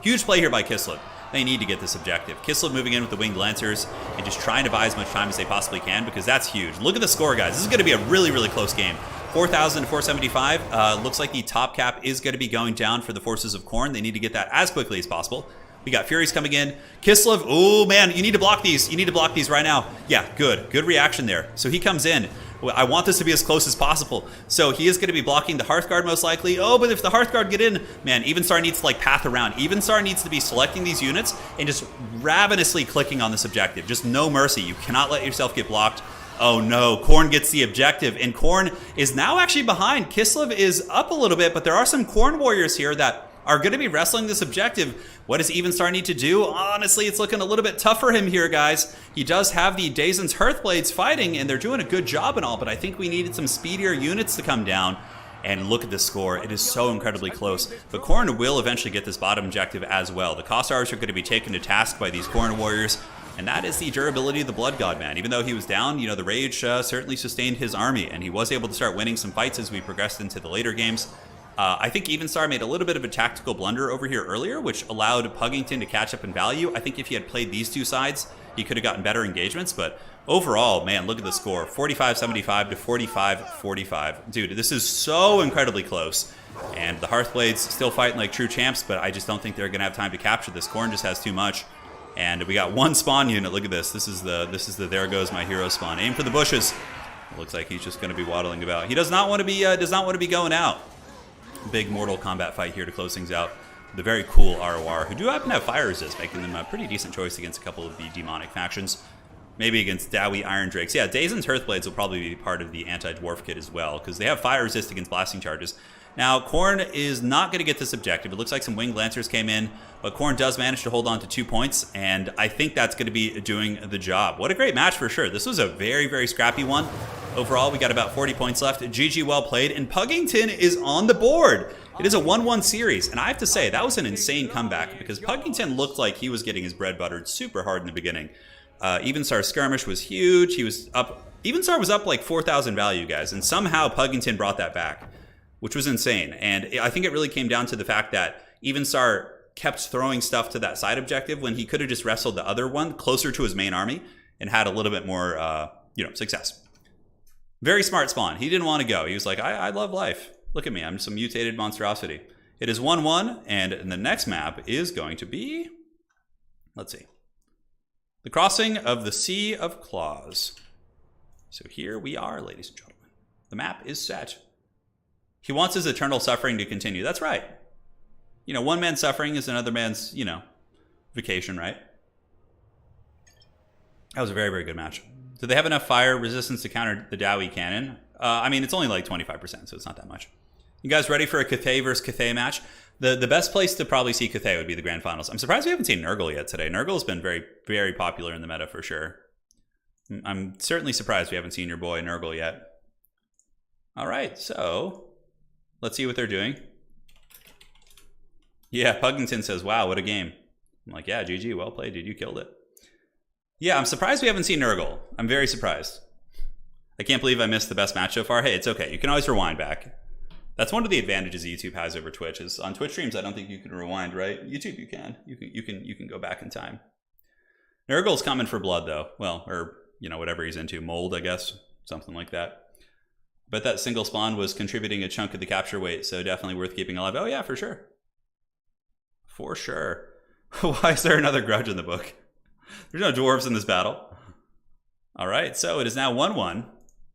Huge play here by Kislev. They need to get this objective. Kislev moving in with the Winged Lancers and just trying to buy as much time as they possibly can, because that's huge. Look at the score, guys. This is going to be a really, really close game. 4,000 to 475. Looks like the top cap is going to be going down for the forces of Khorne. They need to get that as quickly as possible. We got Furies coming in. Kislev, oh man, you need to block these. You need to block these right now. Yeah, good. Good reaction there. So he comes in. I want this to be as close as possible. So he is going to be blocking the Hearthguard most likely. Oh, but if the Hearthguard get in, man, Evenstar needs to path around. Evenstar needs to be selecting these units and just ravenously clicking on this objective. Just no mercy. You cannot let yourself get blocked. Oh no, Khorne gets the objective, and Khorne is now actually behind. Kislev is up a little bit, but there are some Khorne warriors here that are going to be wrestling this objective. What does Evenstar need to do? Honestly, it's looking a little bit tough for him here, guys. He does have the Dazen's Hearthblades fighting, and they're doing a good job and all, but I think we needed some speedier units to come down. And look at the score. It is so incredibly close. But Khorne will eventually get this bottom objective as well. The Kossars are going to be taken to task by these Khorne warriors, and that is the durability of the Blood God, man. Even though he was down, the Rage certainly sustained his army, and he was able to start winning some fights as we progressed into the later games. I think Evenstar made a little bit of a tactical blunder over here earlier, which allowed Puggington to catch up in value. I think if he had played these two sides, he could have gotten better engagements, but overall, man, look at the score. 45-75 to 45-45. Dude, this is so incredibly close. And the Hearthblades still fighting like true champs, but I just don't think they're going to have time to capture this. Khorne just has too much. And we got one spawn unit. Look at this. This is the there goes my hero spawn. Aim for the bushes. It looks like he's just going to be waddling about. He does not want to be going out. Big Mortal Kombat fight here to close things out. The very cool ROR, who do happen to have fire resist, making them a pretty decent choice against a couple of the demonic factions. Maybe against Dowie Iron Drakes. Yeah, Dazen's Hearthblades will probably be part of the anti-dwarf kit as well, because they have fire resist against blasting charges. Now, Khorne is not going to get this objective. It looks like some Winged Lancers came in, but Khorne does manage to hold on to 2 points, and I think that's going to be doing the job. What a great match for sure. This was a very, very scrappy one. Overall, we got about 40 points left. GG, well played, and Puggington is on the board. It is a 1-1 series, and I have to say, that was an insane comeback, because Puggington looked like he was getting his bread buttered super hard in the beginning. Evenstar skirmish was huge. He was up. Evenstar was up like 4,000 value, guys, and somehow Puggington brought that back, which was insane. And I think it really came down to the fact that Evenstar kept throwing stuff to that side objective when he could have just wrestled the other one closer to his main army and had a little bit more, success. Very smart spawn. He didn't want to go. He was like, I love life. Look at me. I'm just a mutated monstrosity. It is 1-1, and the next map is going to be, let's see, the crossing of the Sea of Claws. So here we are, ladies and gentlemen. The map is set. He wants his eternal suffering to continue. That's right. One man's suffering is another man's, vacation, right? That was a very, very good match. Do they have enough fire resistance to counter the Dowie cannon? It's only like 25%, so it's not that much. You guys ready for a CATHAY versus CATHAY match? The best place to probably see CATHAY would be the Grand Finals. I'm surprised we haven't seen Nurgle yet today. Nurgle's been very, very popular in the meta for sure. I'm certainly surprised we haven't seen your boy Nurgle yet. All right, so let's see what they're doing. Yeah, Puggington says, wow, what a game. I'm like, yeah, GG, well played, dude, you killed it. Yeah, I'm surprised we haven't seen Nurgle. I'm very surprised. I can't believe I missed the best match so far. Hey, it's okay. You can always rewind back. That's one of the advantages YouTube has over Twitch. Is on Twitch streams, I don't think you can rewind, right? YouTube, you can. You can go back in time. Nurgle's coming for blood, though. Well, or whatever he's into, mold, I guess, something like that. But that single spawn was contributing a chunk of the capture weight, so definitely worth keeping alive. Oh yeah, for sure. For sure. Why is there another grudge in the book? There's no dwarves in this battle. All right, so it is now 1-1.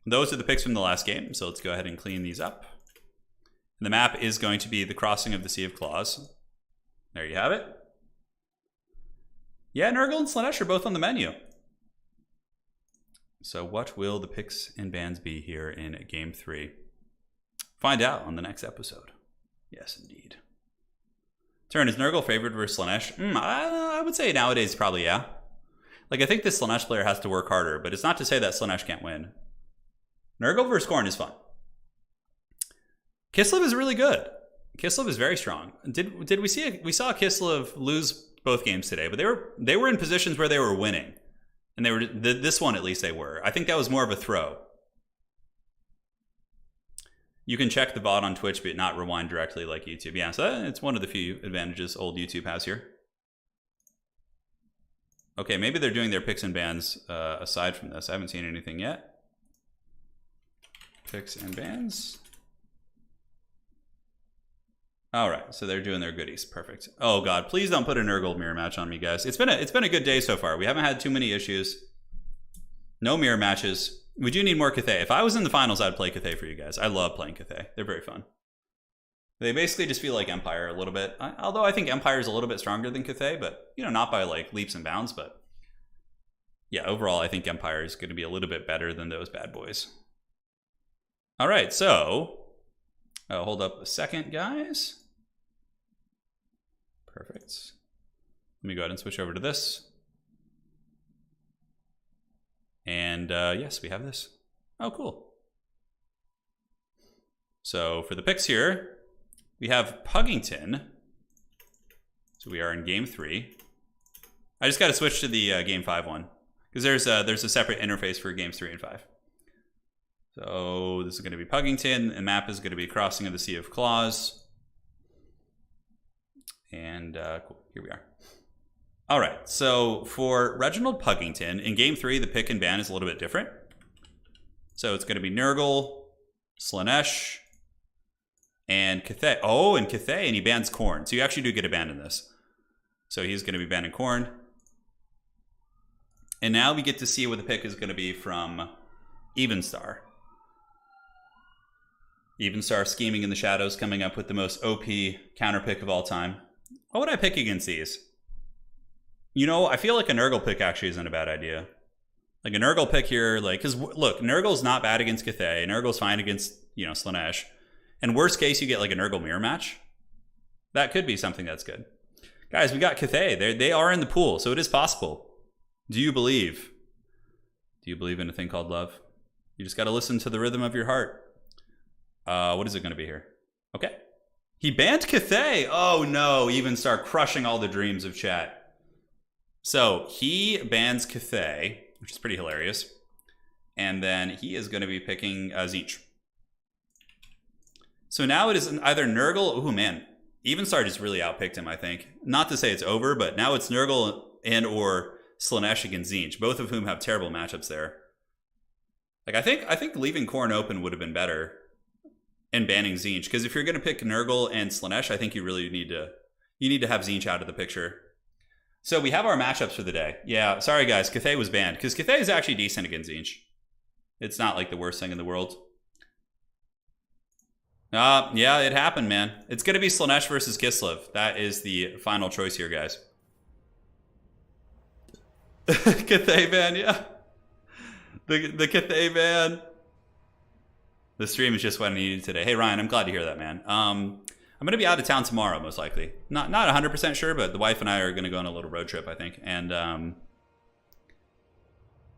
Those are the picks from the last game, so let's go ahead and clean these up. The map is going to be the crossing of the Sea of Claws. There you have it. Yeah, Nurgle and Slaanesh are both on the menu. So what will the picks and bans be here in Game 3? Find out on the next episode. Yes, indeed. Turn, is Nurgle favored versus Slaanesh? I would say nowadays probably, yeah. Like, I think this Slaanesh player has to work harder, but it's not to say that Slaanesh can't win. Nurgle versus Khorne is fun. Kislev is really good. Kislev is very strong. Did we see we saw Kislev lose both games today, but they were in positions where they were winning. And they were this one at least they were. I think that was more of a throw. You can check the VOD on Twitch, but not rewind directly like YouTube. Yeah, so it's one of the few advantages old YouTube has here. Okay, maybe they're doing their picks and bans aside from this. I haven't seen anything yet. Picks and bans. All right, so they're doing their goodies. Perfect. Oh God, please don't put a Nurgle mirror match on me, guys. It's been a good day so far. We haven't had too many issues. No mirror matches. We do need more CATHAY. If I was in the finals, I'd play CATHAY for you guys. I love playing CATHAY. They're very fun. They basically just feel like Empire a little bit. Although I think Empire is a little bit stronger than CATHAY, but not by like leaps and bounds. But yeah, overall, I think Empire is going to be a little bit better than those bad boys. All right, so hold up a second, guys. Perfect. Let me go ahead and switch over to this. And yes, we have this. Oh, cool. So for the picks here, we have Puggington. So we are in Game 3. I just got to switch to the Game 5 one, because there's a separate interface for Games 3 and 5. So this is going to be Puggington, and map is going to be Crossing of the Sea of Claws. And cool, here we are. All right, so for Reginald Puggington, in Game 3, the pick and ban is a little bit different. So it's going to be Nurgle, Slaanesh, and CATHAY. Oh, and CATHAY, and he bans Khorne. So you actually do get a ban in this. So he's going to be banning Khorne. And now we get to see what the pick is going to be from Evenstar. Evenstar scheming in the shadows, coming up with the most OP counter pick of all time. What would I pick against these? You know, I feel like a Nurgle pick actually isn't a bad idea. Like a Nurgle pick here, like, because look, Nurgle's not bad against CATHAY. Nurgle's fine against, you know, Slaanesh. And worst case, you get like a Nurgle mirror match. That could be something that's good. Guys, we got CATHAY. They are in the pool, so it is possible. Do you believe? Do you believe in a thing called love? You just got to listen to the rhythm of your heart. What is it going to be here? Okay. He banned CATHAY. Oh no, even start crushing all the dreams of chat. So he bans CATHAY, which is pretty hilarious. And then he is going to be picking Tzeentch. So now it is either Nurgle. Oh man, Evenstar just really outpicked him, I think. Not to say it's over, but now it's Nurgle and or Slaanesh against Tzeentch, both of whom have terrible matchups there. Like I think leaving Khorne open would have been better. And banning Tzeentch, because if you're going to pick Nurgle and Slaanesh, I think you really need to have Tzeentch out of the picture. So we have our matchups for the day. Yeah, sorry guys, CATHAY was banned because CATHAY is actually decent against Tzeentch. It's not like the worst thing in the world. Yeah, it happened, man. It's going to be Slaanesh versus Kislev. That is the final choice here, guys. CATHAY ban, yeah. The CATHAY ban. The stream is just what I needed today. Hey, Ryan, I'm glad to hear that, man. I'm going to be out of town tomorrow, most likely. Not 100% sure, but the wife and I are going to go on a little road trip, I think. And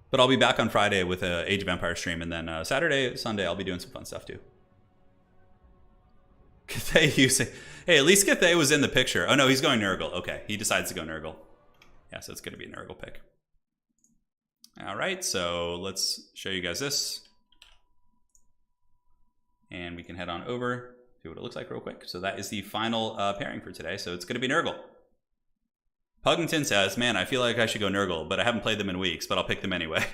but I'll be back on Friday with a Age of Empires stream. And then Saturday, Sunday, I'll be doing some fun stuff, too. CATHAY using... Hey, at least CATHAY was in the picture. Oh, no, he's going Nurgle. Okay, he decides to go Nurgle. Yeah, so it's going to be a Nurgle pick. All right, so let's show you guys this. And we can head on over, see what it looks like real quick. So that is the final pairing for today. So it's going to be Nurgle. Puggington says, man, I feel like I should go Nurgle, but I haven't played them in weeks, but I'll pick them anyway.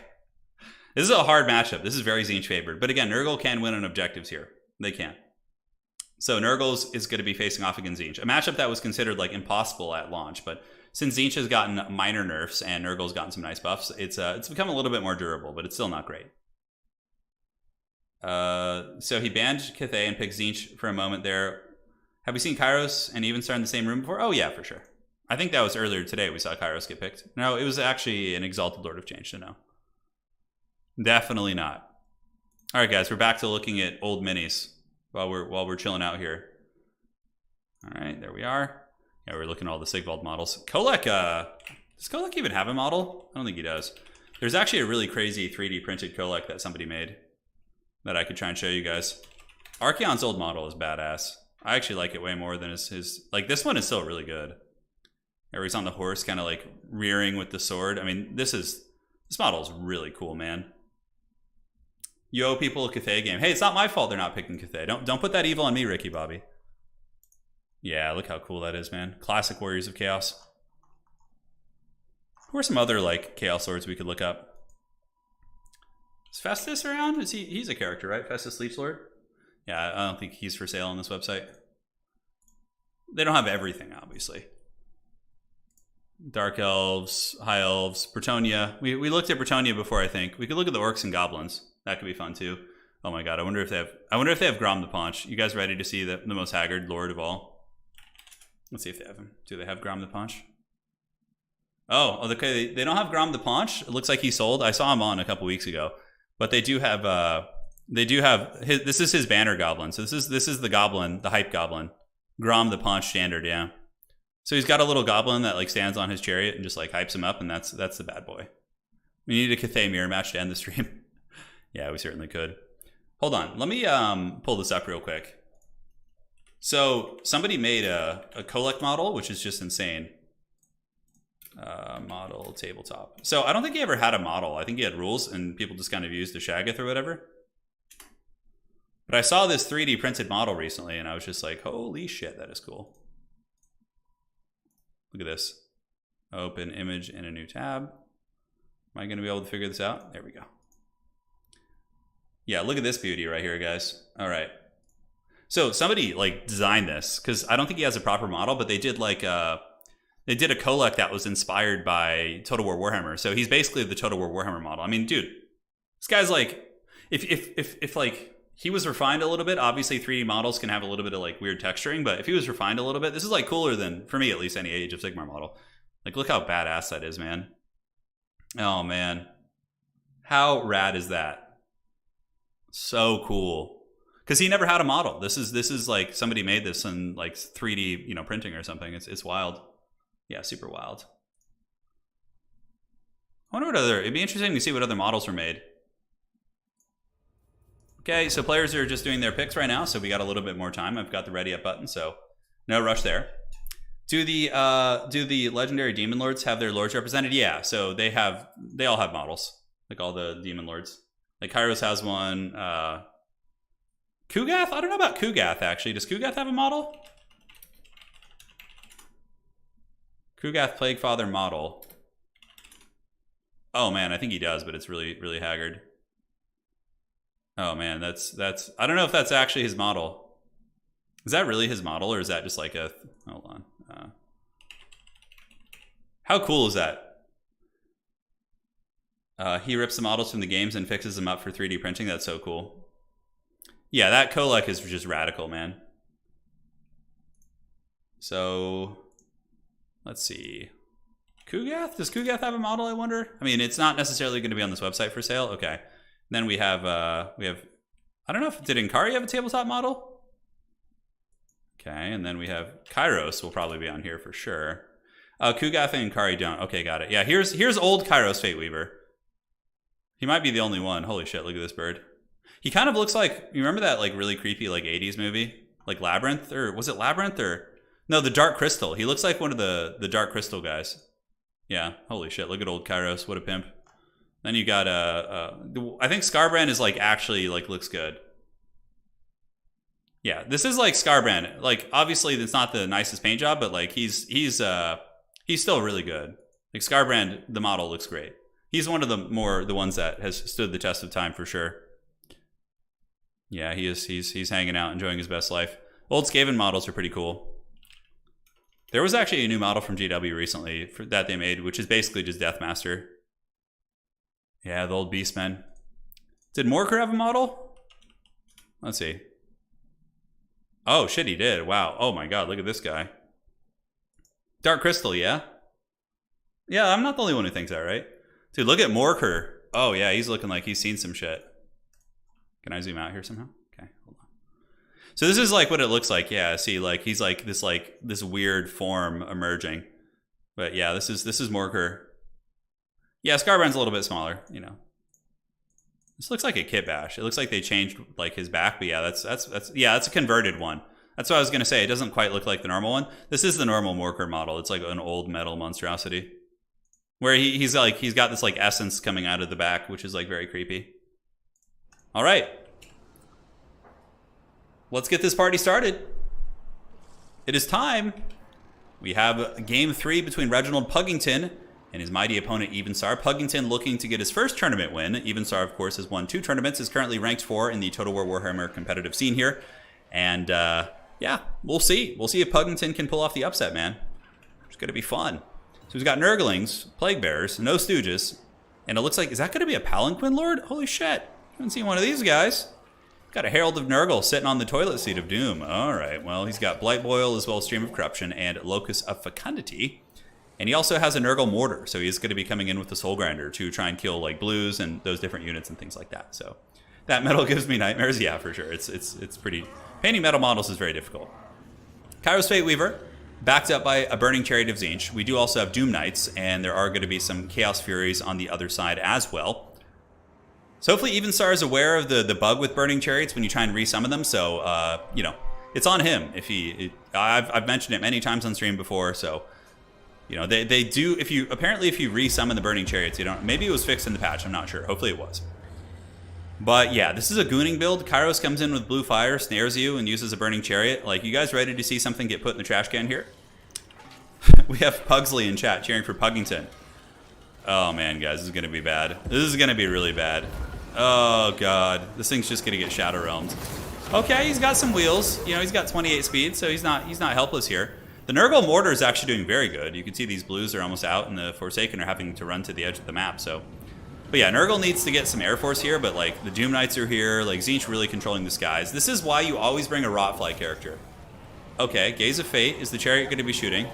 This is a hard matchup. This is very Tzeentch favored. But again, Nurgle can win on objectives here. They can. So Nurgle is going to be facing off against Tzeentch. A matchup that was considered like impossible at launch. But since Tzeentch has gotten minor nerfs and Nurgle's gotten some nice buffs, it's become a little bit more durable, but it's still not great. So he banned CATHAY and picked Tzeentch for a moment there. Have we seen Kairos and Evenstar in the same room before? Oh yeah, for sure. I think that was earlier today we saw Kairos get picked. No, it was actually an Exalted Lord of Change, so no. Definitely not. All right, guys, we're back to looking at old minis while we're chilling out here. All right, there we are. Yeah, we're looking at all the Sigvald models. Kolek, does Kolek even have a model? I don't think he does. There's actually a really crazy 3D printed Kolek that somebody made that I could try and show you guys. Archeon's old model is badass. I actually like it way more than his like this one is still really good. Where he's on the horse, kind of like rearing with the sword. I mean, this model is really cool, man. You owe people a CATHAY game. Hey, it's not my fault they're not picking CATHAY. Don't put that evil on me, Ricky Bobby. Yeah, look how cool that is, man. Classic Warriors of Chaos. Who are some other like Chaos Lords we could look up? Is Festus around? He's a character, right? Festus Leechlord? Yeah, I don't think he's for sale on this website. They don't have everything, obviously. Dark Elves, High Elves, Bretonnia. We looked at Bretonnia before, I think. We could look at the Orcs and Goblins. That could be fun too. Oh my god, I wonder if they have Grom the Paunch. You guys ready to see the most haggard Lord of all? Let's see if they have him. Do they have Grom the Paunch? Oh, okay. They don't have Grom the Paunch. It looks like he sold. I saw him on a couple weeks ago. But they do have this is his banner goblin. So this is the goblin, the hype goblin. Grom the Paunch standard, yeah. So he's got a little goblin that like stands on his chariot and just like hypes him up, and that's the bad boy. We need a CATHAY mirror match to end the stream. Yeah, we certainly could. Hold on, let me pull this up real quick. So somebody made a Kolek model, which is just insane. Model tabletop. So I don't think he ever had a model. I think he had rules and people just kind of used the Shaggoth or whatever. But I saw this 3D printed model recently and I was just like, holy shit, that is cool. Look at this. Open image in a new tab. Am I going to be able to figure this out? There we go. Yeah, look at this beauty right here, guys. All right. So somebody like designed this because I don't think he has a proper model, but they did like they did a Kolek that was inspired by Total War Warhammer. So he's basically the Total War Warhammer model. I mean, dude, this guy's like, if like he was refined a little bit. Obviously, 3D models can have a little bit of like weird texturing, but if he was refined a little bit, this is like cooler than, for me at least, any Age of Sigmar model. Like, look how badass that is, man. Oh, man. How rad is that? So cool. Because he never had a model. This is like somebody made this in like 3D, you know, printing or something. It's wild. Yeah, super wild. I wonder what other... It'd be interesting to see what other models were made. Okay, so players are just doing their picks right now, so we got a little bit more time. I've got the ready up button, so no rush there. Do the legendary demon lords have their lords represented? Yeah, so they all have models, like all the demon lords. Like Kairos has one. Kugath? I don't know about Kugath actually. Does Kugath have a model? Kugath Plaguefather model. Oh man, I think he does, but it's really, really haggard. Oh man, that's I don't know if that's actually his model. Is that really his model, or is that just like a... Hold on. How cool is that? He rips the models from the games and fixes them up for 3D printing. That's so cool. Yeah, that Kolek is just radical, man. So, let's see. Kugath? Does Kugath have a model, I wonder? I mean, it's not necessarily going to be on this website for sale. Okay. Then we have, I don't know if, did Inkari have a tabletop model? Okay, and then we have Kairos will probably be on here for sure. Kugath and Inkari don't. Okay, got it. Yeah, here's old Kairos Fate Weaver. He might be the only one. Holy shit, look at this bird. He kind of looks like, you remember that like really creepy like 80s movie? Like Labyrinth? Or was it Labyrinth or... No, the Dark Crystal. He looks like one of the Dark Crystal guys. Yeah, holy shit, look at old Kairos. What a pimp. Then you got, I think Skarbrand is like actually like looks good. Yeah, this is like Skarbrand. Like obviously it's not the nicest paint job, but like he's still really good. Like Skarbrand, the model looks great. He's one of the ones that has stood the test of time for sure. Yeah, he is. He's hanging out, enjoying his best life. Old Skaven models are pretty cool. There was actually a new model from GW recently that they made, which is basically just Deathmaster. Yeah, the old Beastmen. Did Morker have a model? Let's see. Oh shit, he did. Wow. Oh my god, look at this guy. Dark Crystal, yeah? Yeah, I'm not the only one who thinks that, right? Dude, look at Morker. Oh yeah, he's looking like he's seen some shit. Can I zoom out here somehow? Okay, hold on. So this is like what it looks like. Yeah, see, like he's like this weird form emerging. But yeah, this is Morker. Yeah, Skarbrand's a little bit smaller, you know. This looks like a kit bash. It looks like they changed like his back, but yeah, that's a converted one. That's what I was gonna say. It doesn't quite look like the normal one. This is the normal Morker model. It's like an old metal monstrosity. Where he's got this like essence coming out of the back, which is like very creepy. All right. Let's get this party started. It is time. We have game 3 between Reginald Puggington and his mighty opponent, Evensar. Puggington looking to get his first tournament win. Evensar, of course, has won 2 tournaments, is currently ranked 4 in the Total War Warhammer competitive scene here. And yeah, we'll see. We'll see if Puggington can pull off the upset, man. It's going to be fun. So we've got Nurglings, Plague Bearers, no Stooges. And it looks like, is that going to be a Palanquin Lord? Holy shit. Haven't seen one of these guys. Got a Herald of Nurgle sitting on the toilet seat of doom. All right, well, he's got Blight Boil as well as Stream of Corruption and Locus of Fecundity. And he also has a Nurgle Mortar, so he's going to be coming in with the Soul Grinder to try and kill like blues and those different units and things like that. So that metal gives me nightmares. Yeah, for sure. It's pretty... Painting metal models is very difficult. Kairos Fate Weaver, backed up by a Burning Chariot of Tzeentch. We do also have Doom Knights, and there are going to be some Chaos Furies on the other side as well. So hopefully Evensar is aware of the bug with Burning Chariots when you try and resummon them. So, you know, it's on him. If I've mentioned it many times on stream before, so... You know, they do, if you resummon the Burning Chariots, you don't, maybe it was fixed in the patch, I'm not sure. Hopefully it was. But yeah, this is a gooning build. Kairos comes in with blue fire, snares you, and uses a Burning Chariot. Like, you guys ready to see something get put in the trash can here? We have Pugsley in chat cheering for Puggington. Oh man, guys, this is going to be bad. This is going to be really bad. Oh god, this thing's just going to get Shadow Realmed. Okay, he's got some wheels. You know, he's got 28 speed, so he's not helpless here. The Nurgle Mortar is actually doing very good. You can see these blues are almost out, and the Forsaken are having to run to the edge of the map. So But yeah, Nurgle needs to get some Air Force here, but like the Doom Knights are here, like Tzeentch really controlling the skies. This is why you always bring a Rotfly character. Okay, Gaze of Fate. Is the Chariot going to be shooting?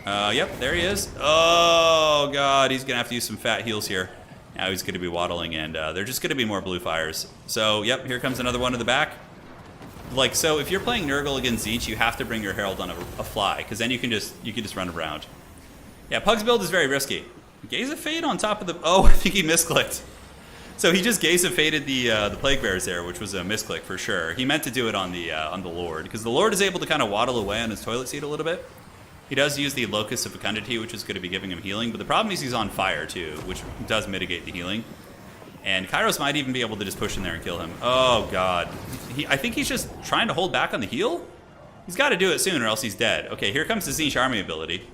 Yep, there he is. Oh, God, he's going to have to use some fat heals here. Now he's going to be waddling, and they're just going to be more blue fires. So, yep, here comes another one to the back. Like, so if you're playing Nurgle against Tzeentch, you have to bring your Herald on a fly, because then you can just run around. Yeah, Pug's build is very risky. Gaze of Fate on top of the... Oh, I think he misclicked. So he just Gaze of Fated the Plague Bears there, which was a misclick for sure. He meant to do it on the Lord, because the Lord is able to kind of waddle away on his toilet seat a little bit. He does use the Locus of Fecundity, which is going to be giving him healing, but the problem is he's on fire too, which does mitigate the healing. And Kairos might even be able to just push in there and kill him. Oh, God. I think he's just trying to hold back on the heal? He's got to do it soon or else he's dead. Okay, here comes the Tzeentch Army ability.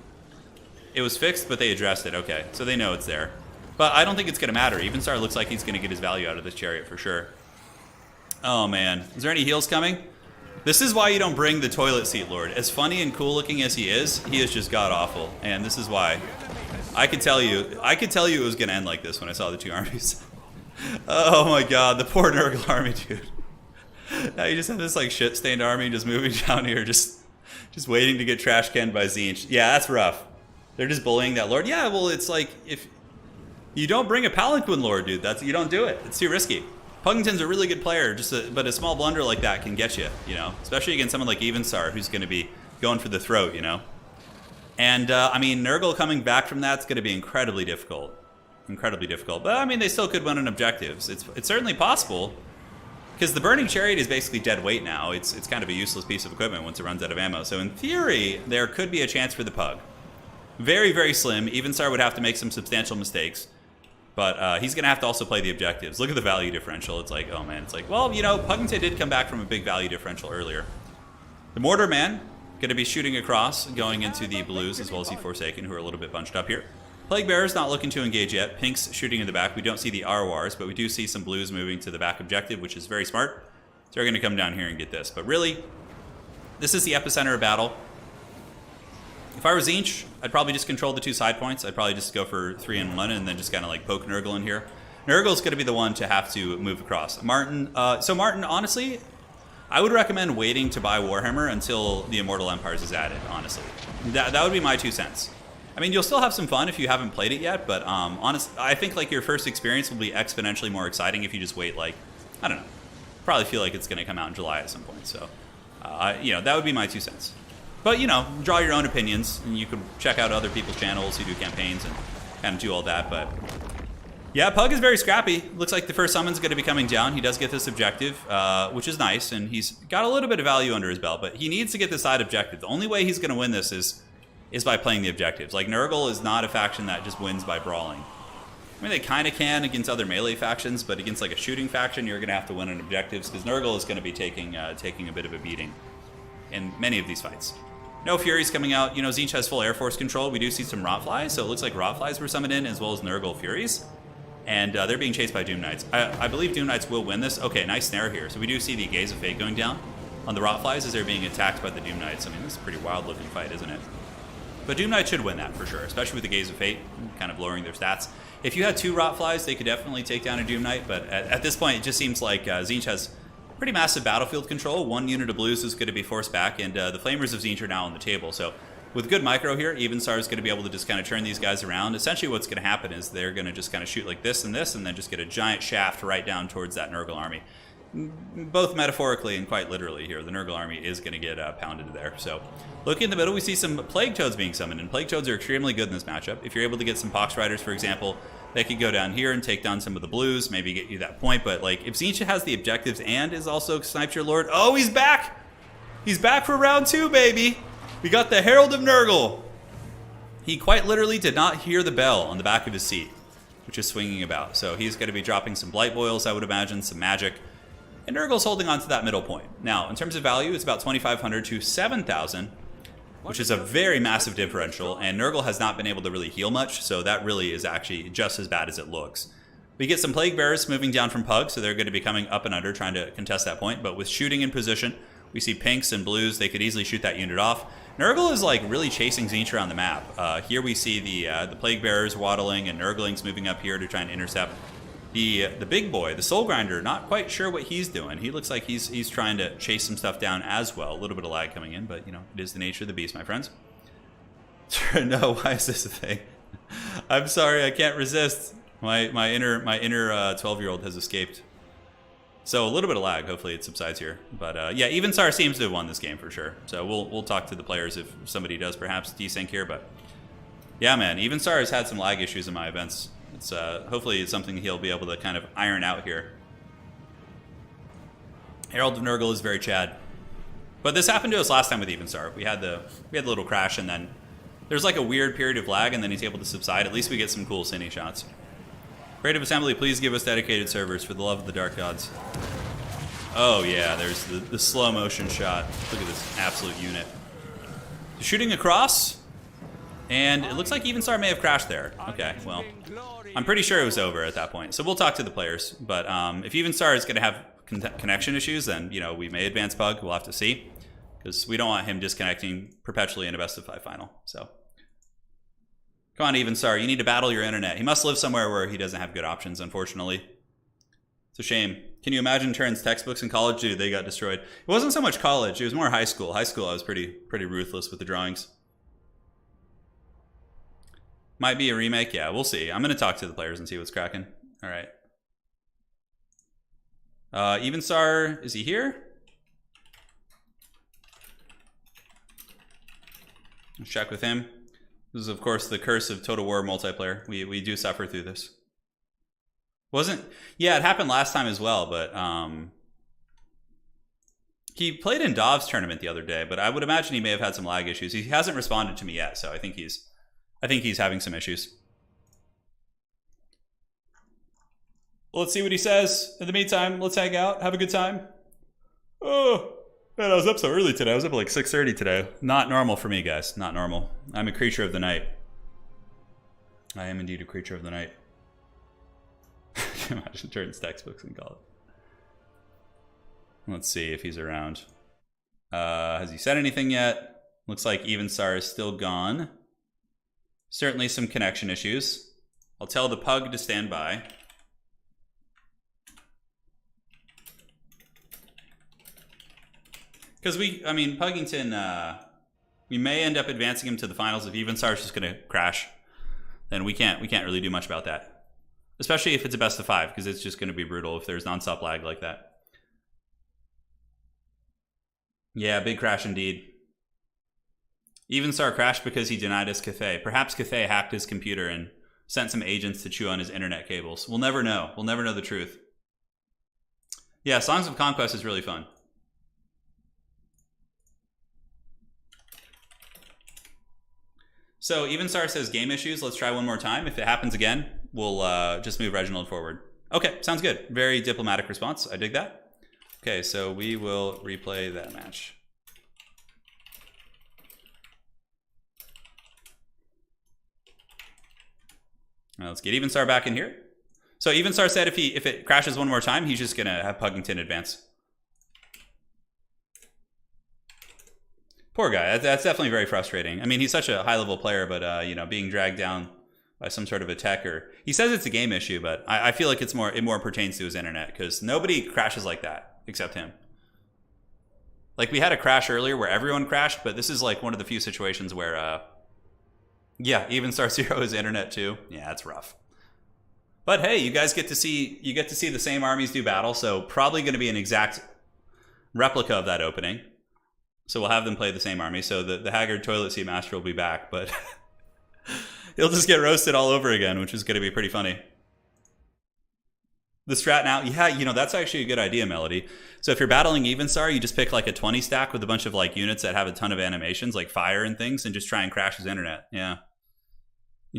It was fixed, but they addressed it. Okay, so they know it's there. But I don't think it's going to matter. Evenstar looks like he's going to get his value out of this Chariot for sure. Oh, man. Is there any heals coming? This is why you don't bring the Toilet Seat Lord. As funny and cool looking as he is just god-awful. And this is why. I could tell you it was going to end like this when I saw the two armies. Oh, my God. The poor Nurgle army, dude. Now you just have this, like, shit-stained army just moving down here, just waiting to get trash-canned by Tzeentch. Yeah, that's rough. They're just bullying that Lord. Yeah, well, it's like, if you don't bring a Palanquin Lord, dude, you don't do it. It's too risky. Pugington's a really good player, but a small blunder like that can get you, you know, especially against someone like Evenstar, who's going to be going for the throat, you know. And, I mean, Nurgle coming back from that's going to be incredibly difficult. Incredibly difficult. But, I mean, they still could win on objectives. It's certainly possible, because the Burning Chariot is basically dead weight now. It's kind of a useless piece of equipment once it runs out of ammo. So, in theory, there could be a chance for the Pug. Very, very slim. Evenstar would have to make some substantial mistakes. But he's going to have to also play the objectives. Look at the value differential. It's like, oh, man. It's like, well, you know, Pugington did come back from a big value differential earlier. The Mortar Man going to be shooting across, going into the Blues, as well as the Forsaken, who are a little bit bunched up here. Plague Bear's not looking to engage yet. Pink's shooting in the back. We don't see the Arwars, but we do see some Blues moving to the back objective, which is very smart. So they're going to come down here and get this. But really, this is the epicenter of battle. If I were Tzeentch, I'd probably just control the two side points. I'd probably just go for 3 and 1 and then just kind of like poke Nurgle in here. Nurgle's going to be the one to have to move across. Martin, honestly, I would recommend waiting to buy Warhammer until the Immortal Empires is added, honestly. That would be my 2 cents. I mean, you'll still have some fun if you haven't played it yet, but I think like your first experience will be exponentially more exciting if you just wait, like, I don't know. Probably feel like it's going to come out in July at some point. So, you know, that would be my 2 cents. But, you know, draw your own opinions, and you can check out other people's channels who do campaigns and kind of do all that. But, yeah, Pug is very scrappy. Looks like the first summon's going to be coming down. He does get this objective, which is nice, and he's got a little bit of value under his belt. But he needs to get the side objective. The only way he's going to win this is by playing the objectives. Like, Nurgle is not a faction that just wins by brawling. I mean, they kind of can against other melee factions, but against, like, a shooting faction, you're going to have to win on objectives, because Nurgle is going to be taking a bit of a beating in many of these fights. No Furies coming out. You know, Tzeentch has full Air Force control. We do see some Rotflies, so it looks like Rotflies were summoned in, as well as Nurgle Furies. And they're being chased by Doom Knights. I believe Doom Knights will win this. Okay, nice snare here. So we do see the Gaze of Fate going down on the Rotflies as they're being attacked by the Doom Knights. I mean, this is a pretty wild-looking fight, isn't it? But Doom Knights should win that for sure, especially with the Gaze of Fate, kind of lowering their stats. If you had 2 Rotflies, they could definitely take down a Doom Knight, but at this point, it just seems like Tzeentch has pretty massive battlefield control. 1 unit of Blues is going to be forced back, and the Flamers of Tzeentch are now on the table. So with good micro here, Evenstar is going to be able to just kind of turn these guys around. Essentially what's going to happen is they're going to just kind of shoot like this, and then just get a giant shaft right down towards that Nurgle army. Both metaphorically and quite literally here. The Nurgle army is going to get pounded there. So looking in the middle, we see some Plague Toads being summoned, and Plague Toads are extremely good in this matchup. If you're able to get some Pox Riders, for example, they could go down here and take down some of the Blues, maybe get you that point. But like, if Tzeentch has the objectives and is also Sniped Your Lord, oh, he's back! He's back for round 2, baby! We got the Herald of Nurgle! He quite literally did not hear the bell on the back of his seat, which is swinging about. So he's going to be dropping some Blight Boils, I would imagine, some magic. And Nurgle's holding on to that middle point. Now, in terms of value, it's about 2,500 to 7,000, which is a very massive differential, and Nurgle has not been able to really heal much, so that really is actually just as bad as it looks. We get some Plague Bears moving down from Pug, so they're going to be coming up and under, trying to contest that point, but with shooting in position, we see Pinks and Blues. They could easily shoot that unit off. Nurgle is like really chasing Tzeentch around the map. Here we see the Plague Bearers waddling and Nurglings moving up here to try and intercept. The big boy, the Soul Grinder, not quite sure what he's doing. He looks like he's trying to chase some stuff down as well. A little bit of lag coming in, but you know, it is the nature of the beast, my friends. No, why is this a thing? I'm sorry, I can't resist. My inner 12-year-old has escaped. So a little bit of lag. Hopefully it subsides here. But yeah, Evensar seems to have won this game for sure. So we'll talk to the players if somebody does perhaps desync here. But yeah, man, Evensar has had some lag issues in my events. It's hopefully it's something he'll be able to kind of iron out here. Herald of Nurgle is very Chad. But this happened to us last time with Evensar. We had the little crash, and then there's like a weird period of lag, and then he's able to subside. At least we get some cool cine shots. Creative Assembly, please give us dedicated servers for the love of the Dark Gods. Oh yeah, there's the slow motion shot. Look at this absolute unit. Shooting across, and it looks like Evensar may have crashed there. Okay, well, I'm pretty sure it was over at that point. So we'll talk to the players. But if Evensar is going to have connection issues, then you know we may advance Pug. We'll have to see, because we don't want him disconnecting perpetually in a best-of-5 final. So come on, Evensar, you need to battle your internet. He must live somewhere where he doesn't have good options, unfortunately. It's a shame. Can you imagine Turin's textbooks in college? Dude, they got destroyed. It wasn't so much college, it was more high school. High school, I was pretty ruthless with the drawings. Might be a remake, yeah, we'll see. I'm gonna talk to the players and see what's cracking. All right. Evensar, is he here? Let's check with him. This is, of course, the curse of Total War multiplayer. We do suffer through this. Yeah, it happened last time as well, but he played in Dov's tournament the other day, but I would imagine he may have had some lag issues. He hasn't responded to me yet, so I think he's having some issues. Well, let's see what he says. In the meantime, let's hang out, have a good time. Oh, man, I was up so early today. I was up at like 6:30 today. Not normal for me, guys. Not normal. I'm a creature of the night. I am indeed a creature of the night. Imagine Turin's textbooks in college. Let's see if he's around. Has he said anything yet? Looks like Evensar is still gone. Certainly some connection issues. I'll tell the Pug to stand by. Because Puggington, we may end up advancing him to the finals if Evensar is just going to crash. Then we can't really do much about that. Especially if it's a best of 5, because it's just going to be brutal if there's nonstop lag like that. Yeah, big crash indeed. Evensar crashed because he denied us CATHAY. Perhaps CATHAY hacked his computer and sent some agents to chew on his internet cables. We'll never know. We'll never know the truth. Yeah, Songs of Conquest is really fun. So Evensar says game issues. Let's try one more time. If it happens again, we'll just move Reginald forward. Okay, sounds good. Very diplomatic response. I dig that. Okay, so we will replay that match. Now let's get Evensar back in here. So Evensar said if it crashes one more time, he's just gonna have Puggington advance. Poor guy. That's definitely very frustrating. I mean, he's such a high-level player, but you know, being dragged down by some sort of attacker. He says it's a game issue, but I feel like it more pertains to his internet, because nobody crashes like that except him. Like, we had a crash earlier where everyone crashed, but this is like one of the few situations where, yeah, Evensar 0 is internet too. Yeah, it's rough. But hey, you guys get to see the same armies do battle, so probably going to be an exact replica of that opening. So we'll have them play the same army. So the Haggard Toilet Seat Master will be back, but he'll just get roasted all over again, which is going to be pretty funny. The strat now, yeah, you know, that's actually a good idea, Melody. So if you're battling Evensar, you just pick like a 20 stack with a bunch of like units that have a ton of animations, like fire and things, and just try and crash his internet. Yeah.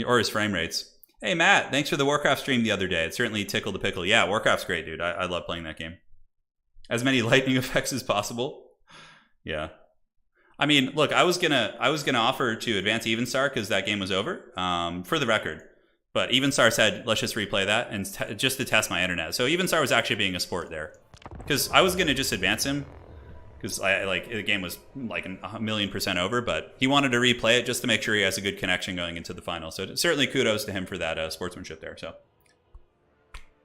Or his frame rates. Hey, Matt, thanks for the Warcraft stream the other day. It certainly tickled the pickle. Yeah, Warcraft's great, dude. I love playing that game. As many lightning effects as possible. Yeah. I mean, look, I was gonna offer to advance Evensar because that game was over, for the record. But Evensar said, let's just replay that and just to test my internet. So Evensar was actually being a sport there. Because I was gonna just advance him, because like the game was like 1,000,000% over, but he wanted to replay it just to make sure he has a good connection going into the final. So certainly kudos to him for that sportsmanship there. So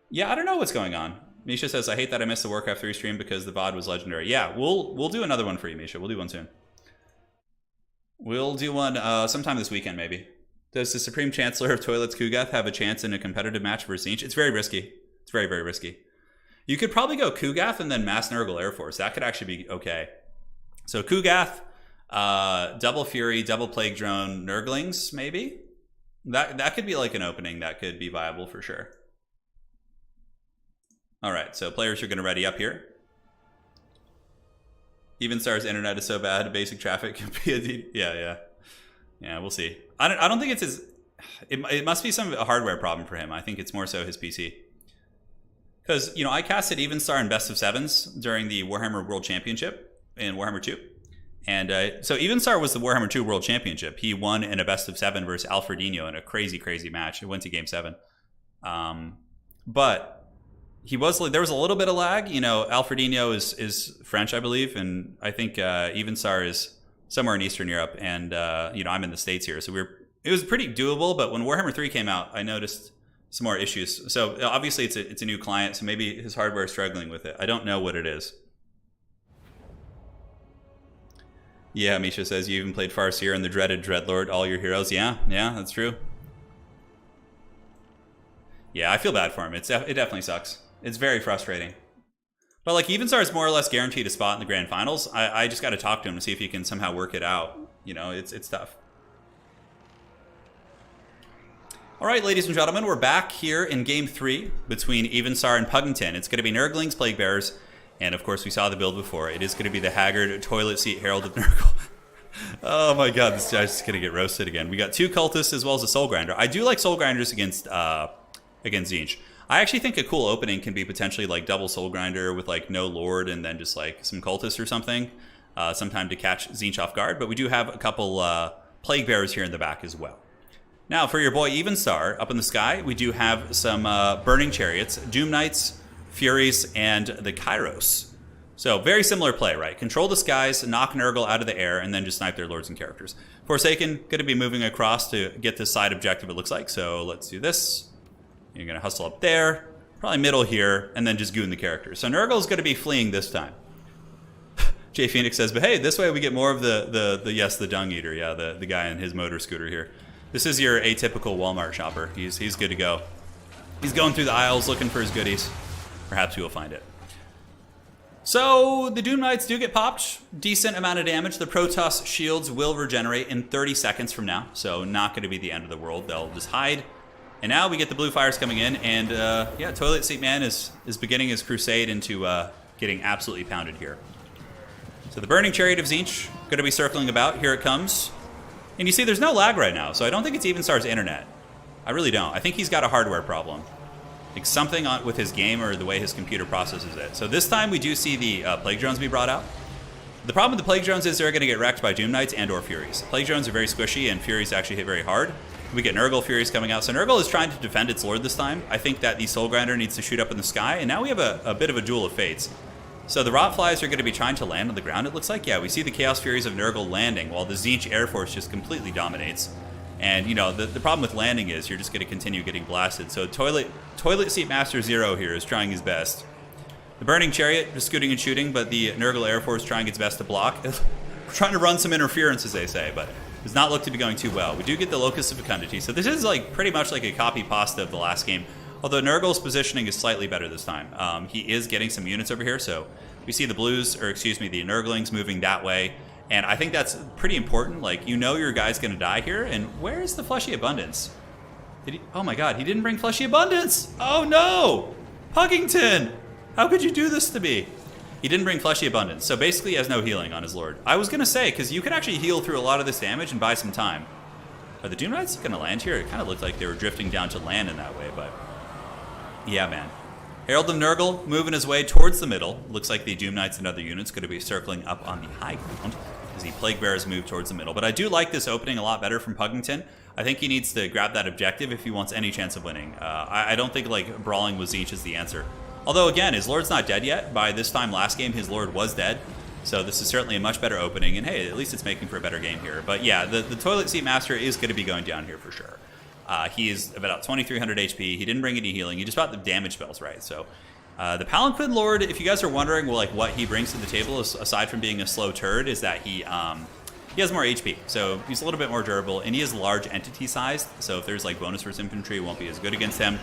yeah, I don't know what's going on. Misha says, I hate that I missed the Warcraft 3 stream because the VOD was legendary. Yeah, we'll do another one for you, Misha. We'll do one soon. We'll do one sometime this weekend, maybe. Does the Supreme Chancellor of Toilets Kugath have a chance in a competitive match versus Tzeentch? It's very risky. It's very, very risky. You could probably go Kugath and then Mass Nurgle Air Force. That could actually be okay. So Kugath, double Fury, double Plague Drone, Nurglings, maybe? That could be like an opening that could be viable for sure. All right, so players are going to ready up here. Evenstar's internet is so bad, basic traffic can be a... Yeah, we'll see. I don't think it's his... It must be a hardware problem for him. I think it's more so his PC. Because, you know, I casted Evenstar in best of sevens during the Warhammer World Championship in Warhammer 2. And so Evenstar was the Warhammer 2 World Championship. He won in a best of seven versus Alfredinho in a crazy, crazy match. It went to game 7. But... there was a little bit of lag. You know, Alfredinho is French, I believe, and I think Evenstar is somewhere in Eastern Europe, and you know, I'm in the States here, so it was pretty doable. But when Warhammer 3 came out, I noticed some more issues. So obviously, it's a new client, so maybe his hardware is struggling with it. I don't know what it is. Yeah, Misha says you even played Farseer and the dreaded Dreadlord, all your heroes. Yeah, that's true. Yeah, I feel bad for him. It definitely sucks. It's very frustrating. But like Evenstar is more or less guaranteed a spot in the grand finals. I just got to talk to him to see if he can somehow work it out. You know, it's tough. All right, ladies and gentlemen, we're back here in game 3 between Evenstar and Puggington. It's going to be Nurglings, Plague Bearers, and of course we saw the build before. It is going to be the Haggard Toilet Seat Herald of Nurgle. Oh my god, this guy's just going to get roasted again. We got 2 cultists as well as a Soul Grinder. I do like Soul Grinders against Tzeentch. I actually think a cool opening can be potentially like double Soul Grinder with like no Lord and then just like some cultists or something, sometime to catch Tzeentch off guard. But we do have a couple Plague Bearers here in the back as well. Now for your boy Evenstar, up in the sky, we do have some Burning Chariots, Doom Knights, Furies, and the Kairos. So very similar play, right? Control the skies, knock Nurgle out of the air, and then just snipe their lords and characters. Forsaken, going to be moving across to get this side objective, it looks like. So let's do this. You're going to hustle up there, probably middle here, and then just goon the characters. So Nurgle's going to be fleeing this time. Jay Phoenix says, but hey, this way we get more of the Dung Eater. Yeah, the guy in his motor scooter here. This is your atypical Walmart shopper. He's good to go. He's going through the aisles looking for his goodies. Perhaps we will find it. So the Doom Knights do get popped. Decent amount of damage. The Protoss shields will regenerate in 30 seconds from now. So not going to be the end of the world. They'll just hide. And now we get the blue fires coming in, and yeah, Toilet Seat Man is beginning his crusade into getting absolutely pounded here. So the Burning Chariot of Tzeentch going to be circling about. Here it comes. And you see there's no lag right now, so I don't think it's Evenstar's internet. I really don't. I think he's got a hardware problem. Like something with his game or the way his computer processes it. So this time we do see the Plague Drones be brought out. The problem with the Plague Drones is they're going to get wrecked by Doom Knights and or Furies. Plague Drones are very squishy, and Furies actually hit very hard. We get Nurgle Furies coming out. So Nurgle is trying to defend its Lord this time. I think that the Soul Grinder needs to shoot up in the sky. And now we have a bit of a duel of fates. So the Rotflies are going to be trying to land on the ground, it looks like. Yeah, we see the Chaos Furies of Nurgle landing while the Tzeentch Air Force just completely dominates. And, you know, the problem with landing is you're just going to continue getting blasted. So Toilet Seat Master Zero here is trying his best. The Burning Chariot just scooting and shooting, but the Nurgle Air Force trying its best to block. We're trying to run some interference, as they say, but does not look to be going too well. We do get the Locust of Fecundity, so this is like pretty much like a copy pasta of the last game, although Nurgle's positioning is slightly better this time. He is getting some units over here, so we see the blues, or excuse me, the Nurglings moving that way, and I think that's pretty important. Like, you know your guy's going to die here, and where is the Fleshy Abundance? Did he? Oh my god, he didn't bring Fleshy Abundance! Oh no! Puggington! How could you do this to me? He didn't bring Fleshy Abundance, so basically he has no healing on his Lord. I was going to say, because you can actually heal through a lot of this damage and buy some time. Are the Doom Knights going to land here? It kind of looked like they were drifting down to land in that way, but yeah, man. Herald of Nurgle moving his way towards the middle. Looks like the Doom Knights and other units going to be circling up on the high ground as the Plague Bearers move towards the middle. But I do like this opening a lot better from Puggington. I think he needs to grab that objective if he wants any chance of winning. I don't think like brawling with Tzeentch is the answer. Although, again, his Lord's not dead yet. By this time last game, his Lord was dead. So this is certainly a much better opening, and hey, at least it's making for a better game here. But yeah, the Toilet Seat Master is going to be going down here for sure. He is about 2,300 HP. He didn't bring any healing. He just bought the damage spells right. So the Palanquin Lord, if you guys are wondering, well, like what he brings to the table, aside from being a slow turd, is that he has more HP. So he's a little bit more durable, and he is large entity sized. So if there's like bonus versus infantry, it won't be as good against him.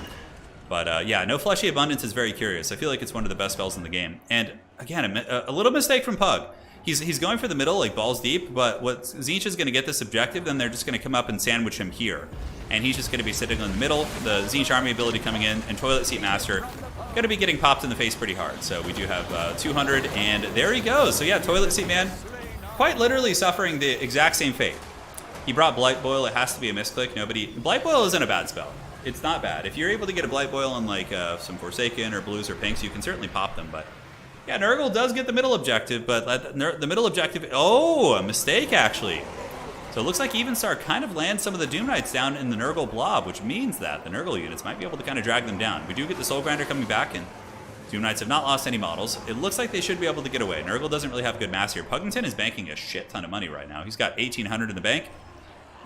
But yeah, no Fleshy Abundance is very curious. I feel like it's one of the best spells in the game. And again, a little mistake from Pug. He's going for the middle, like balls deep, but what Tzeentch is going to get this objective, then they're just going to come up and sandwich him here. And he's just going to be sitting in the middle, the Tzeentch army ability coming in, and Toilet Seat Master going to be getting popped in the face pretty hard. So we do have 200, and there he goes. So yeah, Toilet Seat Man, quite literally suffering the exact same fate. He brought Blight Boil. It has to be a misclick. Blight Boil isn't a bad spell. It's not bad. If you're able to get a Blight Boil on like some Forsaken or Blues or Pinks, you can certainly pop them. But yeah, Nurgle does get the middle objective, but the middle objective, oh, a mistake actually. So it looks like Evenstar kind of lands some of the Doom Knights down in the Nurgle blob, which means that the Nurgle units might be able to kind of drag them down. We do get the Soul Grinder coming back, and Doom Knights have not lost any models. It looks like they should be able to get away. Nurgle doesn't really have good mass here. Pugington is banking a shit ton of money right now. He's got 1,800 in the bank.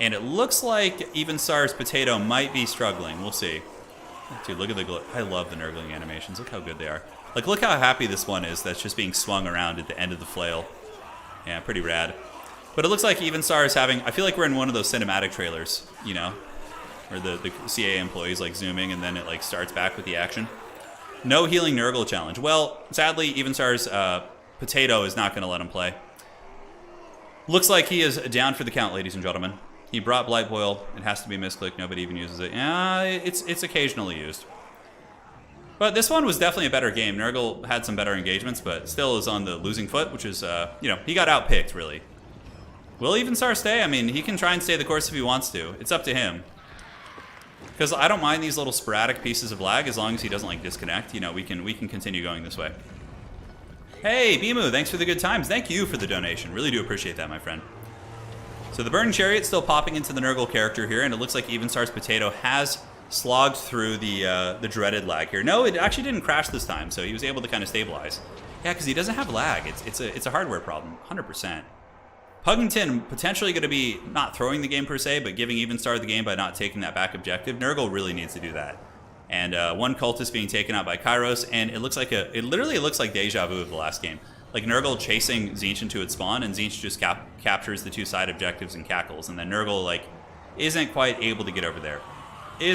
And it looks like Evenstar's Potato might be struggling. We'll see. Dude, look at the I love the Nurgling animations. Look how good they are. Like, look how happy this one is that's just being swung around at the end of the flail. Yeah, pretty rad. But it looks like Evenstar is having... I feel like we're in one of those cinematic trailers, you know? Where the CA employees, like, zooming and then it, like, starts back with the action. No healing Nurgle challenge. Well, sadly, Evenstar's Potato is not going to let him play. Looks like he is down for the count, ladies and gentlemen. He brought Blight Boil. It has to be misclick. Nobody even uses it. Yeah, it's occasionally used. But this one was definitely a better game. Nurgle had some better engagements, but still is on the losing foot, which is, you know, he got outpicked, really. Will Evenstar stay? I mean, he can try and stay the course if he wants to. It's up to him. Because I don't mind these little sporadic pieces of lag as long as he doesn't, like, disconnect. You know, we can continue going this way. Hey, Bimu, thanks for the good times. Thank you for the donation. Really do appreciate that, my friend. So the Burning Chariot still popping into the Nurgle character here, and it looks like Evenstar's Potato has slogged through the dreaded lag here. No, it actually didn't crash this time, so he was able to kind of stabilize. Yeah, because he doesn't have lag. It's a hardware problem, 100%. Pugington potentially going to be not throwing the game per se, but giving Evenstar the game by not taking that back objective. Nurgle really needs to do that. And one cultist being taken out by Kairos, and it literally looks like deja vu of the last game. Like Nurgle chasing Tzeentch into its spawn, and Tzeentch just captures the two side objectives and cackles, and then Nurgle, like, isn't quite able to get over there. So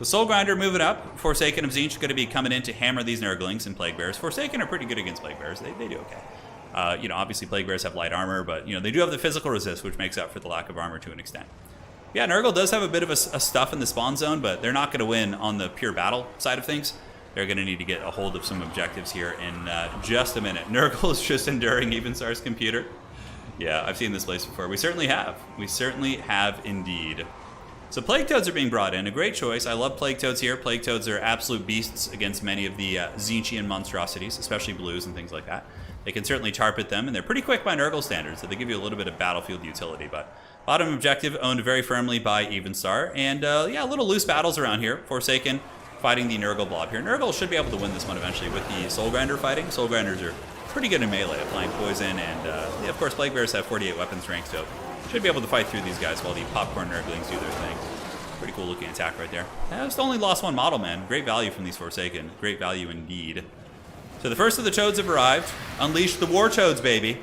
Soul Grinder moving up. Forsaken of Tzeentch going to be coming in to hammer these Nurglings and Plague Bears. Forsaken are pretty good against Plague Bears. They do okay. You know, obviously Plague Bears have light armor, but, you know, they do have the physical resist, which makes up for the lack of armor to an extent. Yeah, Nurgle does have a bit of a stuff in the spawn zone, but they're not going to win on the pure battle side of things. They're going to need to get a hold of some objectives here in just a minute. Nurgle is just enduring Evenstar's computer. Yeah, I've seen this place before. We certainly have. We certainly have indeed. So Plague Toads are being brought in. A great choice. I love Plague Toads here. Plague Toads are absolute beasts against many of the Tzeentchian monstrosities, especially blues and things like that. They can certainly target them, and they're pretty quick by Nurgle standards, so they give you a little bit of battlefield utility. But bottom objective owned very firmly by Evenstar. And yeah, little loose battles around here. Forsaken fighting the Nurgle blob here. Nurgle should be able to win this one eventually with the Soul Grinder fighting. Soul Grinders are pretty good in melee, applying poison, and yeah, of course, Plague Bears have 48 weapon strength, so should be able to fight through these guys while the Popcorn Nurglings do their thing. Pretty cool looking attack right there. Just only lost one model, man. Great value from these Forsaken. Great value indeed. So the first of the Toads have arrived. Unleash the War Toads, baby.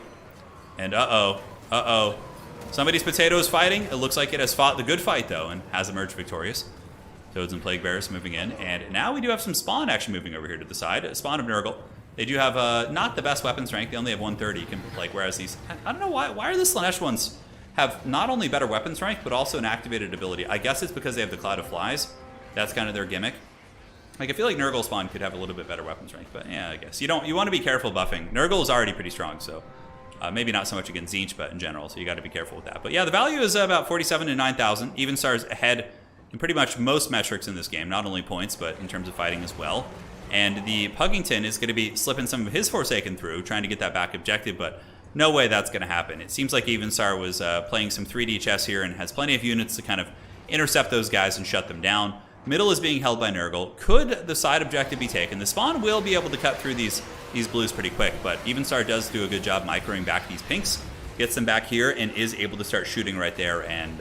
And uh-oh. Somebody's Potato is fighting. It looks like it has fought the good fight, though, and has emerged victorious. Toads and Plague Bears moving in. And now we do have some Spawn action moving over here to the side. A Spawn of Nurgle. They do have not the best weapon strength. They only have 130. Whereas these... I don't know why. Why are the Slanesh ones have not only better weapon strength, but also an activated ability? I guess it's because they have the Cloud of Flies. That's kind of their gimmick. Like, I feel like Nurgle Spawn could have a little bit better weapon strength. But yeah, I guess. You want to be careful buffing. Nurgle is already pretty strong, so... maybe not so much against Tzeentch, but in general, so you got to be careful with that. But yeah, the value is about 47 to 9,000. Evenstar's ahead in pretty much most metrics in this game, not only points, but in terms of fighting as well. And the Pugington is going to be slipping some of his Forsaken through, trying to get that back objective, but no way that's going to happen. It seems like Evenstar was playing some 3D chess here and has plenty of units to kind of intercept those guys and shut them down. Middle is being held by Nurgle. Could the side objective be taken? The Spawn will be able to cut through these these blues pretty quick, but Evenstar does do a good job microing back these pinks, gets them back here, and is able to start shooting right there, and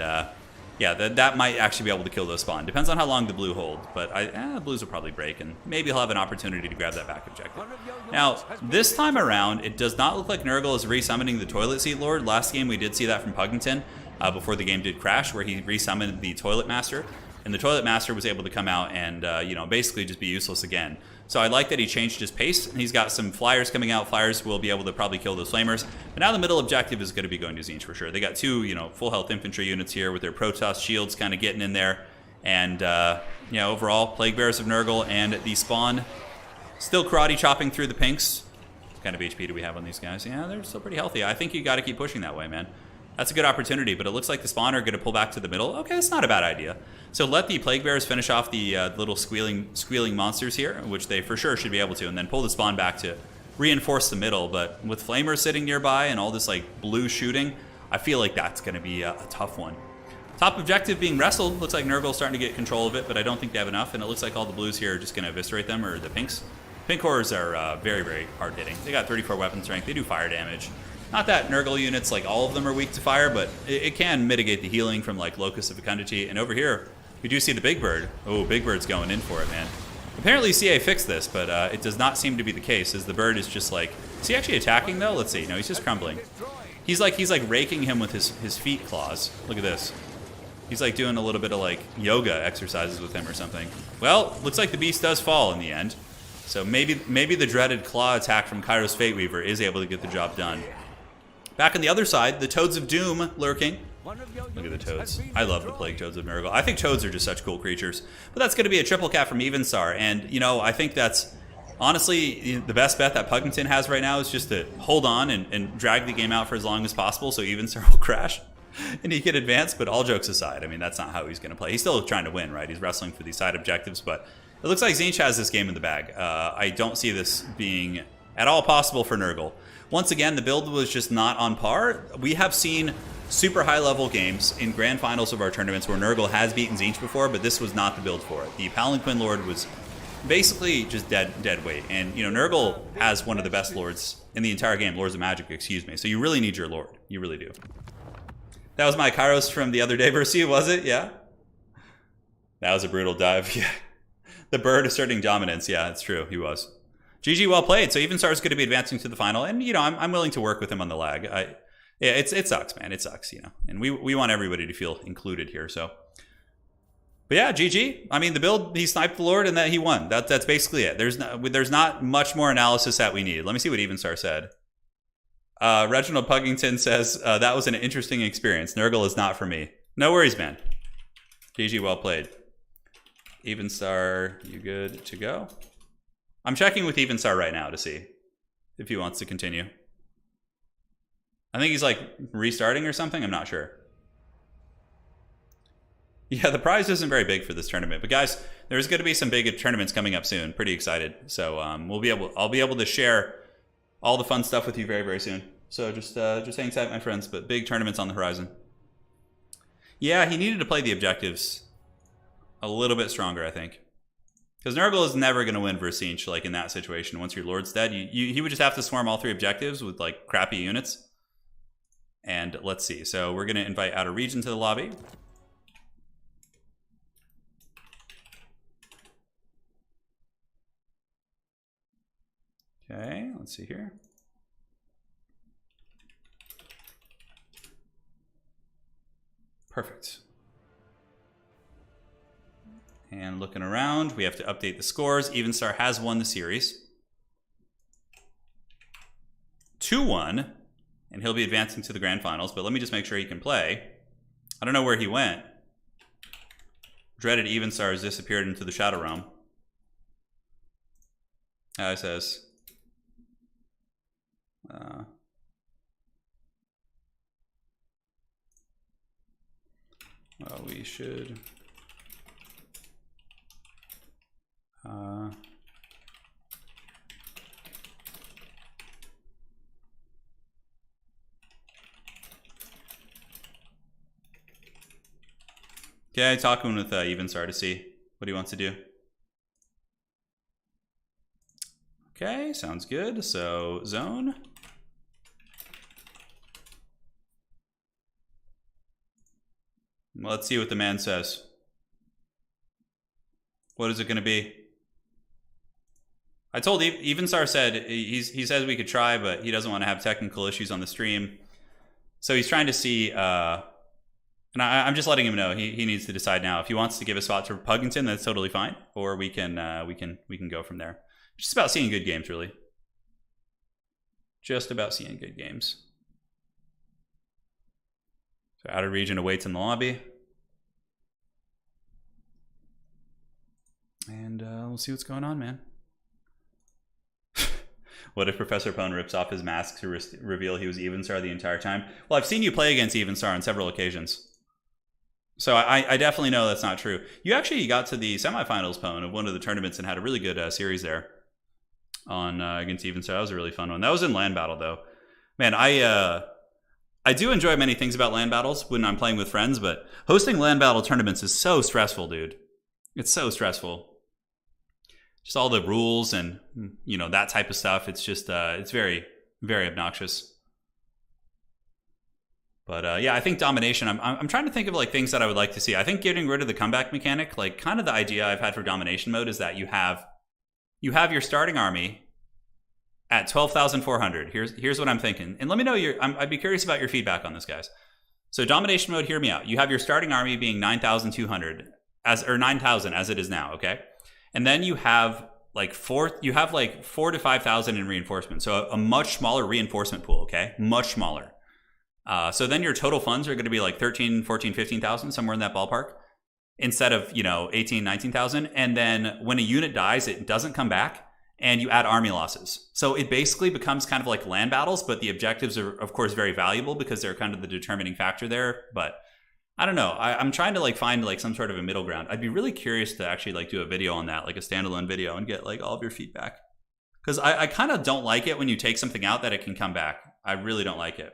yeah, that might actually be able to kill those spawn. Depends on how long the blue hold, but the blues will probably break, and maybe he'll have an opportunity to grab that back objective. Now, this time around, it does not look like Nurgle is resummoning the Toilet Seat Lord. Last game we did see that from Puggington before the game did crash, where he resummoned the Toilet Master, and the Toilet Master was able to come out and you know, basically just be useless again. So I like that he changed his pace, and he's got some flyers coming out. Flyers will be able to probably kill those flamers. But now the middle objective is going to be going to Tzeentch for sure. They got two, you know, full health infantry units here with their Protoss shields kind of getting in there. And, you know, overall, Plague Bearers of Nurgle and the spawn still karate chopping through the pinks. What kind of HP do we have on these guys? Yeah, they're still pretty healthy. I think you got to keep pushing that way, man. That's a good opportunity, but it looks like the spawn are going to pull back to the middle. Okay, that's not a bad idea. So let the Plague Bearers finish off the little squealing monsters here, which they for sure should be able to, and then pull the spawn back to reinforce the middle. But with Flamers sitting nearby and all this like blue shooting, I feel like that's going to be a tough one. Top objective being wrestled. Looks like Nurgle's starting to get control of it, but I don't think they have enough, and it looks like all the blues here are just going to eviscerate them, or the pinks. Pink horrors are very, very hard hitting. They got 34 weapon strength. They do fire damage. Not that Nurgle units, like all of them are weak to fire, but it can mitigate the healing from like Locust of Fecundity. And over here, we do see the Big Bird. Oh, Big Bird's going in for it, man. Apparently CA fixed this, but it does not seem to be the case, as the bird is just like... Is he actually attacking, though? Let's see. No, he's just crumbling. He's like raking him with his feet claws. Look at this. He's like doing a little bit of like yoga exercises with him or something. Well, looks like the beast does fall in the end. So maybe the dreaded claw attack from Kairos Fateweaver is able to get the job done. Back on the other side, the Toads of Doom lurking. Look at the Toads. I love the Plague Toads of Nurgle. I think Toads are just such cool creatures. But that's going to be a triple cap from Evenstar. And, you know, I think that's honestly the best bet that Puggington has right now is just to hold on and drag the game out for as long as possible so Evenstar will crash and he can advance. But all jokes aside, I mean, that's not how he's going to play. He's still trying to win, right? He's wrestling for these side objectives. But it looks like Tzeentch has this game in the bag. I don't see this being at all possible for Nurgle. Once again, the build was just not on par. We have seen super high-level games in grand finals of our tournaments where Nurgle has beaten Tzeentch before, but this was not the build for it. The Palanquin Lord was basically just dead weight. And, you know, Nurgle has one of the best lords in the entire game, Lords of Magic, excuse me. So you really need your lord. You really do. That was my Kairos from the other day versus you, was it? Yeah? That was a brutal dive, yeah. The bird asserting dominance, yeah, it's true, he was. GG, well played. So Evenstar is going to be advancing to the final, and you know I'm willing to work with him on the lag. Yeah, it sucks, man. It sucks, you know, and we want everybody to feel included here. So, but yeah, GG. I mean, the build, he sniped the Lord and that he won. That's basically it. There's not much more analysis that we need. Let me see what Evenstar said. Reginald Puggington says that was an interesting experience. Nurgle is not for me. No worries, man. GG, well played. Evenstar, you good to go? I'm checking with Evenstar right now to see if he wants to continue. I think he's like restarting or something. I'm not sure. Yeah, the prize isn't very big for this tournament, but guys, there's going to be some big tournaments coming up soon. Pretty excited. So I'll be able to share all the fun stuff with you very, very soon. So just hang tight, my friends. But big tournaments on the horizon. Yeah, he needed to play the objectives a little bit stronger, I think. Because Nurgle is never going to win versus Tzeentch, like in that situation. Once your Lord's dead, he would just have to swarm all three objectives with like crappy units. And let's see. So we're going to invite Outer Region to the lobby. Okay, let's see here. Perfect. And looking around, we have to update the scores. Evenstar has won the series. 2-1, and he'll be advancing to the grand finals, but let me just make sure he can play. I don't know where he went. Dreaded Evenstar has disappeared into the Shadow Realm. It says... well, we should... okay, talking with Evenstar to see what he wants to do. Okay, sounds good. So zone. Let's see what the man says. What is it going to be? I told Evenstar said he says we could try, but he doesn't want to have technical issues on the stream. So he's trying to see, and I'm just letting him know he needs to decide now if he wants to give a spot to Puggington. That's totally fine, or we can go from there. Just about seeing good games, really. Just about seeing good games. So outer region awaits in the lobby. And we'll see what's going on, man. What if Professor Pone rips off his mask to reveal he was Evenstar the entire time? Well, I've seen you play against Evenstar on several occasions. So I definitely know that's not true. You actually got to the semifinals, Pone, of one of the tournaments and had a really good series there on against Evenstar. That was a really fun one. That was in land battle, though. Man, I do enjoy many things about land battles when I'm playing with friends, but hosting land battle tournaments is so stressful, dude. It's so stressful. Just all the rules and, you know, that type of stuff. It's just, it's very, very obnoxious. But yeah, I think Domination, I'm trying to think of like things that I would like to see. I think getting rid of the comeback mechanic, like kind of the idea I've had for Domination mode is that you have your starting army at 12,400. Here's what I'm thinking. And let me know I'd be curious about your feedback on this, guys. So Domination mode, hear me out. You have your starting army being 9,200 or 9,000 as it is now, okay? And then you have like 4 to 5,000 in reinforcement. So a much smaller reinforcement pool, okay? Much smaller. So then your total funds are going to be like 13, 14, 15,000, somewhere in that ballpark, instead of, you know, 18, 19,000. And then when a unit dies, it doesn't come back, and you add army losses. So it basically becomes kind of like land battles, but the objectives are, of course, very valuable because they're kind of the determining factor there. But I don't know. I'm trying to like find like some sort of a middle ground. I'd be really curious to actually like do a video on that, like a standalone video, and get like all of your feedback. Because I kind of don't like it when you take something out that it can come back. I really don't like it.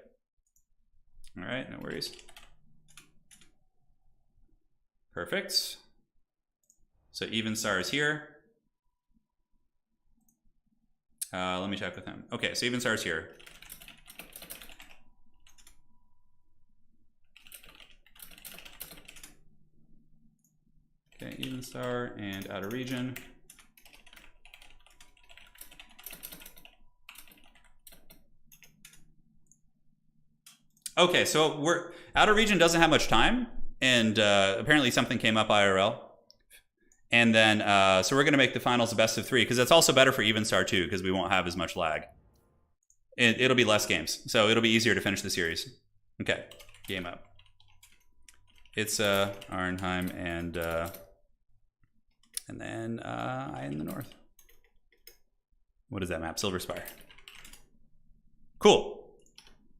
All right, no worries. Perfect. So Evenstar is here. Let me check with him. Okay, so Evenstar is here. Okay, Evenstar and outer region. Okay, so outer region doesn't have much time, and apparently something came up IRL. And then, so we're going to make the finals a best of 3, because that's also better for Evenstar too, because we won't have as much lag. It'll be less games, so it'll be easier to finish the series. Okay, game up. It's Arnheim and then I in the north. What is that map? Silver Spire. Cool.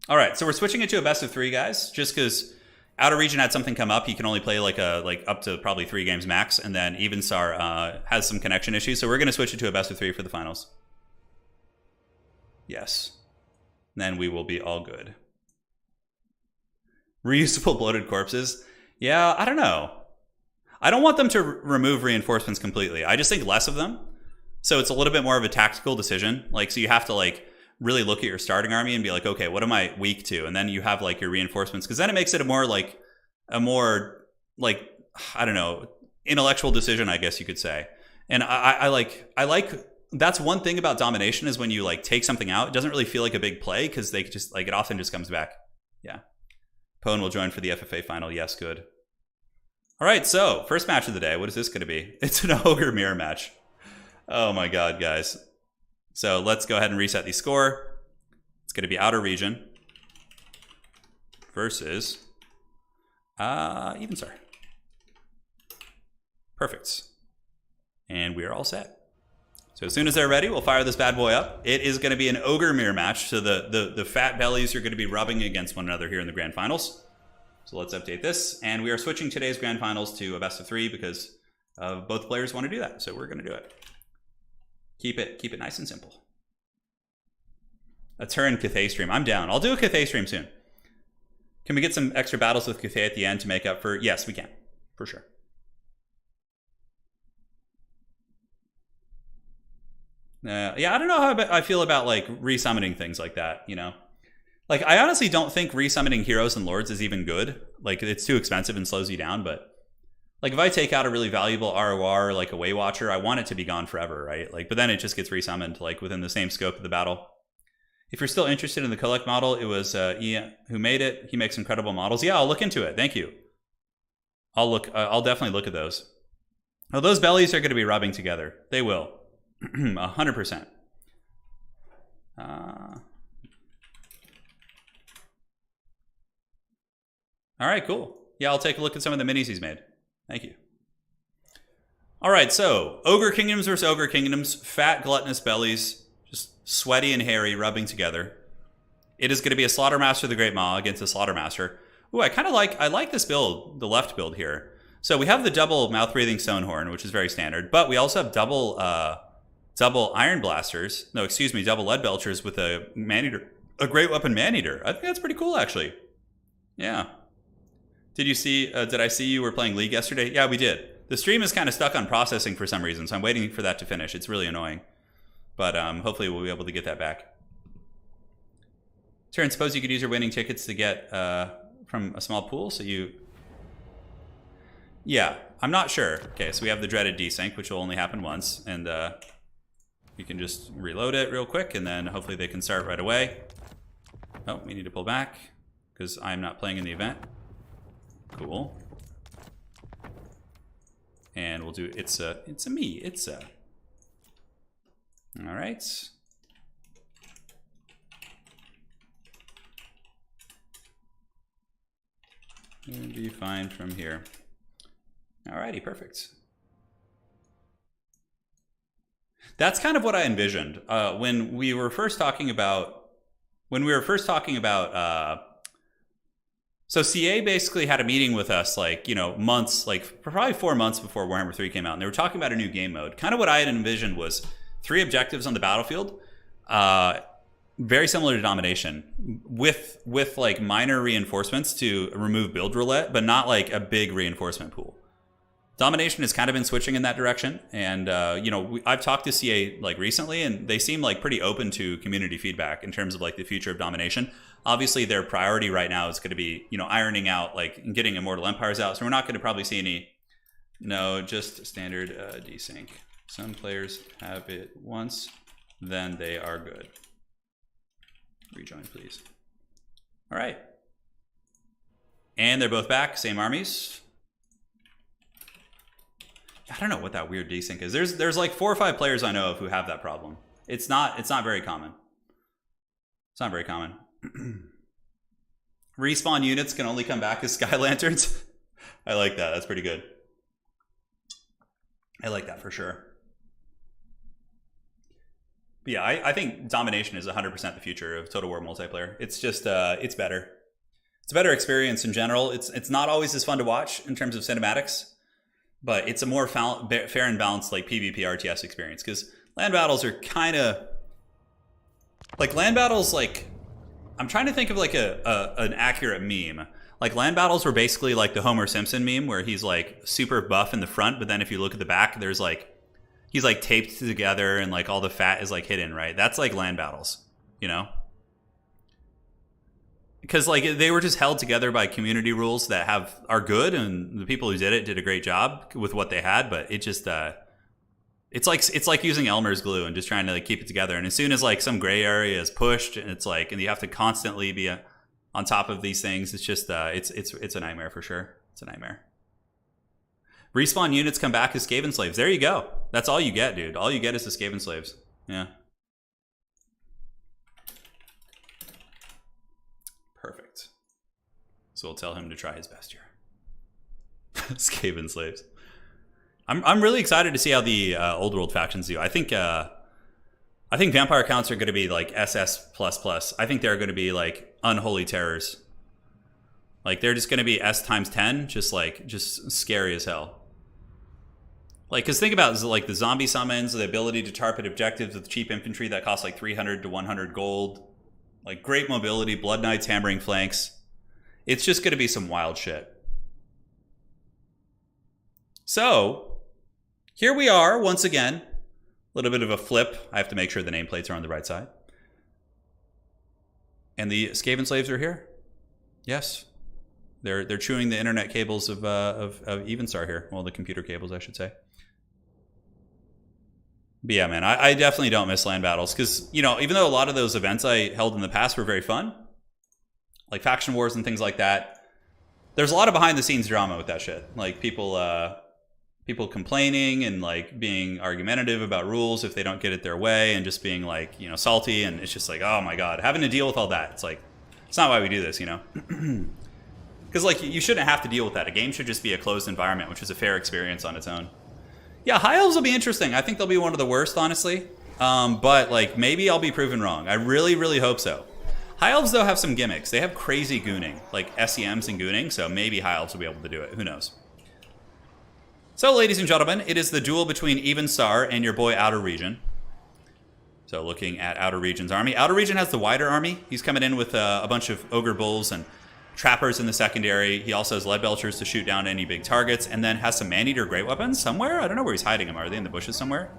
All right, so we're switching it to a best of 3, guys, just because outer region had something come up. He can only play like up to probably 3 games max, and then Evenstar has some connection issues, so we're going to switch it to a best of 3 for the finals. Yes. Then we will be all good. Reusable bloated corpses. Yeah, I don't know. I don't want them to remove reinforcements completely. I just think less of them. So it's a little bit more of a tactical decision. Like, so you have to like really look at your starting army and be like, okay, what am I weak to? And then you have like your reinforcements, because then it makes it a more I don't know, intellectual decision, I guess you could say. And I like that's one thing about Domination, is when you like take something out, it doesn't really feel like a big play, because they just like, it often just comes back. Yeah. Pone will join for the FFA final. Yes, good. All right, so first match of the day. What is this going to be? It's an Ogre Mirror match. Oh my God, guys. So let's go ahead and reset the score. It's going to be outer region versus Evenstar. Perfect. And we are all set. So as soon as they're ready, we'll fire this bad boy up. It is going to be an Ogre Mirror match, so the fat bellies are going to be rubbing against one another here in the Grand Finals. So let's update this. And we are switching today's Grand Finals to a best of 3 because both players want to do that. So we're going to do it. Keep it nice and simple. A Turin CATHAY stream. I'm down. I'll do a CATHAY stream soon. Can we get some extra battles with CATHAY at the end to make up for... Yes, we can. For sure. Yeah, I don't know how I feel about like resummoning things like that, you know? Like, I honestly don't think resummoning heroes and lords is even good. Like, it's too expensive and slows you down, but like if I take out a really valuable ROR like a Waywatcher, I want it to be gone forever, right? Like, but then it just gets resummoned like within the same scope of the battle. If you're still interested in the collect model, it was Ian who made it. He makes incredible models. Yeah, I'll look into it. Thank you. I'll definitely look at those. Oh, those bellies are going to be rubbing together. They will. 100%. All right, cool. Yeah, I'll take a look at some of the minis he's made. Thank you. All right, so Ogre Kingdoms versus Ogre Kingdoms. Fat, gluttonous bellies, just sweaty and hairy, rubbing together. It is going to be a Slaughtermaster the Great Maw against a Slaughtermaster. Ooh, I like this build, the left build here. So we have the double mouth-breathing Stonehorn, which is very standard, but we also have double Iron Blasters. No, excuse me, double Lead Belchers with a Man-Eater, a Great Weapon Man-Eater. I think that's pretty cool, actually. Yeah. Did I see you were playing League yesterday? Yeah, we did. The stream is kind of stuck on processing for some reason, so I'm waiting for that to finish. It's really annoying. But hopefully we'll be able to get that back. Turin, suppose you could use your winning tickets to get from a small pool, so you... Yeah, I'm not sure. Okay, so we have the dreaded desync, which will only happen once, and you can just reload it real quick, and then hopefully they can start right away. Oh, we need to pull back, because I'm not playing in the event. Cool. And we'll do it's a me. All right. We'll be fine from here. Alrighty, perfect. That's kind of what I envisioned when we were first talking about. So CA basically had a meeting with us, like, you know, months, like probably 4 months before Warhammer 3 came out, and they were talking about a new game mode. Kind of what I had envisioned was 3 objectives on the battlefield, very similar to Domination, with like minor reinforcements to remove build roulette, but not like a big reinforcement pool. Domination has kind of been switching in that direction, and you know, I've talked to CA like recently, and they seem like pretty open to community feedback in terms of like the future of Domination. Obviously, their priority right now is going to be, you know, ironing out like and getting Immortal Empires out. So we're not going to probably see any, no, just standard desync. Some players have it once, then they are good. Rejoin, please. All right, and they're both back, same armies. I don't know what that weird desync is. There's like 4 or 5 players I know of who have that problem. It's not very common. It's not very common. Respawn units can only come back as Sky Lanterns. I like that. That's pretty good. I like that for sure. But yeah, I think Domination is 100% the future of Total War multiplayer. It's just it's better. It's a better experience in general. It's not always as fun to watch in terms of cinematics, but it's a more fair and balanced like PvP RTS experience, because land battles are kind of like I'm trying to think of like an accurate meme. Like land battles were basically like the Homer Simpson meme where he's like super buff in the front, but then if you look at the back, there's like he's like taped together and like all the fat is like hidden, right? That's like land battles, you know? Because like they were just held together by community rules that are good, and the people who did it did a great job with what they had, but it just it's like using Elmer's glue and just trying to like keep it together. And as soon as like some gray area is pushed, and it's like, and you have to constantly be on top of these things, it's just it's a nightmare for sure. It's a nightmare. Respawn units come back as Skaven slaves. There you go. That's all you get, dude. All you get is the Skaven slaves. Yeah. Perfect. So we'll tell him to try his best here. Skaven slaves. I'm really excited to see how the old world factions do. I think vampire counts are going to be like SS++. I think they're going to be like unholy terrors. Like they're just going to be S times 10, just scary as hell. Like, because think about like the zombie summons, the ability to target objectives with cheap infantry that costs like 300 to 100 gold. Like great mobility, Blood Knights hammering flanks. It's just going to be some wild shit. So, here we are once again. little bit of a flip. I have to make sure the nameplates are on the right side. And the Skaven slaves are here. Yes. They're chewing the internet cables of Evenstar here. Well, the computer cables, I should say. But yeah, man, I definitely don't miss land battles because, you know, even though a lot of those events I held in the past were very fun, like faction wars and things like that, there's a lot of behind the scenes drama with that shit. Like people complaining and like being argumentative about rules if they don't get it their way and just being like, you know, salty. And it's just like, oh my God, having to deal with all that. It's like, it's not why we do this, you know? Because like you shouldn't have to deal with that. A game should just be a closed environment, which is a fair experience on its own. Yeah, High Elves will be interesting. I think they'll be one of the worst, honestly. But like maybe I'll be proven wrong. I really, really hope so. High Elves, though, have some gimmicks. They have crazy gooning, like SEMs and gooning, so maybe High Elves will be able to do it. Who knows? So, ladies and gentlemen, it is the duel between Evenstar and your boy Outer Region. So, looking at Outer Region's army. Outer Region has the wider army. He's coming in with a bunch of Ogre Bulls and Trappers in the secondary. He also has Lead Belchers to shoot down any big targets, and then has some Man-Eater Great Weapons somewhere. I don't know where he's hiding them. Are they in the bushes somewhere?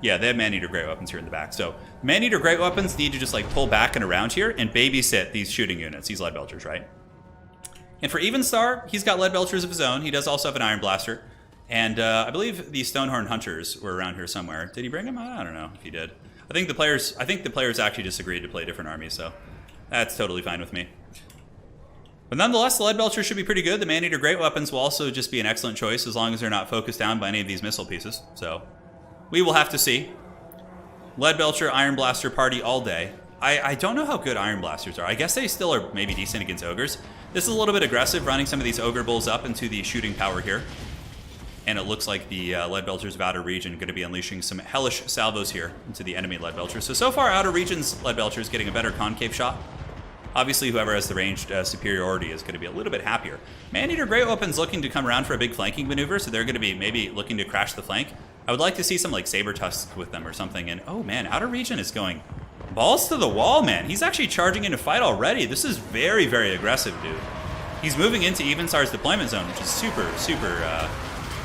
Yeah, they have Man-Eater Great Weapons here in the back. So Man-Eater Great Weapons need to just like pull back and around here and babysit these shooting units, these Lead Belchers, right? And for Evenstar, he's got Lead Belchers of his own. He does also have an Iron Blaster. And I believe the Stonehorn Hunters were around here somewhere. Did he bring them? I don't know if he did. I think the players actually just agreed to play different armies, so that's totally fine with me. But nonetheless, the Lead Belchers should be pretty good. The Man-Eater Great Weapons will also just be an excellent choice as long as they're not focused down by any of these missile pieces. So we will have to see. Lead Belcher, Iron Blaster party all day. I don't know how good Iron Blasters are. I guess they still are maybe decent against Ogres. This is a little bit aggressive, running some of these Ogre Bulls up into the shooting power here. And it looks like the Lead Belchers of Outer Region are going to be unleashing some hellish salvos here into the enemy Lead Belchers. So far, Outer Region's Lead Belcher is getting a better concave shot. Obviously, whoever has the ranged superiority is going to be a little bit happier. Man-Eater Great Weapon's looking to come around for a big flanking maneuver, so they're going to be maybe looking to crash the flank. I would like to see some like Saber Tusks with them or something. And oh man, Outer Region is going balls to the wall, man. He's actually charging into fight already. This is very, very aggressive, dude. He's moving into Evenstar's deployment zone, which is super, super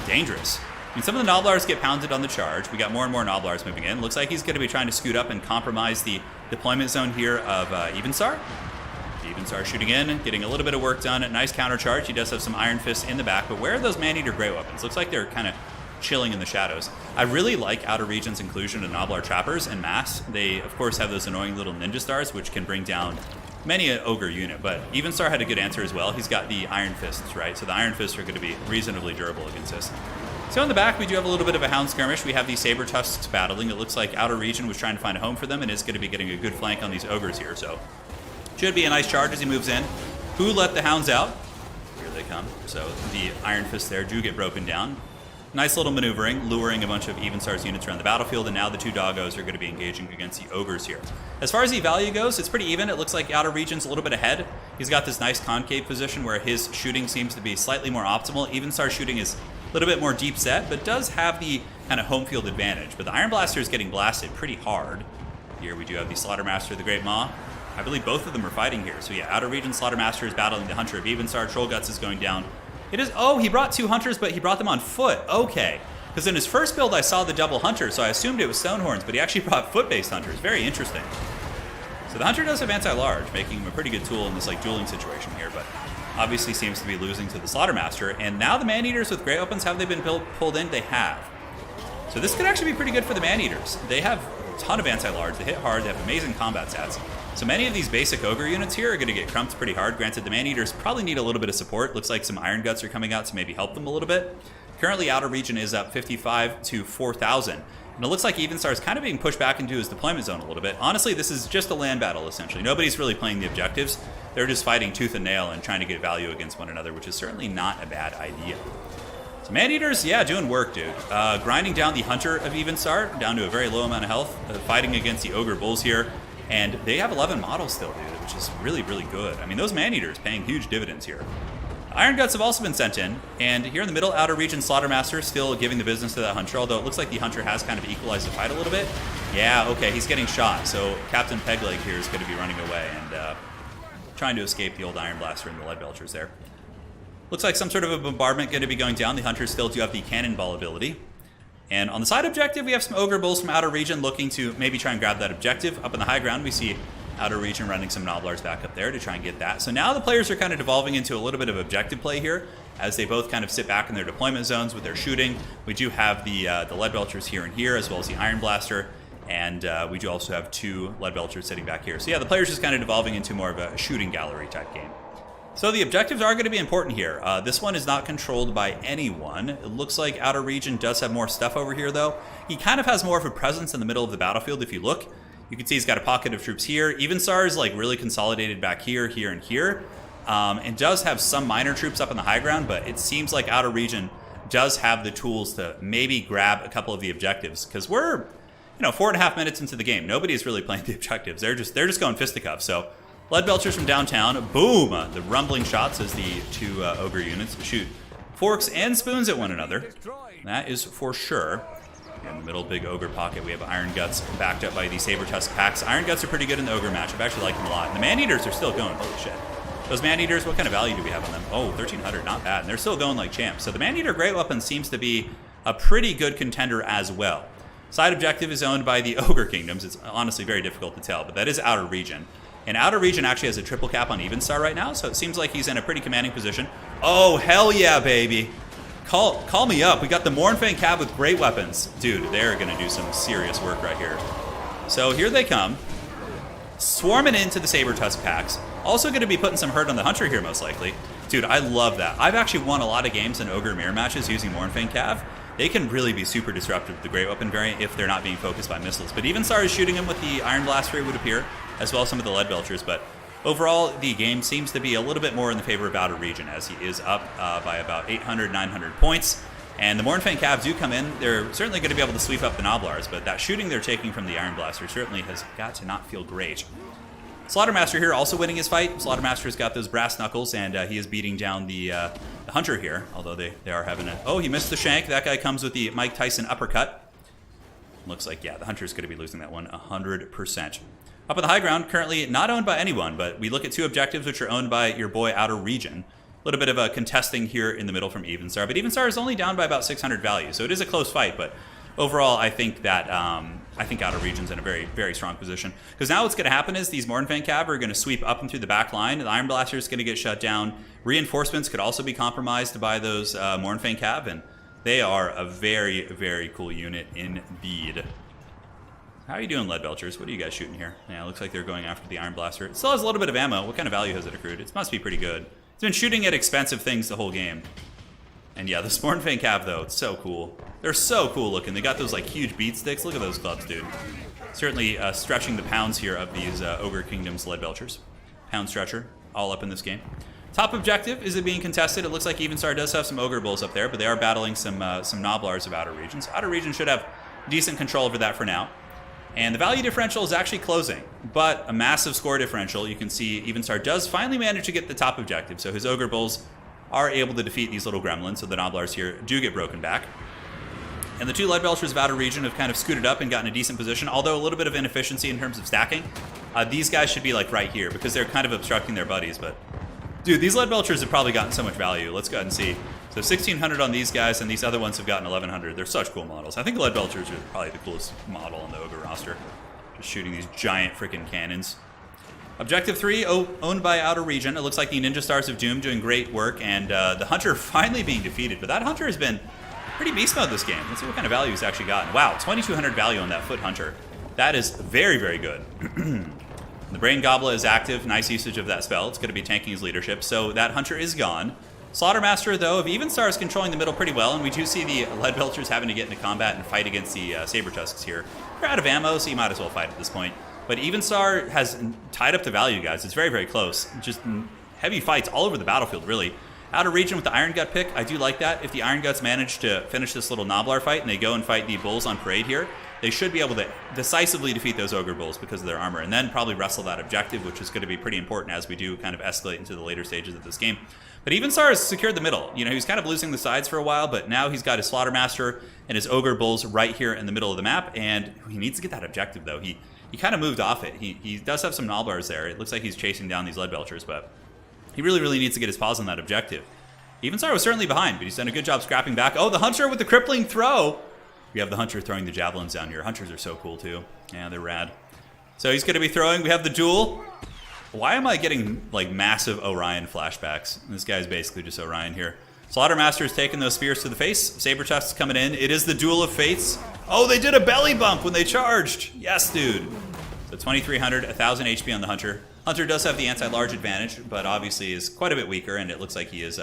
dangerous. I mean, some of the Noblars get pounded on the charge. We got more and more Noblars moving in. Looks like he's going to be trying to scoot up and compromise the deployment zone here of Evenstar. Evenstar shooting in, getting a little bit of work done. Nice counter charge. He does have some Iron Fists in the back, but where are those Man-Eater Great Weapons? Looks like they're kind of chilling in the shadows. I really like Outer Region's inclusion of Noblar Trappers en masse. They, of course, have those annoying little Ninja Stars, which can bring down many an Ogre unit, but Evenstar had a good answer as well. He's got the Iron Fists, right? So the Iron Fists are going to be reasonably durable against this. So in the back, we do have a little bit of a Hound skirmish. We have these Saber Tusks battling. It looks like Outer Region was trying to find a home for them and is going to be getting a good flank on these Ogres here, so should be a nice charge as he moves in. Who let the Hounds out? Here they come. So the Iron Fists there do get broken down. Nice little maneuvering, luring a bunch of Evenstar's units around the battlefield, and now the two doggos are going to be engaging against the Ogres here. As far as the value goes, it's pretty even. It looks like Outer Region's a little bit ahead. He's got this nice concave position where his shooting seems to be slightly more optimal. Evenstar's shooting is a little bit more deep set, but does have the kind of home field advantage. But the Iron Blaster is getting blasted pretty hard. Here we do have the Slaughtermaster, the Great Maw. I believe both of them are fighting here. So yeah, Outer Region Slaughtermaster is battling the Hunter of Evenstar. Trollguts is going down. It is, oh, he brought two Hunters, but he brought them on foot. Okay. Because in his first build, I saw the double Hunter, so I assumed it was Stonehorns, but he actually brought foot-based Hunters. Very interesting. So the Hunter does have anti-large, making him a pretty good tool in this like dueling situation here, but obviously seems to be losing to the Slaughtermaster. And now the Man-Eaters with Great Weapons, have they been pulled in? They have. So this could actually be pretty good for the Man-Eaters. They have a ton of anti-large. They hit hard. They have amazing combat stats. So many of these basic Ogre units here are going to get crumped pretty hard. Granted, the Man-Eaters probably need a little bit of support. Looks like some Iron Guts are coming out to maybe help them a little bit. Currently, Outer Region is up 55 to 4,000. And it looks like Evenstar is kind of being pushed back into his deployment zone a little bit. Honestly, this is just a land battle, essentially. Nobody's really playing the objectives. They're just fighting tooth and nail and trying to get value against one another, which is certainly not a bad idea. So Man-Eaters, yeah, doing work, dude. Grinding down the Hunter of Evenstar down to a very low amount of health. Fighting against the Ogre Bulls here. And they have 11 models still, dude, which is really, really good. I mean, those Man-Eaters paying huge dividends here. Iron Guts have also been sent in, and here in the middle, Outer Region Slaughtermaster still giving the business to that Hunter, although it looks like the Hunter has kind of equalized the fight a little bit. Yeah, okay, he's getting shot, so Captain Pegleg here is going to be running away and trying to escape the old Iron Blaster and the Lead Belchers there. Looks like some sort of a bombardment going to be going down. The Hunters still do have the Cannonball ability. And on the side objective, we have some Ogre Bulls from Outer Region looking to maybe try and grab that objective. Up in the high ground, we see Outer Region running some Gnoblars back up there to try and get that. So now the players are kind of devolving into a little bit of objective play here, as they both kind of sit back in their deployment zones with their shooting. We do have the Lead Belchers here and here, as well as the Iron Blaster, and we do also have 2 Lead Belchers sitting back here. So yeah, the players just kind of devolving into more of a shooting gallery type game. So the objectives are going to be important here. This one is not controlled by anyone. It looks like Outer Region does have more stuff over here, though. He kind of has more of a presence in the middle of the battlefield if you look. You can see he's got a pocket of troops here. Evenstar is like really consolidated back here, here, and here. And does have some minor troops up on the high ground, but it seems like Outer Region does have the tools to maybe grab a couple of the objectives, because we're, 4.5 minutes into the game. Nobody's really playing the objectives. They're just going fisticuffs. So Lead Belchers from downtown, boom! The rumbling shots as the 2 Ogre units shoot forks and spoons at one another. That is for sure. In the middle big Ogre pocket, we have Iron Guts backed up by the Saber Tusk packs. Iron Guts are pretty good in the Ogre match. I've actually liked them a lot. And the Man-Eaters are still going. Holy shit. Those Man-Eaters, what kind of value do we have on them? Oh, 1,300, not bad. And they're still going like champs. So the Man-Eater Great Weapon seems to be a pretty good contender as well. Side objective is owned by the Ogre Kingdoms. It's honestly very difficult to tell, but that is Outer Region. And Outer Region actually has a triple cap on Evenstar right now, so it seems like he's in a pretty commanding position. Oh, hell yeah, baby. Call me up. We got the Mournfang Cav with great weapons. Dude, they're going to do some serious work right here. So here they come. Swarming into the Saber Tusk packs. Also going to be putting some hurt on the Hunter here, most likely. Dude, I love that. I've actually won a lot of games in Ogre Mirror matches using Mournfang Cav. They can really be super disruptive with the Great Weapon variant if they're not being focused by missiles. But Evenstar is shooting him with the Iron Blaster, it would appear, as well as some of the Lead Belchers. But overall, the game seems to be a little bit more in the favor of Outer Region, as he is up by about 800, 900 points. And the Mournfang Cav do come in. They're certainly going to be able to sweep up the Gnoblars, but that shooting they're taking from the Iron Blaster certainly has got to not feel great. Slaughtermaster here also winning his fight. Slaughtermaster's got those brass knuckles, and he is beating down the Hunter here, although they are having a... Oh, he missed the shank. That guy comes with the Mike Tyson uppercut. Looks like, yeah, the Hunter's going to be losing that one 100%. Up on the high ground, currently not owned by anyone, but we look at 2 objectives which are owned by your boy Outer Region. A little bit of a contesting here in the middle from Evenstar, but Evenstar is only down by about 600 value, so it is a close fight, but overall I think that Outer Region's in a very, very strong position. Because now what's going to happen is these Mournfang Cav are going to sweep up and through the back line, the Iron Blaster is going to get shut down, reinforcements could also be compromised by those Mournfang Cav, and they are a very, very cool unit indeed. How are you doing, Lead Belchers? What are you guys shooting here? Yeah, it looks like they're going after the Iron Blaster. It still has a little bit of ammo. What kind of value has it accrued? It must be pretty good. It's been shooting at expensive things the whole game. And yeah, the Mournfang Cav, though, it's so cool. They're so cool looking. They got those, like, huge beat sticks. Look at those clubs, dude. Certainly stretching the pounds here of these Ogre Kingdom's Lead Belchers. Pound stretcher, all up in this game. Top objective is it being contested. It looks like Evenstar does have some Ogre Bulls up there, but they are battling some Gnoblars of Outer Region. So Outer Region should have decent control over that for now. And the value differential is actually closing, but a massive score differential. You can see Evenstar does finally manage to get the top objective, so his Ogre Bulls are able to defeat these little gremlins, so the Gnoblars here do get broken back. And the 2 Lead Belchers of Outer Region have kind of scooted up and gotten a decent position, although a little bit of inefficiency in terms of stacking. These guys should be like right here, because they're kind of obstructing their buddies, but... Dude, these Lead Belchers have probably gotten so much value. Let's go ahead and see. So 1,600 on these guys, and these other ones have gotten 1,100. They're such cool models. I think the Lead Belchers are probably the coolest model on the Ogre roster. Just shooting these giant freaking cannons. Objective 3, owned by Outer Region. It looks like the Ninja Stars of Doom doing great work, and the Hunter finally being defeated. But that Hunter has been pretty beast mode this game. Let's see what kind of value he's actually gotten. Wow, 2,200 value on that Foot Hunter. That is very, very good. The Brain Goblet is active. Nice usage of that spell. It's going to be tanking his leadership. So that Hunter is gone. Slaughtermaster, though, of Evenstar is controlling the middle pretty well, and we do see the Lead Belchers having to get into combat and fight against the Saber Tusks here. They're out of ammo, so you might as well fight at this point. But Evenstar has tied up the value, guys. It's very, very close. Just heavy fights all over the battlefield, really. Outer Region with the Iron Gut pick, I do like that. If the Iron Guts manage to finish this little Gnoblar fight and they go and fight the Bulls on parade here, they should be able to decisively defeat those Ogre Bulls because of their armor, and then probably wrestle that objective, which is going to be pretty important as we do kind of escalate into the later stages of this game. But Evenstar has secured the middle. You know, he was kind of losing the sides for a while, but now he's got his Slaughtermaster and his Ogre Bulls right here in the middle of the map, and he needs to get that objective, though. He kind of moved off it. He does have some Gnoblars there. It looks like he's chasing down these Lead Belchers, but he really, really needs to get his paws on that objective. Evenstar was certainly behind, but he's done a good job scrapping back. Oh, the Hunter with the crippling throw. We have the Hunter throwing the javelins down here. Hunters are so cool too. Yeah, they're rad. So he's going to be throwing. We have the duel. Why am I getting like massive Orion flashbacks? This guy's basically just Orion here. Slaughtermaster's taking those spears to the face. Saber-tusk's coming in. It is the Duel of Fates. Oh, they did a belly bump when they charged. Yes, dude. So 2,300, 1,000 HP on the Hunter. Hunter does have the anti-large advantage, but obviously is quite a bit weaker, and it looks like he is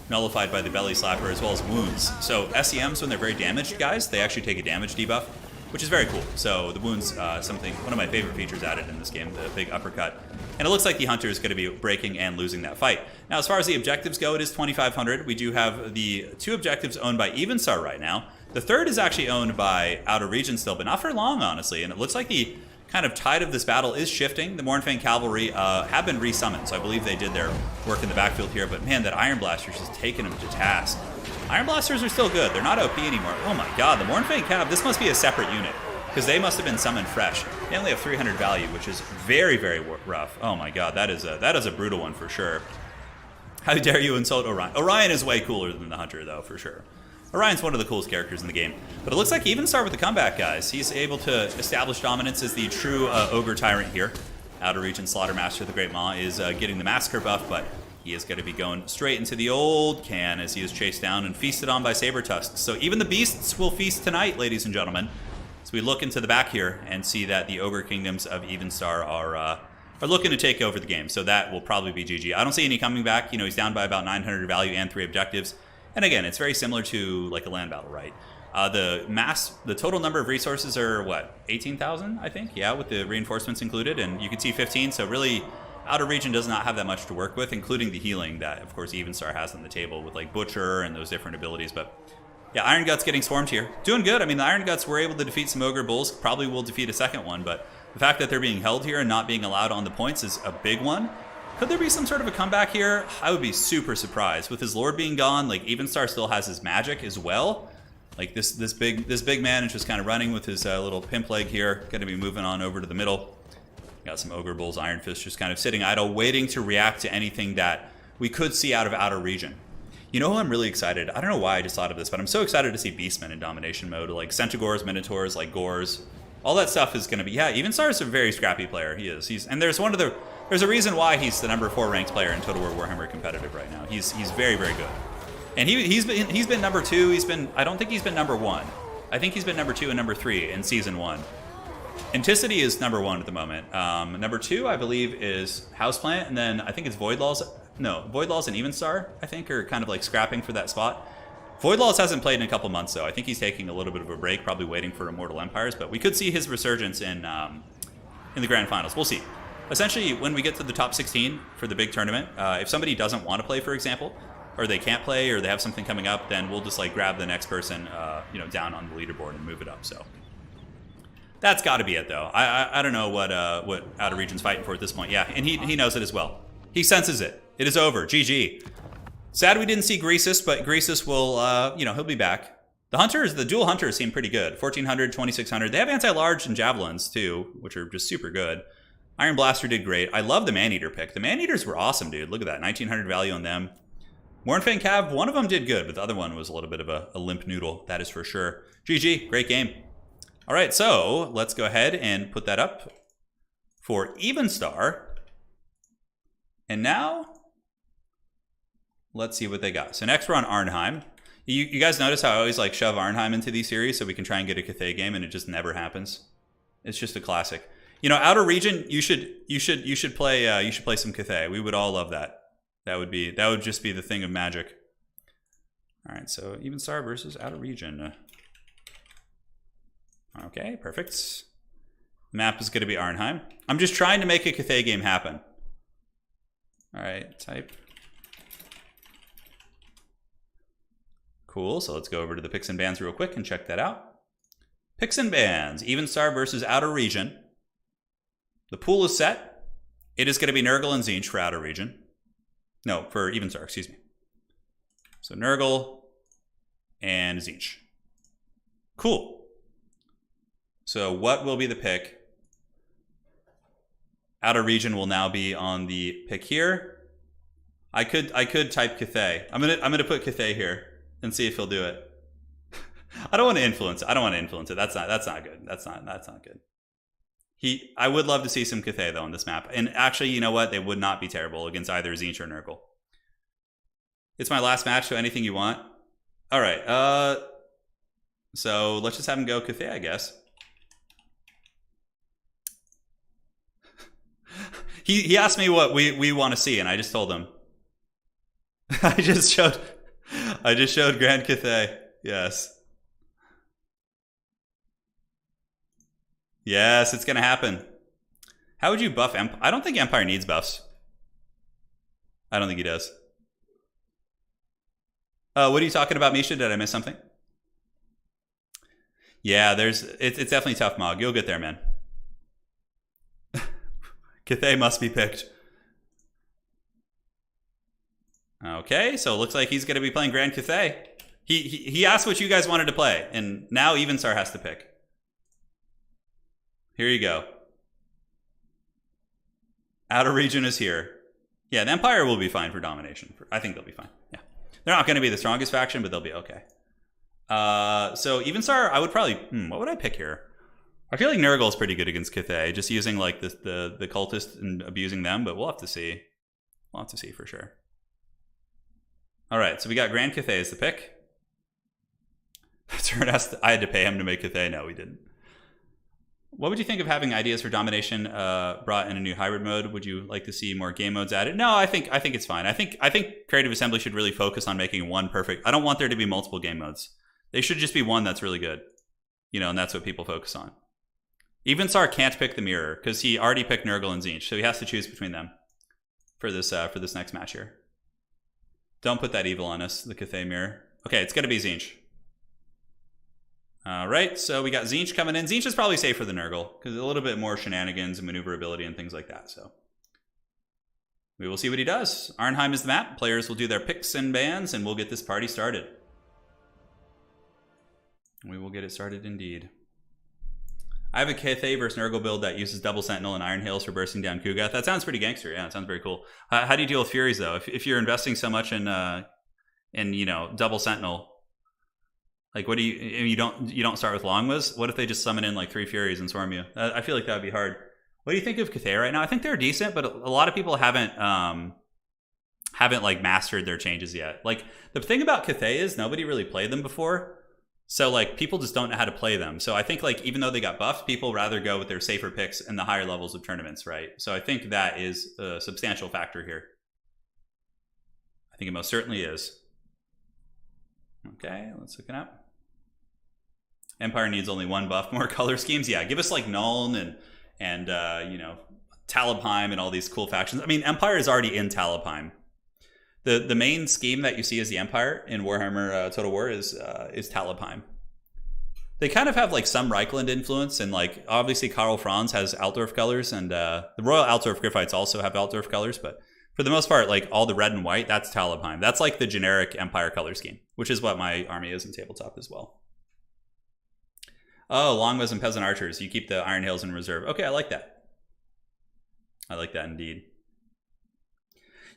nullified by the belly slapper as well as wounds. So SEMs, when they're very damaged, guys, they actually take a damage debuff, which is very cool. So the wounds, one of my favorite features added in this game, the big uppercut. And it looks like the Hunter is going to be breaking and losing that fight. Now, as far as the objectives go, it is 2,500. We do have the 2 objectives owned by Evenstar right now. The 3rd is actually owned by Outer Region still, but not for long, honestly. And it looks like the kind of tide of this battle is shifting. The Mournfang Cavalry have been resummoned, so I believe they did their work in the backfield here. But man, that Iron Blaster's just taking them to task. Iron Blasters are still good. They're not OP anymore. Oh my god, the Mournfang Cav, this must be a separate unit, because they must have been summoned fresh. They only have 300 value, which is very, very rough. Oh my god, that is a brutal one for sure. How dare you insult Orion? Orion is way cooler than the Hunter, though, for sure. Orion's one of the coolest characters in the game. But it looks like Evenstar with the comeback, guys. He's able to establish dominance as the true Ogre Tyrant here. Outer Region Slaughtermaster, the Great Maw, is getting the Massacre buff, but he is going to be going straight into the old can as he is chased down and feasted on by Saber-tusks. So even the beasts will feast tonight, ladies and gentlemen. So we look into the back here and see that the Ogre Kingdoms of Evenstar are looking to take over the game. So that will probably be GG. I don't see any coming back. You know, he's down by about 900 value and 3 objectives. And again, it's very similar to like a land battle, right? The total number of resources are what, 18,000, I think? Yeah, with the reinforcements included. And you can see 15. So really, Outer Region does not have that much to work with, including the healing that, of course, Evenstar has on the table with like Butcher and those different abilities. But yeah, Iron Guts getting swarmed here. Doing good. I mean, the Iron Guts were able to defeat some Ogre Bulls. Probably will defeat a second one, but the fact that they're being held here and not being allowed on the points is a big one. Could there be some sort of a comeback here? I would be super surprised. With his Lord being gone, like Evenstar still has his magic as well. Like this big man is just kind of running with his little pimp leg here. Going to be moving on over to the middle. Got some Ogre Bulls, Iron Fist just kind of sitting idle, waiting to react to anything that we could see out of Outer Region. You know who I'm really excited? I don't know why I just thought of this, but I'm so excited to see Beastmen in Domination mode. Like Centaurs, Minotaurs, like Gores. All that stuff is going to be... Yeah, Evenstar is a very scrappy player. He is. And there's a reason why he's the number 4 ranked player in Total War Warhammer competitive right now. He's very, very good. And he's been number 2. I don't think he's been number 1. I think he's been number 2 and number 3 in Season 1. Anticity is number 1 at the moment. Number 2, I believe, is Houseplant, and then I think it's Voidlaws. No, Voidlaws and Evenstar, I think, are kind of like scrapping for that spot. Voidlaws hasn't played in a couple months, though. I think he's taking a little bit of a break, probably waiting for Immortal Empires, but we could see his resurgence in the Grand Finals. We'll see. Essentially, when we get to the top 16 for the big tournament, if somebody doesn't want to play, for example, or they can't play, or they have something coming up, then we'll just like grab the next person, down on the leaderboard and move it up. So that's got to be it, though. I don't know what Outer Region's fighting for at this point. Yeah, and he knows it as well. He senses it. It is over. GG. Sad we didn't see Greasus, but Greasus will, he'll be back. The dual Hunters seem pretty good. 1,400, 2,600. They have anti-large and javelins, too, which are just super good. Iron Blaster did great. I love the Maneater pick. The Maneaters were awesome, dude. Look at that. 1,900 value on them. Mournfang Cav, one of them did good, but the other one was a little bit of a limp noodle. That is for sure. GG. Great game. All right, so let's go ahead and put that up for Evenstar. And now, let's see what they got. So next we're on Arnheim. You guys notice how I always like shove Arnheim into these series so we can try and get a Cathay game, and it just never happens. It's just a classic. You know, Outer Region, you should play some Cathay. We would all love that. That would just be the thing of magic. All right, so Evenstar versus Outer Region. Okay, perfect. The map is going to be Arnheim. I'm just trying to make a Cathay game happen. All right, type. Cool, so let's go over to the picks and bans real quick and check that out. Picks and bans, Evenstar versus Outer Region. The pool is set. It is going to be Nurgle and Tzeentch for Outer Region. No, for Evenstar, excuse me. So Nurgle and Tzeentch. Cool. So what will be the pick? Outer Region will now be on the pick here. I could type Cathay. I'm gonna put Cathay here and see if he'll do it. I don't want to influence it. I don't want to influence it. That's not good. That's not good. I would love to see some CATHAY though on this map. And actually, you know what? They would not be terrible against either Tzeentch or Nurgle. It's my last match, so anything you want. All right. So let's just have him go CATHAY, I guess. He asked me what we want to see, and I just told him. I just showed Grand CATHAY. Yes. Yes, it's gonna happen. How would you buff Empire? I don't think Empire needs buffs. I don't think he does. What are you talking about, Misha? Did I miss something? Yeah, it's definitely tough, Mog. You'll get there, man. CATHAY must be picked. Okay, so it looks like he's going to be playing Grand CATHAY. He asked what you guys wanted to play, and now Evenstar has to pick. Here you go. Outer region is here. Yeah, the Empire will be fine for domination. I think they'll be fine. Yeah, they're not going to be the strongest faction, but they'll be okay. So Evenstar, I would probably... what would I pick here? I feel like Nurgle is pretty good against CATHAY, just using like the cultists and abusing them, but we'll have to see. We'll have to see for sure. All right, so we got Grand CATHAY as the pick. I had to pay him to make CATHAY. No, we didn't. What would you think of having ideas for domination brought in a new hybrid mode? Would you like to see more game modes added? No, I think it's fine. I think Creative Assembly should really focus on making one perfect. I don't want there to be multiple game modes. They should just be one that's really good, you know, and that's what people focus on. Evenstar can't pick the mirror because he already picked Nurgle and Tzeentch, so he has to choose between them for this next match here. Don't put that evil on us, the CATHAY mirror. Okay, it's gonna be Tzeentch. All right, so we got Tzeentch coming in. Tzeentch is probably safe for the Nurgle because a little bit more shenanigans and maneuverability and things like that. So we will see what he does. Arnheim is the map. Players will do their picks and bans, and we'll get this party started. We will get it started indeed. I have a CATHAY versus Nurgle build that uses double Sentinel and Iron Hails for bursting down Kugath. That sounds pretty gangster. Yeah, it sounds very cool. How do you deal with Furies though? If you're investing so much in you know, double Sentinel, like what do you don't start with Longwas? What if they just summon in like 3 Furies and swarm you? I feel like that would be hard. What do you think of CATHAY right now? I think they're decent, but a lot of people haven't like mastered their changes yet. Like the thing about CATHAY is nobody really played them before. So like people just don't know how to play them. So I think like even though they got buffed, people rather go with their safer picks in the higher levels of tournaments, right? So I think that is a substantial factor here. I think it most certainly is. Okay, let's look it up. Empire needs only 1 buff, more color schemes. Yeah, give us like Nuln and you know, Talabheim and all these cool factions. I mean, Empire is already in Talabheim. The main scheme that you see as the Empire in Warhammer Total War is Talabheim. They kind of have like some Reichland influence, and like obviously Karl Franz has Altdorf colors, and the Royal Altdorf Griffites also have Altdorf colors, but for the most part, like all the red and white, that's Talabheim. That's like the generic Empire color scheme, which is what my army is in tabletop as well. Oh, Longwas and Peasant Archers. You keep the Iron Hails in reserve. Okay, I like that. I like that indeed.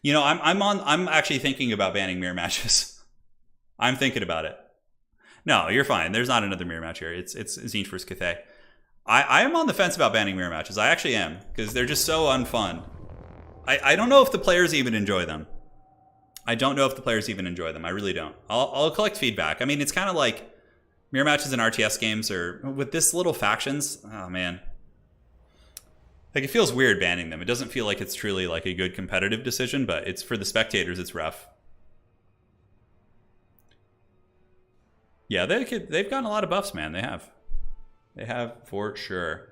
You know, I'm actually thinking about banning mirror matches. I'm thinking about it. No, you're fine. There's not another mirror match here. It's Tzeentch versus CATHAY. I am on the fence about banning mirror matches. I actually am, because they're just so unfun. I don't know if the players even enjoy them. I don't know if the players even enjoy them. I really don't. I'll collect feedback. I mean, it's kind of like mirror matches in RTS games, or with this little factions. Oh man. Like, it feels weird banning them. It doesn't feel like it's truly like a good competitive decision, but it's for the spectators, it's rough. Yeah, they've gotten a lot of buffs, man. They have. They have for sure.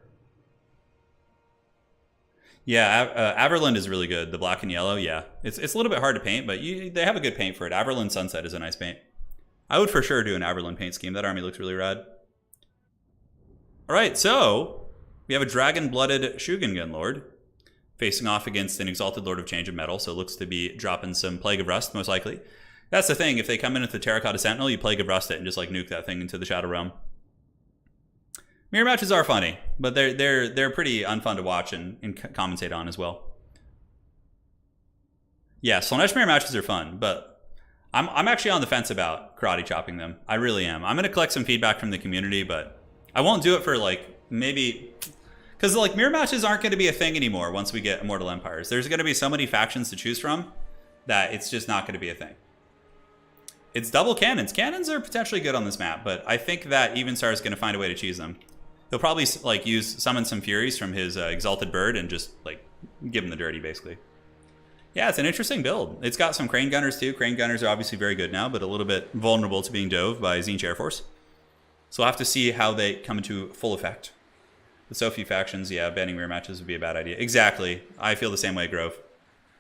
Yeah, Averland is really good. The black and yellow, yeah. It's a little bit hard to paint, but they have a good paint for it. Averland Sunset is a nice paint. I would for sure do an Averland paint scheme. That army looks really rad. All right, so we have a dragon-blooded Shugengun Lord facing off against an Exalted Lord of Change of Metal, so it looks to be dropping some Plague of Rust, most likely. That's the thing, if they come in with the Terracotta Sentinel, you Plague of Rust it and just like nuke that thing into the Shadow Realm. Mirror matches are funny, but they're pretty unfun to watch and commentate on as well. Yeah, Slaanesh mirror matches are fun, but I'm actually on the fence about karate chopping them. I really am. I'm going to collect some feedback from the community, but I won't do it for like maybe... Because like mirror matches aren't going to be a thing anymore once we get Immortal Empires. There's going to be so many factions to choose from that it's just not going to be a thing. It's double cannons. Cannons are potentially good on this map, but I think that Evenstar is going to find a way to cheese them. He'll probably like summon some Furies from his Exalted Bird and just like give him the dirty, basically. Yeah, it's an interesting build. It's got some Crane Gunners too. Crane Gunners are obviously very good now, but a little bit vulnerable to being dove by Tzeentch Air Force. So we'll have to see how they come into full effect. With so few factions, yeah, banning mirror matches would be a bad idea. Exactly. I feel the same way, Grove.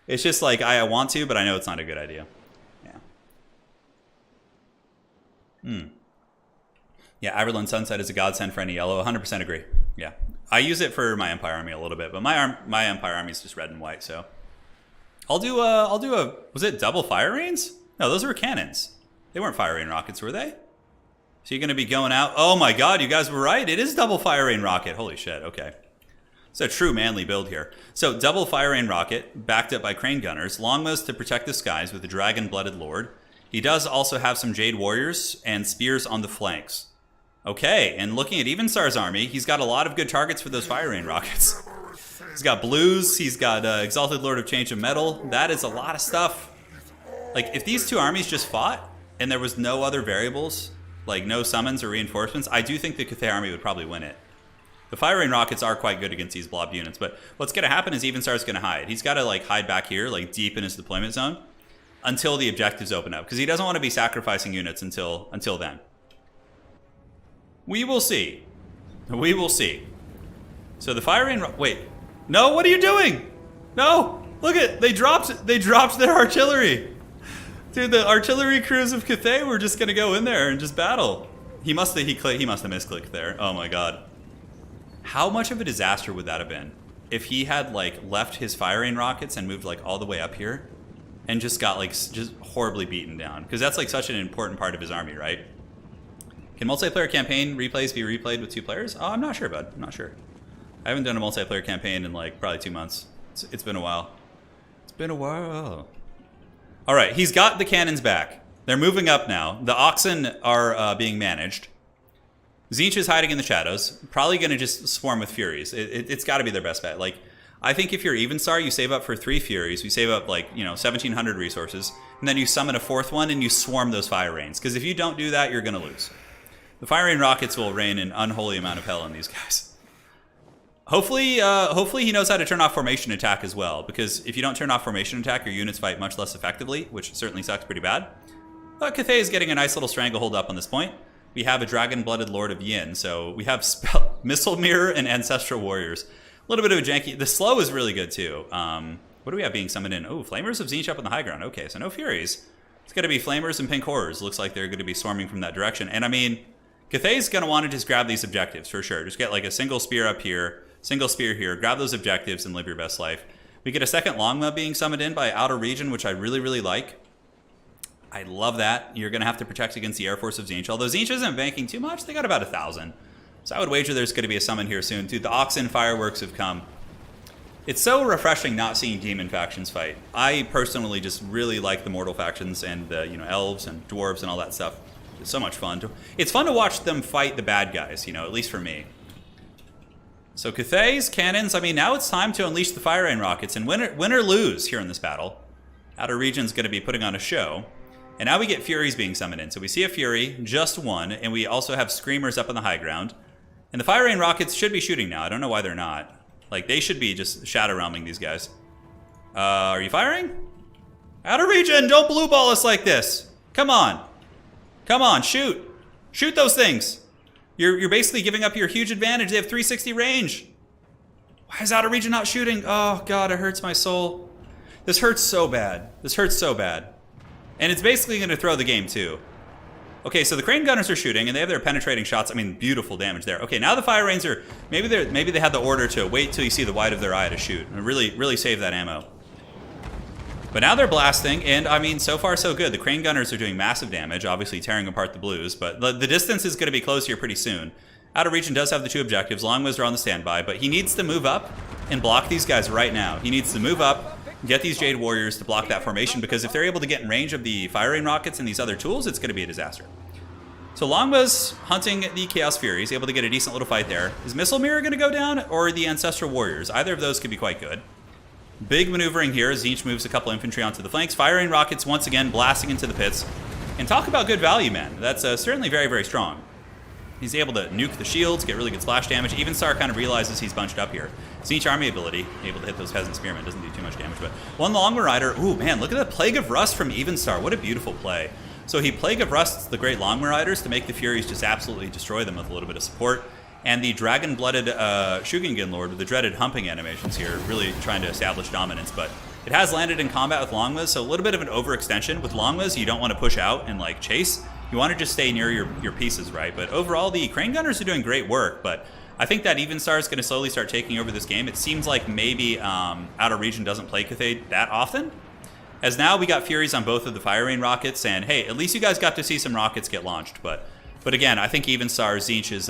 It's just like, I want to, but I know it's not a good idea. Yeah. Yeah, Ireland Sunset is a godsend for any yellow. 100% agree. Yeah. I use it for my Empire Army a little bit, but my Empire Army is just red and white, so... I'll do a... Was it double fire rains? No, those were cannons. They weren't fire rain rockets, were they? So you're going to be going out... Oh my god, you guys were right. It is double fire rain rocket. Holy shit, okay. It's a true manly build here. So double fire rain rocket, backed up by Crane Gunners. Longbows to protect the skies with the Dragon-Blooded Lord. He does also have some Jade Warriors and Spears on the flanks. Okay, and looking at Evenstar's army, he's got a lot of good targets for those fire rain rockets. He's got blues, he's got Exalted Lord of Change of Metal. That is a lot of stuff. Like, if these two armies just fought, and there was no other variables, like no summons or reinforcements, I do think the CATHAY army would probably win it. The fire rain rockets are quite good against these blob units, but what's going to happen is Evenstar's going to hide. He's got to like hide back here, like deep in his deployment zone, until the objectives open up, because he doesn't want to be sacrificing units until then. We will see. We will see. So the fire rain... Wait. No, what are you doing? No! Look at... They dropped their artillery. Dude, the artillery crews of CATHAY were just going to go in there and just battle. He must have misclicked there. Oh my god. How much of a disaster would that have been if he had like left his fire rain rockets and moved like all the way up here and just got like just horribly beaten down? Because that's like such an important part of his army, right? Can multiplayer campaign replays be replayed with 2 players? Oh, I'm not sure, bud. I'm not sure. I haven't done a multiplayer campaign in like probably 2 months. It's been a while. It's been a while. All right, he's got the cannons back. They're moving up now. The oxen are being managed. Tzeentch is hiding in the shadows. Probably going to just swarm with Furies. It's got to be their best bet. Like, I think if you're Evenstar, you save up for 3 Furies. You save up like 1,700 resources, and then you summon a 4th one and you swarm those fire rains. Because if you don't do that, you're going to lose. The fire rain rockets will rain an unholy amount of hell on these guys. Hopefully he knows how to turn off formation attack as well, because if you don't turn off formation attack, your units fight much less effectively, which certainly sucks pretty bad. But CATHAY is getting a nice little stranglehold up on this point. We have a Dragon-Blooded Lord of Yin, so we have Missile Mirror and Ancestral Warriors. A little bit of a janky... The slow is really good too. What do we have being summoned in? Oh, Flamers of Tzeentch up on the high ground. Okay, so no Furies. It's going to be Flamers and Pink Horrors. Looks like they're going to be swarming from that direction. And I mean, CATHAY's going to want to just grab these objectives for sure. Just get like a single spear up here, single spear here, grab those objectives and live your best life. We get a second Longbow being summoned in by Outer Region, which I really, really like. I love that. You're going to have to protect against the Air Force of Tzeentch. Although Tzeentch isn't banking too much, they got about 1,000. So I would wager there's going to be a summon here soon. Dude, the Oxen fireworks have come. It's so refreshing not seeing demon factions fight. I personally just really like the mortal factions and elves and dwarves and all that stuff. It's so much fun. It's fun to watch them fight the bad guys, at least for me. So CATHAY's cannons, I mean, now it's time to unleash the fire rain rockets and win or lose here in this battle. Outer Region's going to be putting on a show. And now we get Furies being summoned in. So we see a Fury, just one, and we also have Screamers up on the high ground. And the fire rain rockets should be shooting now. I don't know why they're not. Like, they should be just shadow realming these guys. Are you firing? Outer Region, don't blue ball us like this. Come on. Come on, shoot. Shoot those things. You're basically giving up your huge advantage. They have 360 range. Why is Outer Region not shooting? Oh, God, it hurts my soul. This hurts so bad. This hurts so bad. And it's basically going to throw the game, too. Okay, so the Crane Gunners are shooting, and they have their penetrating shots. I mean, beautiful damage there. Okay, now the Fire Rains are... Maybe they had the order to wait till you see the white of their eye to shoot. And really save that ammo. But now they're blasting, and I mean, so far so good. The Crane Gunners are doing massive damage, obviously tearing apart the blues, but the distance is going to be close here pretty soon. Outer Region does have the 2 objectives. Longbows are on the standby, but he needs to move up and block these guys right now. He needs to move up, get these Jade Warriors to block that formation, because if they're able to get in range of the fire rain rockets and these other tools, it's going to be a disaster. So Longma's hunting the Chaos Fury. He's able to get a decent little fight there. Is Missile Mirror going to go down, or the Ancestral Warriors? Either of those could be quite good. Big maneuvering here as Tzeentch moves a couple infantry onto the flanks. Fire rain rockets once again blasting into the pits. And talk about good value, man. That's certainly very, very strong. He's able to nuke the shields, get really good splash damage. Evenstar kind of realizes he's bunched up here. Tzeentch army ability, able to hit those Peasant Spearmen, doesn't do too much damage. But one Longma Rider, ooh man, look at that Plague of Rust from Evenstar. What a beautiful play. So he Plague of Rusts the great Longma Riders to make the Furies just absolutely destroy them with a little bit of support. And the Dragon-Blooded Shugingen Lord with the dreaded humping animations here, really trying to establish dominance. But it has landed in combat with Longmas, so a little bit of an overextension. With Longmas, you don't want to push out and like chase. You want to just stay near your pieces, right? But overall, the Crane Gunners are doing great work, but I think that Evenstar is going to slowly start taking over this game. It seems like maybe Outer Region doesn't play Cathay that often, as now we got Furies on both of the Fire Rain rockets, and hey, at least you guys got to see some rockets get launched. But again, I think Evenstar Tzeentch is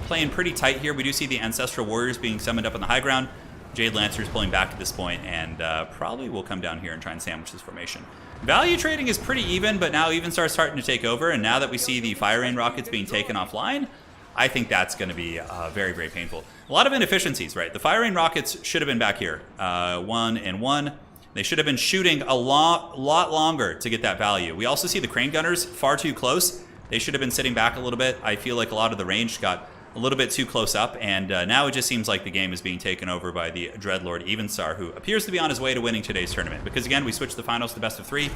playing pretty tight here. We do see the Ancestral Warriors being summoned up on the high ground. Jade Lancers pulling back at this point, and probably will come down here and try and sandwich this formation. Value trading is pretty even, but now Evenstar's starting to take over, and now that we see the Fire Rain rockets being taken offline, I think that's going to be very, very painful. A lot of inefficiencies, right? The Fire Rain rockets should have been back here. 1 and 1. They should have been shooting a lot longer to get that value. We also see the Crane Gunners far too close. They should have been sitting back a little bit. I feel like a lot of the range got a little bit too close up, and now it just seems like the game is being taken over by the Dreadlord Evenstar, who appears to be on his way to winning today's tournament. Because again, we switched the finals to best of 3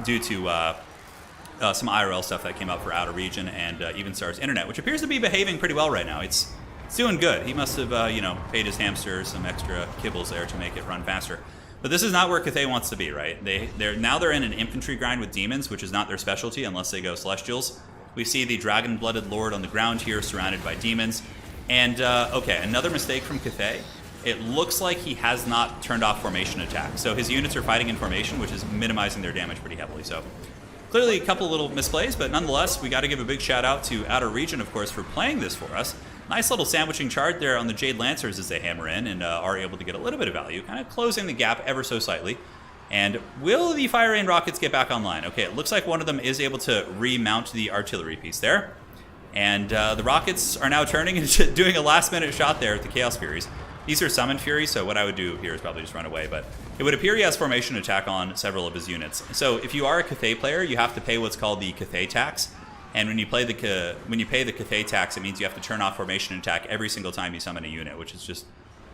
due to some IRL stuff that came up for Outer Region and Evenstar's internet, which appears to be behaving pretty well right now. It's doing good. He must have, you know, paid his hamster some extra kibbles there to make it run faster. But this is not where Cathay wants to be, right? They're in an infantry grind with demons, which is not their specialty unless they go Celestials. We see the Dragon-Blooded Lord on the ground here, surrounded by demons. And, okay, another mistake from Cathay. It looks like he has not turned off formation attack. So his units are fighting in formation, which is minimizing their damage pretty heavily. So clearly a couple little misplays, but nonetheless, we got to give a big shout out to Outer Region, of course, for playing this for us. Nice little sandwiching chart there on the Jade Lancers as they hammer in and are able to get a little bit of value, kind of closing the gap ever so slightly. And will the Fire Rain rockets get back online? Okay, it looks like one of them is able to remount the artillery piece there. And the rockets are now turning and doing a last-minute shot there at the Chaos Furies. These are Summoned Furies, so what I would do here is probably just run away. But it would appear he has formation attack on several of his units. So if you are a Cathay player, you have to pay what's called the Cathay tax. And when you pay the Cathay tax, it means you have to turn off formation attack every single time you summon a unit, which is just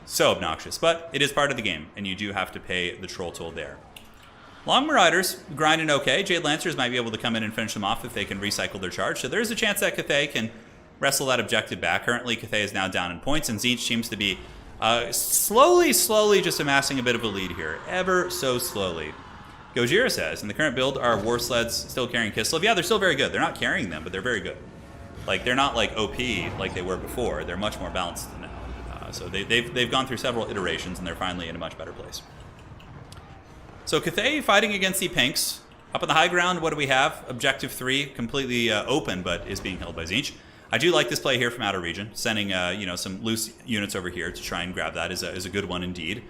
so obnoxious. But it is part of the game, and you do have to pay the Troll Toll there. Longma Riders grinding okay. Jade Lancers might be able to come in and finish them off if they can recycle their charge. So there's a chance that Cathay can wrestle that objective back. Currently, Cathay is now down in points, and Tzeentch seems to be slowly just amassing a bit of a lead here. Ever so slowly. Gojira says, in the current build, are War Sleds still carrying Kislev? Yeah, they're still very good. They're not carrying them, but they're very good. Like, they're not like OP like they were before. They're much more balanced now. So they've gone through several iterations, and they're finally in a much better place. So Cathay fighting against the Pinks. Up on the high ground, what do we have? Objective 3, completely open, but is being held by Tzeentch. I do like this play here from Outer Region, sending you know, some loose units over here to try and grab that is a good one indeed.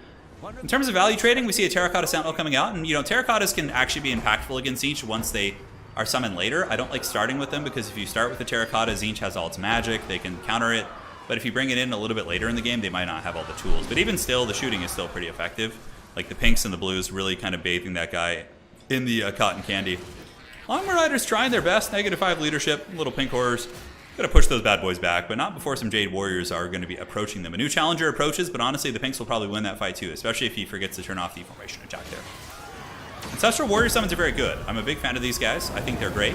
In terms of value trading, we see a Terracotta Sentinel coming out, and you know, Terracottas can actually be impactful against Tzeentch once they are summoned later. I don't like starting with them because if you start with the Terracotta, Tzeentch has all its magic, they can counter it, but if you bring it in a little bit later in the game, they might not have all the tools. But even still, the shooting is still pretty effective. Like the pinks and the blues really kind of bathing that guy in the cotton candy. Longma Riders trying their best, -5 leadership, little pink horrors. Gonna push those bad boys back, but not before some Jade Warriors are going to be approaching them. A new challenger approaches, but honestly, the Pinks will probably win that fight too, especially if he forgets to turn off the formation attack there. Ancestral Warrior summons are very good. I'm a big fan of these guys. I think they're great.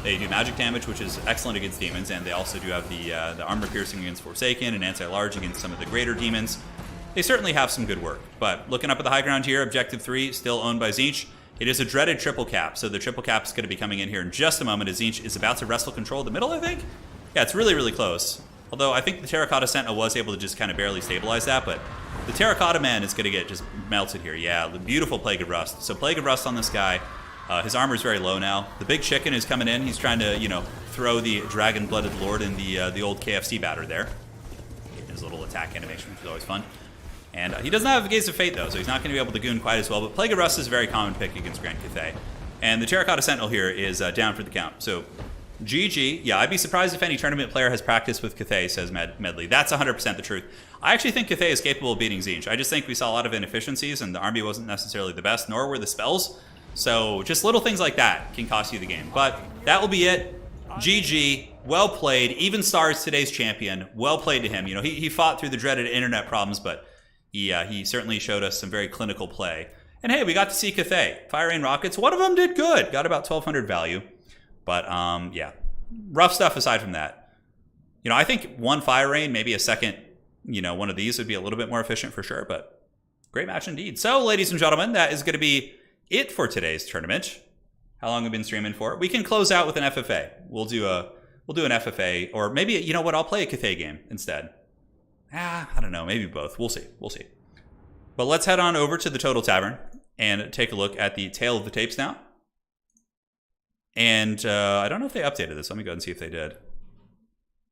They do magic damage, which is excellent against demons, and they also do have the armor piercing against Forsaken and anti-large against some of the greater demons. They certainly have some good work, but looking up at the high ground here, Objective 3 still owned by Tzeentch. It is a dreaded triple cap, so the triple cap is going to be coming in here in just a moment as Tzeentch is about to wrestle control of the middle, I think? Yeah, it's really close. Although I think the Terracotta Sentinel was able to just kind of barely stabilize that, but the Terracotta Man is going to get just melted here. Yeah, the beautiful Plague of Rust. So Plague of Rust on this guy. His armor is very low now. The big chicken is coming in. He's trying to, you know, throw the Dragon-Blooded Lord in the old KFC batter there. His little attack animation, which is always fun. And he doesn't have Gaze of Fate, though, so he's not going to be able to goon quite as well. But Plague of Rust is a very common pick against Grand Cathay. And the Terracotta Sentinel here is down for the count. So, GG. Yeah, I'd be surprised if any tournament player has practiced with Cathay, says Medley. That's 100% the truth. I actually think Cathay is capable of beating Tzeentch. I just think we saw a lot of inefficiencies, and the army wasn't necessarily the best, nor were the spells. So, just little things like that can cost you the game. But that will be it. GG. Well played. Even Stars, today's champion. Well played to him. You know, he fought through the dreaded internet problems, but he certainly showed us some very clinical play. And hey, we got to see Cathay. Fire Rain Rockets. One of them did good. Got about 1,200 value. But, yeah. Rough stuff aside from that. You know, I think one Fire Rain, maybe a second, you know, one of these would be a little bit more efficient for sure. But great match indeed. So, ladies and gentlemen, that is going to be it for today's tournament. How long have we been streaming for? We can close out with an FFA. We'll do an FFA. Or maybe, you know what, I'll play a Cathay game instead. I don't know. Maybe both. We'll see. We'll see. But let's head on over to the Total Tavern and take a look at the Tale of the Tapes now. And I don't know if they updated this. Let me go and see if they did.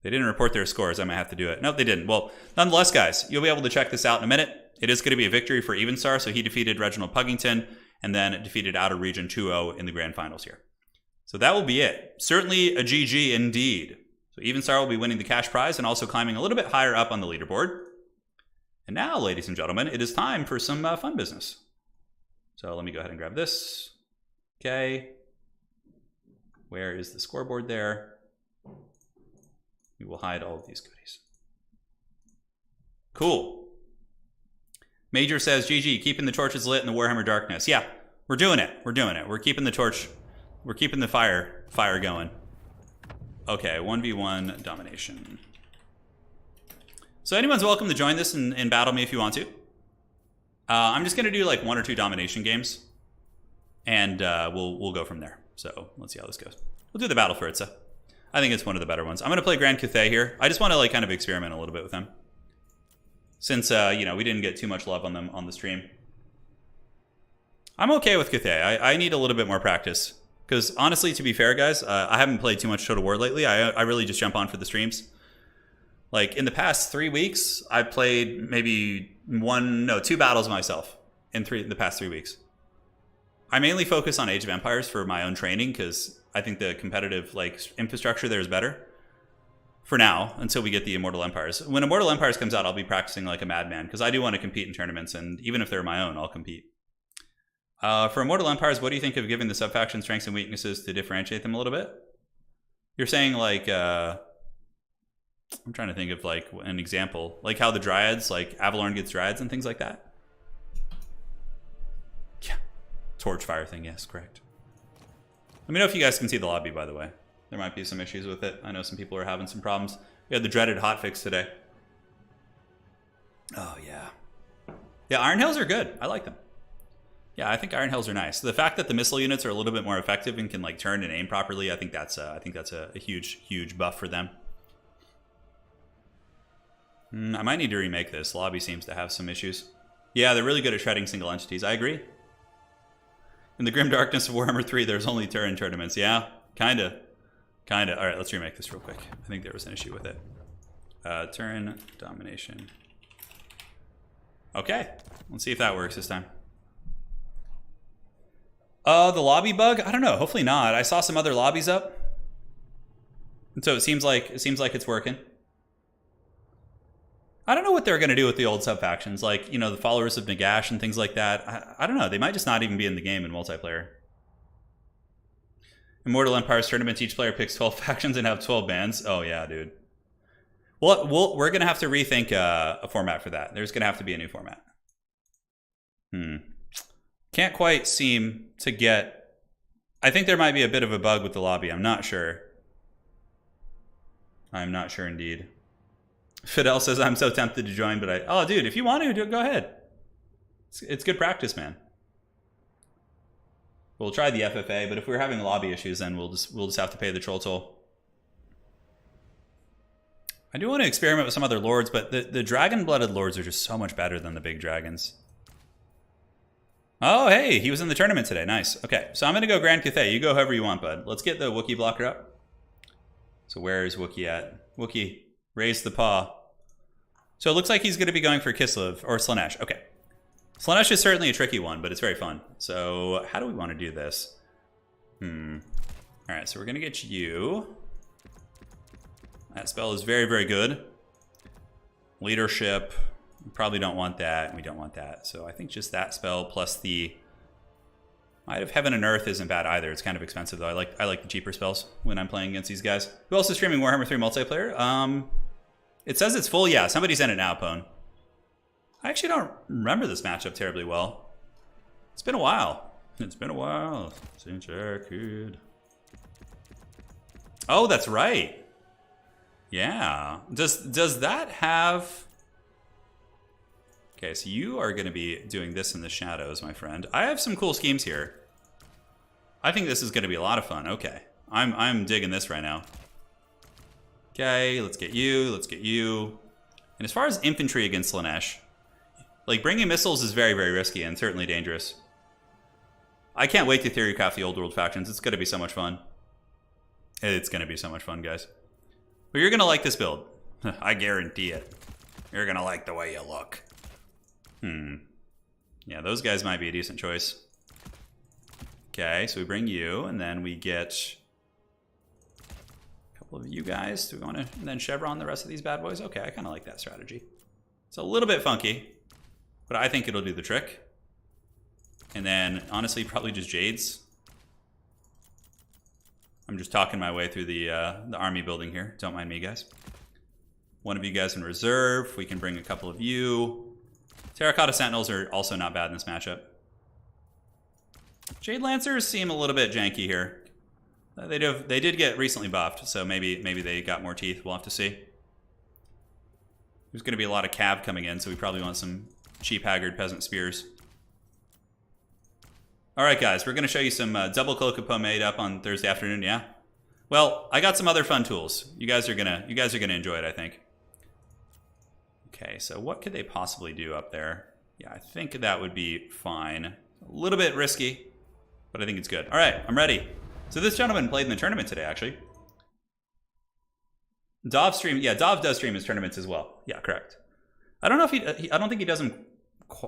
They didn't report their scores. I might have to do it. No, they didn't. Well, nonetheless, guys, you'll be able to check this out in a minute. It is going to be a victory for Evenstar. So he defeated Reginald Puggington and then defeated Outer Region 2-0 in the grand finals here. So that will be it. Certainly a GG indeed. So Evenstar will be winning the cash prize and also climbing a little bit higher up on the leaderboard. And now, ladies and gentlemen, it is time for some fun business. So let me go ahead and grab this. Okay. Where is the scoreboard there? We will hide all of these goodies. Cool. Major says, GG, keeping the torches lit in the Warhammer darkness. Yeah, we're doing it. We're doing it. We're keeping the torch. We're keeping the fire going. Okay, 1v1 domination. So anyone's welcome to join this and battle me if you want to. I'm just going to do like 1 or 2 domination games. And we'll go from there. So let's see how this goes. We'll do the battle for Itza. I think it's one of the better ones. I'm going to play Grand Cathay here. I just want to like kind of experiment a little bit with them. Since, you know, we didn't get too much love on them on the stream. I'm okay with Cathay. I need a little bit more practice. Because honestly, to be fair, guys, I haven't played too much Total War lately. I really just jump on for the streams. Like, in the past 3 weeks, I played maybe 2 battles myself in the past 3 weeks. I mainly focus on Age of Empires for my own training because I think the competitive like infrastructure there is better. For now, until we get the Immortal Empires. When Immortal Empires comes out, I'll be practicing like a madman because I do want to compete in tournaments, and even if they're my own, I'll compete. For Immortal Empires, what do you think of giving the sub-faction strengths and weaknesses to differentiate them a little bit? You're saying like, I'm trying to think of like an example, like how the Dryads, like Avalorn gets Dryads and things like that. Yeah, Torchfire thing, yes, correct. Let me know if you guys can see the lobby, by the way. There might be some issues with it. I know some people are having some problems. We had the dreaded hotfix today. Oh, yeah. Yeah, Iron Hells are good. I like them. Yeah, I think Iron Hells are nice. The fact that the missile units are a little bit more effective and can like turn and aim properly, I think that's a huge buff for them. I might need to remake this. Lobby seems to have some issues. Yeah, they're really good at shredding single entities. I agree. In the grim darkness of Warhammer 3, there's only Turin tournaments. Yeah, kinda. All right, let's remake this real quick. I think there was an issue with it. Turin domination. Okay, let's see if that works this time. The lobby bug? I don't know. Hopefully not. I saw some other lobbies up, and so it seems like it's working. I don't know what they're going to do with the old sub-factions, like, you know, the followers of Nagash and things like that. I don't know. They might just not even be in the game in multiplayer. Immortal Empires tournament, each player picks 12 factions and have 12 bans. Oh, yeah, dude. Well, we're going to have to rethink a format for that. There's going to have to be a new format. Can't quite seem to get... I think there might be a bit of a bug with the lobby. I'm not sure. I'm not sure indeed. Fidel says, I'm so tempted to join, but oh, dude, if you want to, go ahead. It's good practice, man. We'll try the FFA, but if we're having lobby issues, then we'll just have to pay the troll toll. I do want to experiment with some other lords, but the dragon-blooded lords are just so much better than the big dragons. Oh, hey, he was in the tournament today. Nice. Okay, so I'm going to go Grand Cathay. You go however you want, bud. Let's get the Wookiee blocker up. So where is Wookiee at? Wookiee, raise the paw. So it looks like he's going to be going for Kislev or Slaanesh. Okay. Slaanesh is certainly a tricky one, but it's very fun. So how do we want to do this? All right, so we're going to get you. That spell is very, very good. Leadership. We probably don't want that, and we don't want that. So I think just that spell plus the Might of Heaven and Earth isn't bad either. It's kind of expensive though. I like the cheaper spells when I'm playing against these guys. Who else is streaming Warhammer 3 multiplayer? It says it's full. Yeah, somebody's in it now, Pone. I actually don't remember this matchup terribly well. It's been a while. It's been a while since I could. Oh, that's right. Yeah. Does that have... Okay, so you are going to be doing this in the shadows, my friend. I have some cool schemes here. I think this is going to be a lot of fun. Okay. I'm digging this right now. Okay, let's get you. Let's get you. And as far as infantry against Slaanesh, like, bringing missiles is very, very risky and certainly dangerous. I can't wait to theorycraft the old world factions. It's going to be so much fun. It's going to be so much fun, guys. But you're going to like this build. I guarantee it. You're going to like the way you look. Yeah, those guys might be a decent choice. Okay, so we bring you, and then we get a couple of you guys. Do we want to and then chevron the rest of these bad boys? Okay, I kind of like that strategy. It's a little bit funky, but I think it'll do the trick. And then, honestly, probably just Jades. I'm just talking my way through the army building here. Don't mind me, guys. One of you guys in reserve. We can bring a couple of you. Terracotta Sentinels are also not bad in this matchup. Jade Lancers seem a little bit janky here. They did get recently buffed, so maybe they got more teeth. We'll have to see. There's going to be a lot of cav coming in, so we probably want some cheap haggard peasant spears. All right, guys, we're going to show you some double cloak of pomade up on Thursday afternoon. Yeah. Well, I got some other fun tools. You guys are gonna enjoy it, I think. Okay, so what could they possibly do up there? Yeah, I think that would be fine. A little bit risky, but I think it's good. All right, I'm ready. So this gentleman played in the tournament today, actually. Dov stream, yeah, Dov does stream his tournaments as well. Yeah, correct. I don't know if I don't think he does them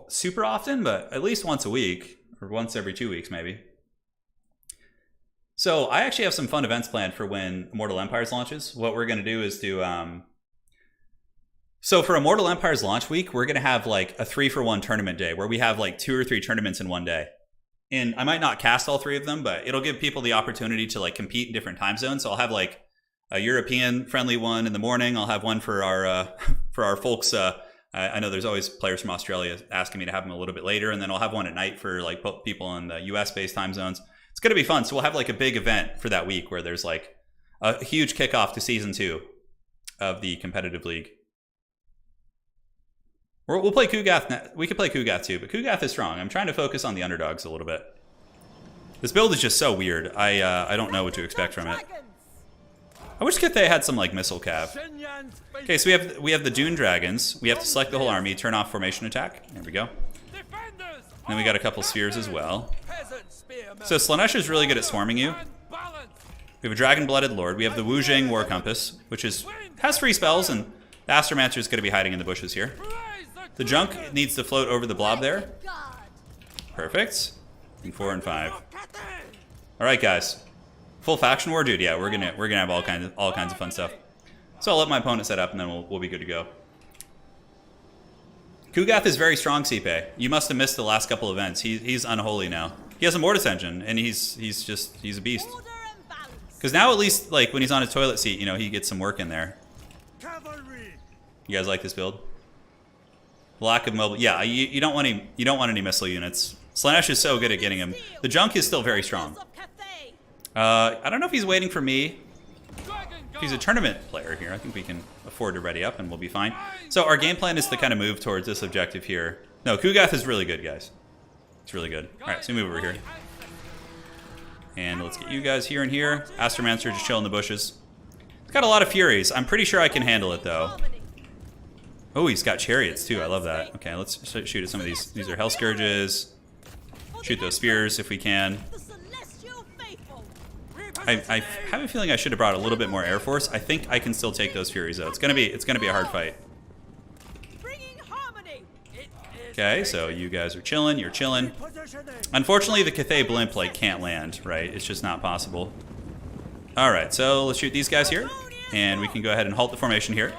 super often, but at least once a week or once every 2 weeks, maybe. So I actually have some fun events planned for when Immortal Empires launches. What we're going to do is do so for Immortal Empires launch week, we're going to have like a 3-for-1 tournament day where we have like 2 or 3 tournaments in one day. And I might not cast all 3 of them, but it'll give people the opportunity to like compete in different time zones. So I'll have like a European friendly one in the morning. I'll have one for our folks. I know there's always players from Australia asking me to have them a little bit later. And then I'll have one at night for like people in the US based time zones. It's going to be fun. So we'll have like a big event for that week where there's like a huge kickoff to season 2 of the competitive league. We'll play Kugath. We could play Kugath too, but Kugath is strong. I'm trying to focus on the underdogs a little bit. This build is just so weird. I don't know what to expect from it. I wish CATHAY had some like missile cav. Okay, so we have the Dune Dragons. We have to select the whole army, turn off formation attack. There we go. And then we got a couple spheres as well. So Slaanesh is really good at swarming you. We have a Dragon-Blooded Lord. We have the Wujing War Compass, which has free spells, and the Astromancer is going to be hiding in the bushes here. The Junk needs to float over the blob there. Perfect. And 4 and 5. All right, guys. Full faction war, dude. Yeah, we're gonna have all kinds of fun stuff. So I'll let my opponent set up, and then we'll be good to go. Kugath is very strong, Cipe. You must have missed the last couple events. He's unholy now. He has a Mortis engine, and he's a beast. Because now at least like when he's on a toilet seat, you know, he gets some work in there. You guys like this build? Lack of mobile. Yeah, you don't want any missile units. Slaanesh is so good at getting him. The Junk is still very strong. I don't know if he's waiting for me. If he's a tournament player here, I think we can afford to ready up and we'll be fine. So our game plan is to kind of move towards this objective here. No, Kugath is really good, guys. It's really good. All right, so we move over here. And let's get you guys here and here. Astromancer just chill in the bushes. It's got a lot of Furies. I'm pretty sure I can handle it, though. Oh, he's got Chariots, too. I love that. Okay, let's shoot at some of these. These are Hell Scourges. Shoot those Spears if we can. I have a feeling I should have brought a little bit more Air Force. I think I can still take those Furies, though. It's gonna be a hard fight. Okay, so you guys are chilling. You're chilling. Unfortunately, the CATHAY blimp like can't land, right? It's just not possible. All right, so let's shoot these guys here, and we can go ahead and halt the formation here.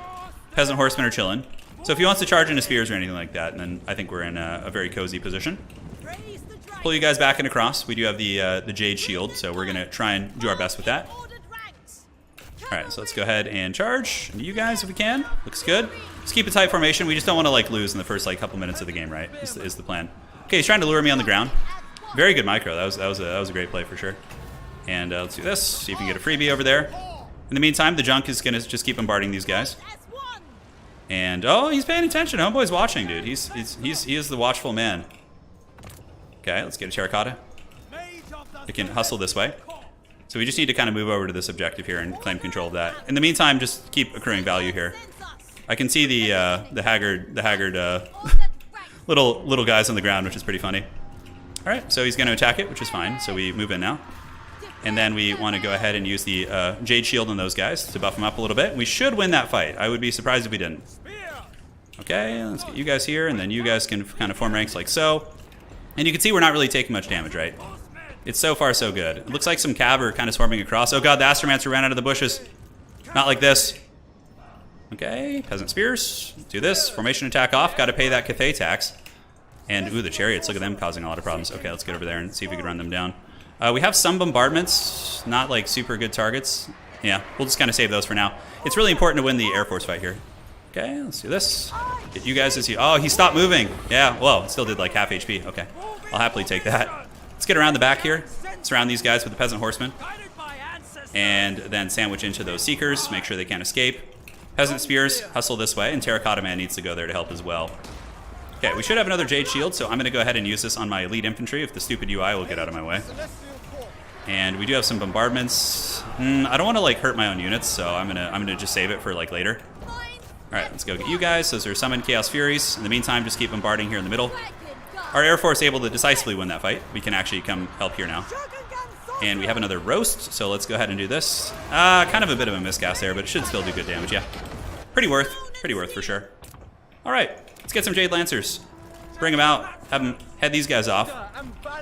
Peasant horsemen are chilling. So if he wants to charge into spears or anything like that, then I think we're in a very cozy position. Pull you guys back and across. We do have the Jade Shield, so we're gonna try and do our best with that. All right, so let's go ahead and charge into you guys if we can. Looks good. Just keep a tight formation. We just don't want to like lose in the first like couple minutes of the game, right? Is the plan. Okay, he's trying to lure me on the ground. Very good micro. That was a great play for sure. And let's do this. See if we can get a freebie over there. In the meantime, the junk is gonna just keep bombarding these guys. And oh, he's paying attention. Homeboy's watching, dude. He is the watchful man. Okay, let's get a terracotta. We can hustle this way. So we just need to kind of move over to this objective here and claim control of that. In the meantime, just keep accruing value here. I can see the haggard little guys on the ground, which is pretty funny. All right, so he's going to attack it, which is fine. So we move in now. And then we want to go ahead and use the Jade Shield on those guys to buff them up a little bit. We should win that fight. I would be surprised if we didn't. Okay, let's get you guys here, and then you guys can kind of form ranks like so. And you can see we're not really taking much damage, right? It's so far so good. It looks like some cav are kind of swarming across. Oh god, the Astromancer ran out of the bushes. Not like this. Okay, Peasant Spears. Do this. Formation attack off. Got to pay that CATHAY tax. And ooh, the Chariots. Look at them causing a lot of problems. Okay, let's get over there and see if we can run them down. We have some bombardments. Not like super good targets. Yeah, we'll just kind of save those for now. It's really important to win the Air Force fight here. Okay, let's do this. Get you guys to see. Oh, he stopped moving. Yeah, well, still did like half HP. Okay, I'll happily take that. Let's get around the back here. Surround these guys with the Peasant Horsemen. And then sandwich into those Seekers. Make sure they can't escape. Peasant Spears, hustle this way. And Terracotta Man needs to go there to help as well. Okay, we should have another Jade Shield, so I'm going to go ahead and use this on my elite infantry if the stupid UI will get out of my way. And we do have some bombardments. I don't want to like hurt my own units, so I'm gonna just save it for like later. All right, let's go get you guys. Those are summoned Chaos Furies. In the meantime, just keep bombarding here in the middle. Our Air Force able to decisively win that fight. We can actually come help here now. And we have another roast, so let's go ahead and do this. Kind of a bit of a miscast there, but it should still do good damage, yeah. Pretty worth for sure. All right, let's get some Jade Lancers. Bring them out, have them head these guys off.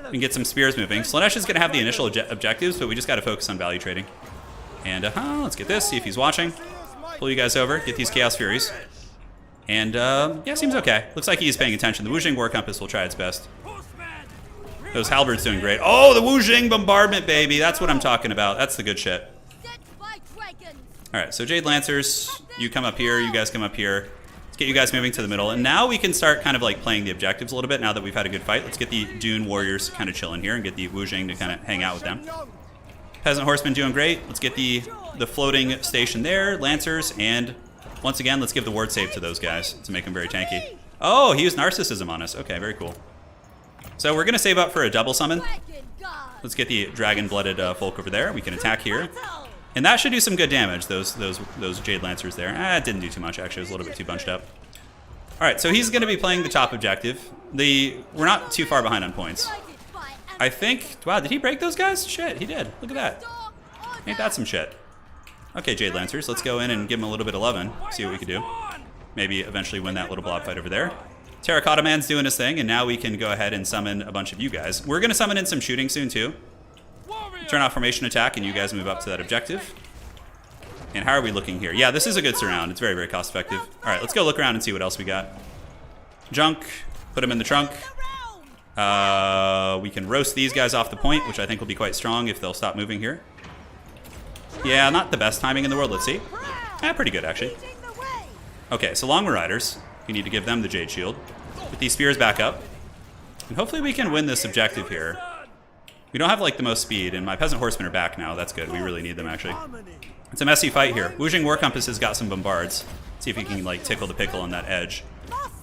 We can get some spears moving. Slaanesh is gonna have the initial objectives, but we just gotta focus on value trading. And let's get this, see if he's watching. Pull you guys over, get these Chaos Furies. And yeah, seems okay. Looks like he's paying attention. The Wujing War Compass will try its best. Those Halberds doing great. Oh, the Wujing bombardment, baby. That's what I'm talking about. That's the good shit. All right, so Jade Lancers, you come up here, you guys come up here. Let's get you guys moving to the middle. And now we can start kind of like playing the objectives a little bit now that we've had a good fight. Let's get the Dune Warriors kind of chilling here and get the Wujing to kind of hang out with them. Peasant Horsemen doing great. Let's get the floating station there, Lancers, and once again, let's give the ward save to those guys to make them very tanky. Oh, he used Narcissism on us. Okay, very cool. So we're gonna save up for a double summon. Let's get the dragon-blooded folk over there. We can attack here, and that should do some good damage. Those Jade Lancers there. It didn't do too much actually. It was a little bit too bunched up. All right, so he's gonna be playing the top objective. We're not too far behind on points. I think. Wow, did he break those guys? Shit, he did. Look at that. Ain't that some shit? Okay, Jade Lancers, let's go in and give him a little bit of lovin'. See what we can do. Maybe eventually win that little blob fight over there. Terracotta Man's doing his thing, and now we can go ahead and summon a bunch of you guys. We're going to summon in some shooting soon, too. Turn off formation attack, and you guys move up to that objective. And how are we looking here? Yeah, this is a good surround. It's very, very cost effective. All right, let's go look around and see what else we got. Junk, put him in the trunk. We can roast these guys off the point, which I think will be quite strong if they'll stop moving here. Yeah, not the best timing in the world. Let's see. Pretty good, actually. Okay, so Long Riders. We need to give them the Jade Shield. Put these spears back up. And hopefully we can win this objective here. We don't have, like, the most speed, and my Peasant Horsemen are back now. That's good. We really need them, actually. It's a messy fight here. Wujing War Compass has got some bombards. See if he can, like, tickle the pickle on that edge.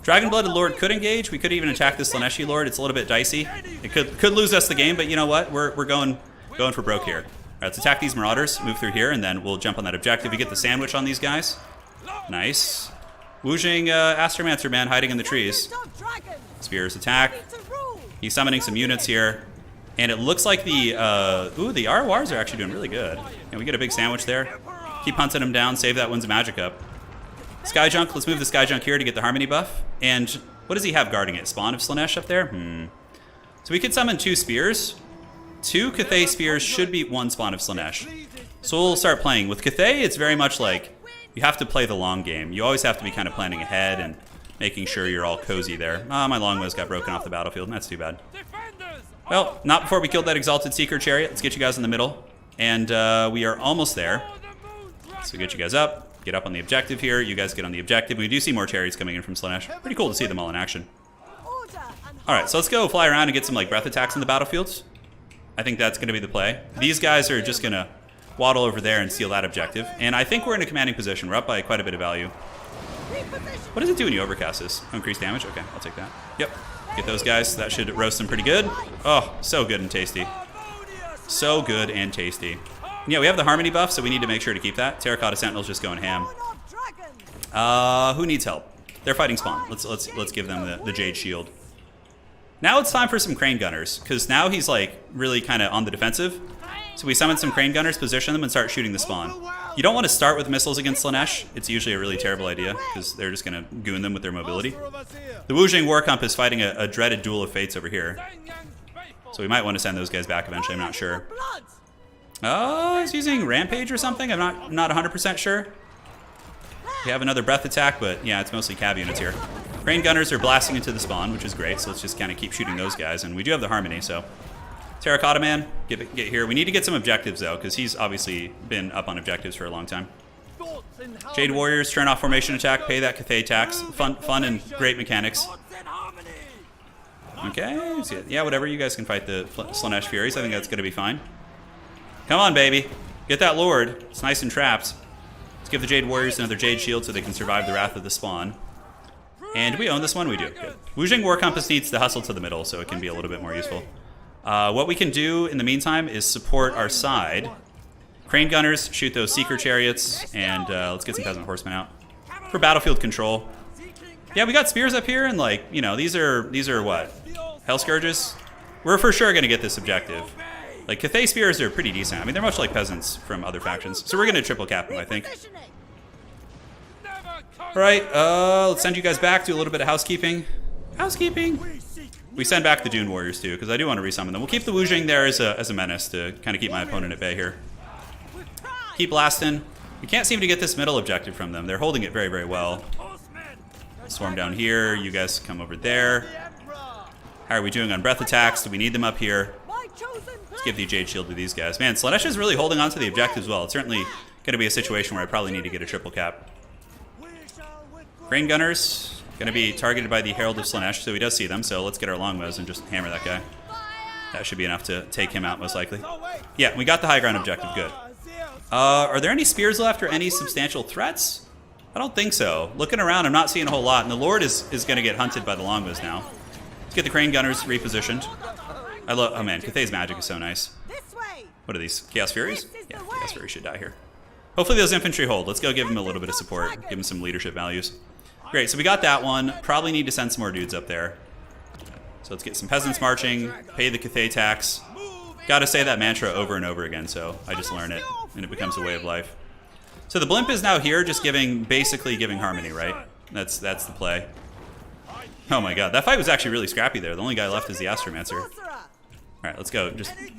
Dragon-Blooded Lord could engage. We could even attack this Slaaneshi Lord. It's a little bit dicey. It could lose us the game, but you know what? We're going for broke here. All right, let's attack these Marauders, move through here, and then we'll jump on that objective. We get the sandwich on these guys. Nice. Wujing Astromancer Man hiding in the trees. Spears attack. He's summoning some units here. And it looks like the RORs are actually doing really good. And we get a big sandwich there. Keep hunting them down, save that one's magic up. Skyjunk, let's move the Skyjunk here to get the Harmony buff. And What does he have guarding it? Spawn of Slaanesh up there? So we could summon 2 spears. 2 CATHAY spears should beat 1 spawn of Slaanesh. So we'll start playing. With CATHAY, it's very much like you have to play the long game. You always have to be kind of planning ahead and making sure you're all cozy there. My longbows got broken off the battlefield. That's too bad. Well, not before we killed that Exalted Seeker Chariot. Let's get you guys in the middle. And we are almost there. So get you guys up. Get up on the objective here. You guys get on the objective. We do see more chariots coming in from Slaanesh. Pretty cool to see them all in action. Alright, so let's go fly around and get some like breath attacks in the battlefields. I think that's going to be the play. These guys are just going to waddle over there and steal that objective. And I think we're in a commanding position. We're up by quite a bit of value. What does it do when you overcast this? Oh, increase damage? Okay, I'll take that. Yep. Get those guys. That should roast them pretty good. Oh, so good and tasty. So good and tasty. Yeah, we have the Harmony buff, so we need to make sure to keep that. Terracotta Sentinel's just going ham. Who needs help? They're fighting Spawn. Let's give them the Jade Shield. Now it's time for some Crane Gunners, because now he's like really kind of on the defensive. So we summon some Crane Gunners, position them, and start shooting the Spawn. You don't want to start with missiles against Slaanesh. It's usually a really terrible idea, because they're just going to goon them with their mobility. The Wujing War Comp is fighting a dreaded Duel of Fates over here. So we might want to send those guys back eventually, I'm not sure. Oh, he's using Rampage or something? I'm not 100% sure. We have another breath attack, but yeah, it's mostly Cav units here. Crane Gunners are blasting into the Spawn, which is great, so let's just kind of keep shooting those guys. And we do have the Harmony, so... Terracotta Man, get here. We need to get some objectives, though, because he's obviously been up on objectives for a long time. Jade Warriors, turn off formation attack, pay that CATHAY tax. Fun and great mechanics. Okay, yeah, whatever. You guys can fight the Slaanesh Furies. I think that's going to be fine. Come on, baby. Get that Lord. It's nice and trapped. Let's give the Jade Warriors another Jade Shield so they can survive the wrath of the Spawn. And we own this one? We do. Good. Wujing War Compass needs to hustle to the middle so it can be a little bit more useful. What we can do in the meantime is support our side. Crane Gunners, shoot those Seeker Chariots, and let's get some Peasant Horsemen out. For battlefield control. Yeah, we got Spears up here, and like, you know, these are what? Hell Scourges? We're for sure going to get this objective. Like, CATHAY Spears are pretty decent. I mean, they're much like peasants from other factions. So we're going to triple cap them, I think. Alright, let's send you guys back, do a little bit of housekeeping. Housekeeping! We send back the Dune Warriors, too, because I do want to resummon them. We'll keep the Wujing there as a menace to kind of keep my opponent at bay here. Keep blasting. We can't seem to get this middle objective from them. They're holding it very, very well. Swarm down here. You guys come over there. How are we doing on breath attacks? Do we need them up here? Let's give the Jade Shield to these guys. Man, Slaanesh is really holding on to the objectives well. It's certainly going to be a situation where I probably need to get a triple cap. Crane Gunners, going to be targeted by the Herald of Slaanesh, so he does see them, so let's get our longbows and just hammer that guy. That should be enough to take him out, most likely. Yeah, we got the high ground objective, good. Are there any spears left or any substantial threats? I don't think so. Looking around, I'm not seeing a whole lot, and the Lord is going to get hunted by the longbows now. Let's get the Crane Gunners repositioned. Oh man, CATHAY's magic is so nice. What are these? Chaos Furies? Yeah, Chaos Furies should die here. Hopefully those infantry hold. Let's go give them a little bit of support. Give them some leadership values. Great, so we got that one. Probably need to send some more dudes up there. So let's get some peasants marching, pay the CATHAY tax. Gotta say that mantra over and over again, so I just learn it, and it becomes a way of life. So the blimp is now here, just basically giving harmony, right? That's the play. Oh my god, that fight was actually really scrappy there. The only guy left is the Astromancer. Alright, let's go.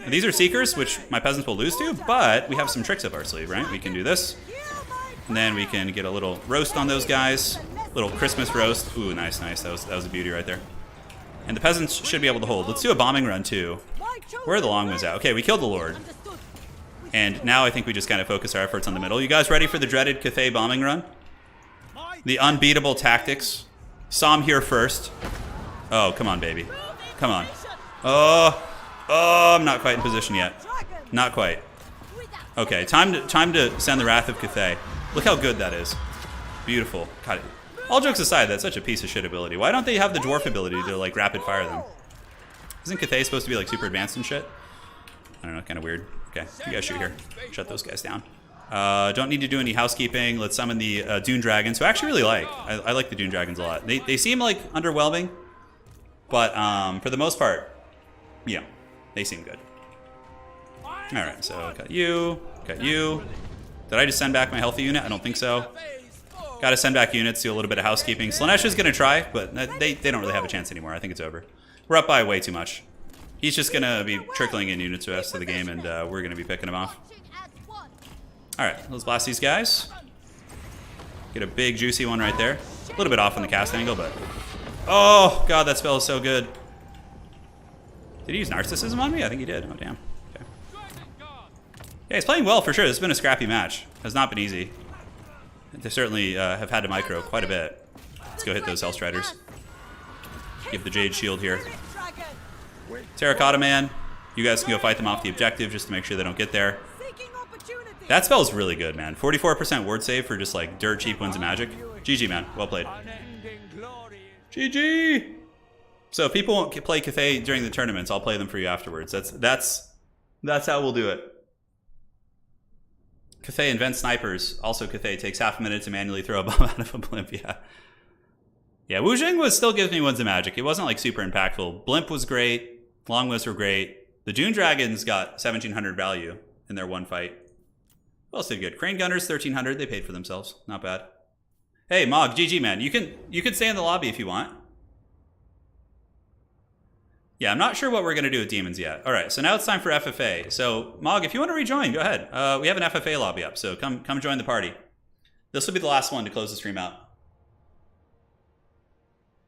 These are Seekers, which my peasants will lose to, but we have some tricks up our sleeve, right? We can do this. And then we can get a little roast on those guys. Little Christmas roast. Ooh, nice, nice. That was a beauty right there. And the peasants should be able to hold. Let's do a bombing run, too. Where are the longbows at? Okay, we killed the Lord. And now I think we just kind of focus our efforts on the middle. You guys ready for the dreaded CATHAY bombing run? The unbeatable tactics. Saw him here first. Oh, come on, baby. Come on. Oh, I'm not quite in position yet. Not quite. Okay, time to send the Wrath of CATHAY. Look how good that is. Beautiful. God, all jokes aside, that's such a piece of shit ability. Why don't they have the dwarf ability to like rapid fire them? Isn't CATHAY supposed to be like super advanced and shit? I don't know, kind of weird. Okay, you guys shoot here. Shut those guys down. Don't need to do any housekeeping. Let's summon the Dune Dragons, who I actually really like. I like the Dune Dragons a lot. They seem like underwhelming, but for the most part, yeah, they seem good. Alright, so cut you. Did I just send back my healthy unit? I don't think so. Got to send back units, do a little bit of housekeeping. Slanesh is going to try, but they don't really have a chance anymore. I think it's over. We're up by way too much. He's just going to be trickling in units the rest of the game, and we're going to be picking him off. Alright, let's blast these guys. Get a big, juicy one right there. A little bit off on the cast angle, but... Oh, God, that spell is so good. Did he use Narcissism on me? I think he did. Oh, damn. Okay. Yeah, he's playing well for sure. This has been a scrappy match. Has not been easy. They certainly have had to micro quite a bit. Let's go hit those Hellstriders. Give the Jade Shield here. Terracotta Man, you guys can go fight them off the objective just to make sure they don't get there. That spell is really good, man. 44% ward save for just like dirt cheap wins of magic. GG, man. Well played. GG! So if people won't play CATHAY during the tournaments, I'll play them for you afterwards. That's how we'll do it. CATHAY invents snipers. Also, CATHAY takes half a minute to manually throw a bomb out of a blimp. Yeah. Yeah, Wu Jing still gives me wins of magic. It wasn't like super impactful. Blimp was great. Longwists were great. The Dune Dragons got 1700 value in their one fight. What else did good? Crane Gunners 1300. They paid for themselves. Not bad. Hey, Mog, GG, man. You can stay in the lobby if you want. Yeah, I'm not sure what we're going to do with demons yet. All right, so now it's time for FFA. So, Mog, if you want to rejoin, go ahead. We have an FFA lobby up, so come join the party. This will be the last one to close the stream out.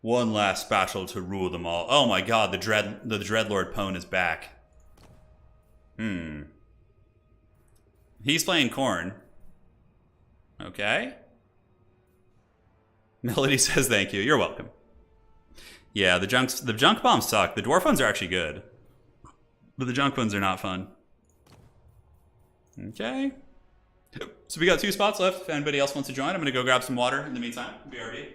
One last battle to rule them all. Oh my God, the Dreadlord Pone is back. He's playing Khorne. Okay. Melody says thank you. You're welcome. Yeah, the junk bombs suck. The dwarf ones are actually good, but the junk ones are not fun. Okay. So we got 2 spots left. If anybody else wants to join, I'm gonna go grab some water in the meantime. BRB.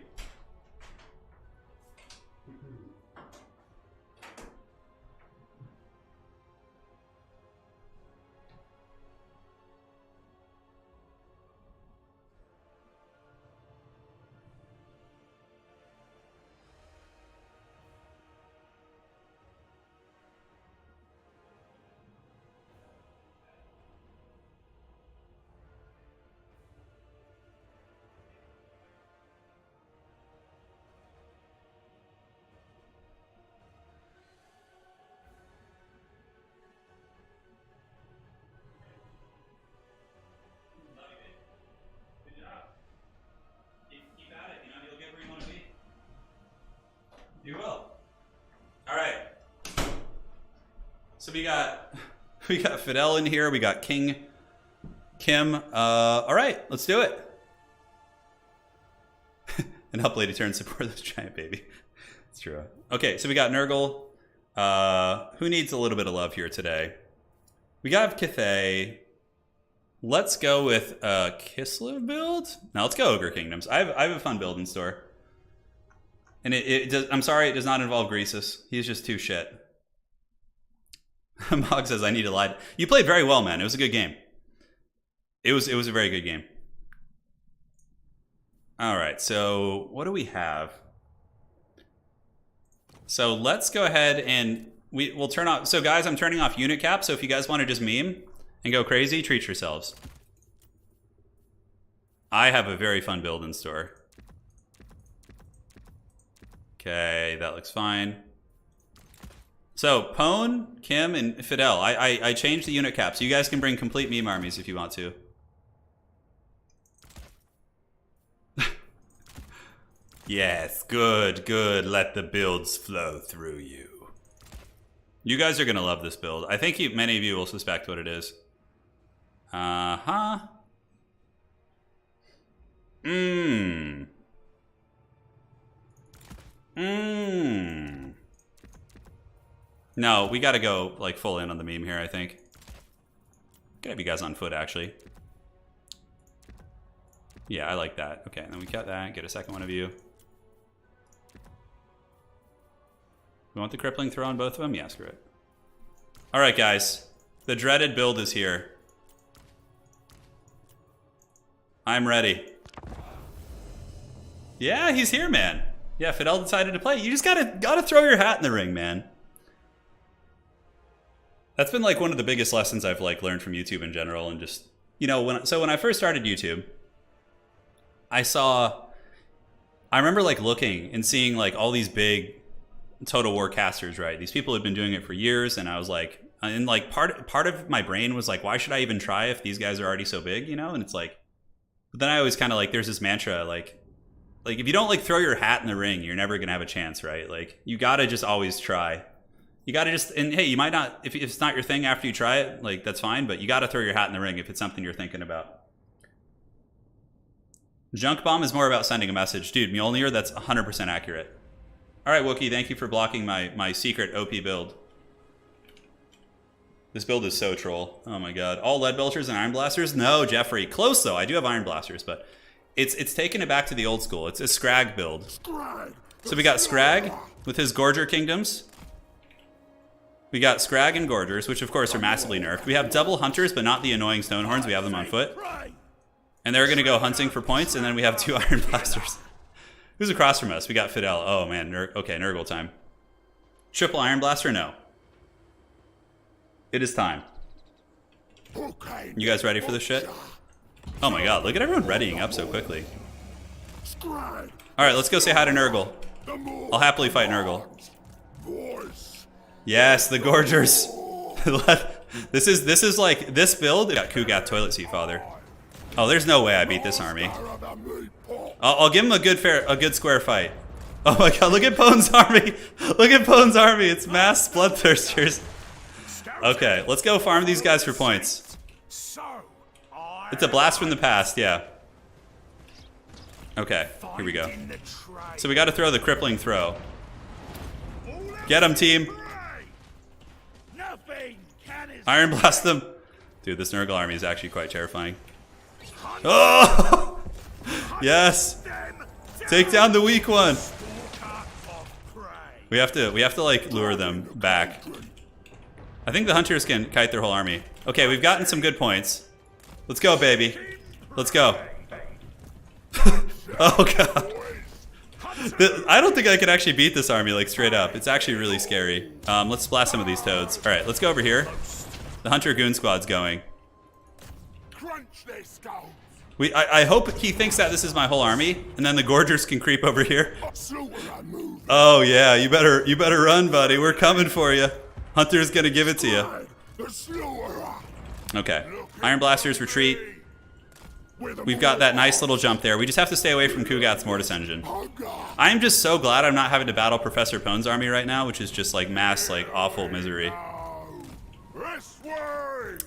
You will. All right. So we got Fidel in here. We got King Kim. All right, let's do it. An uploaded turn support this giant baby. It's true. Okay, so we got Nurgle. Who needs a little bit of love here today? We got CATHAY. Let's go with Kislev build. Now let's go Ogre Kingdoms. I have a fun build in store. And I'm sorry, it does not involve Greasus. He's just too shit. Mog says, I need to lie. You played very well, man. It was a good game. It was a very good game. All right, so what do we have? So let's go ahead and we'll turn off. So guys, I'm turning off unit cap. So if you guys want to just meme and go crazy, treat yourselves. I have a very fun build in store. Okay, that looks fine. So, Pone, Kim, and Fidel. I changed the unit cap, so you guys can bring complete meme armies if you want to. Yes, good, good. Let the builds flow through you. You guys are going to love this build. I think many of you will suspect what it is. Uh-huh. No, we gotta go like full in on the meme here, I think. Gotta have you guys on foot, actually. Yeah, I like that. Okay, then we cut that, get a second one of you. We want the crippling throw on both of them? Yeah, screw it. Alright, guys. The dreaded build is here. I'm ready. Yeah, he's here, man. Yeah, Fidel decided to play. You just gotta throw your hat in the ring, man. That's been like one of the biggest lessons I've like learned from YouTube in general, and just, you know, when I first started YouTube, I remember like looking and seeing like all these big Total War casters, right? These people had been doing it for years, and I was like, and like part of my brain was like, why should I even try if these guys are already so big, you know? And it's like, but then I always kind of like, there's this mantra like if you don't like throw your hat in the ring, you're never gonna have a chance, right? Like you gotta just always try. You gotta just, and hey, you might not, if it's not your thing after you try it, like that's fine, but you gotta throw your hat in the ring if it's something you're thinking about. Junk bomb is more about sending a message. Dude, Mjolnir, that's 100% accurate. All right, Wookie, thank you for blocking my secret OP build. This build is so troll. Oh my god. All lead belchers and iron blasters? No, Jeffrey. Close though. I do have iron blasters, but it's taking it back to the old school. It's a Scrag build. So we got Scrag with his Gorger Kingdoms. We got Scrag and Gorgers, which of course are massively nerfed. We have double hunters, but not the annoying stone horns. We have them on foot. And they're gonna go hunting for points, and then we have 2 iron blasters. Who's across from us? We got Fidel. Oh man, okay, Nurgle time. Triple iron blaster? No. It is time. You guys ready for this shit? Oh my god, look at everyone readying up so quickly. Alright, let's go say hi to Nurgle. I'll happily fight Nurgle. Yes, the Gorgers. This is like, this build, we got Kugath Toilet Seat Father. Oh, there's no way I beat this army. I'll give him a good square fight. Oh my god, look at Pone's army. Look at Pone's army. It's mass bloodthirsters. Okay, let's go farm these guys for points. It's a blast from the past, yeah. Okay, here we go. So we got to throw the crippling throw. Get him, team. Iron blast them. Dude, this Nurgle army is actually quite terrifying. Oh! Yes! Take down the weak one. We have to like lure them back. I think the hunters can kite their whole army. Okay, we've gotten some good points. Let's go, baby. Let's go. Oh god. I don't think I could actually beat this army like straight up. It's actually really scary. Let's blast some of these toads. All right, let's go over here. The hunter goon squad's going. I hope he thinks that this is my whole army, and then the Gorgers can creep over here. Oh yeah, you better run, buddy. We're coming for you. Hunter's gonna give it to you. Okay, Iron Blasters retreat. We've got that nice little jump there. We just have to stay away from Kugath's Mortis Engine. I'm just so glad I'm not having to battle Professor Pone's army right now, which is just like mass, like awful misery.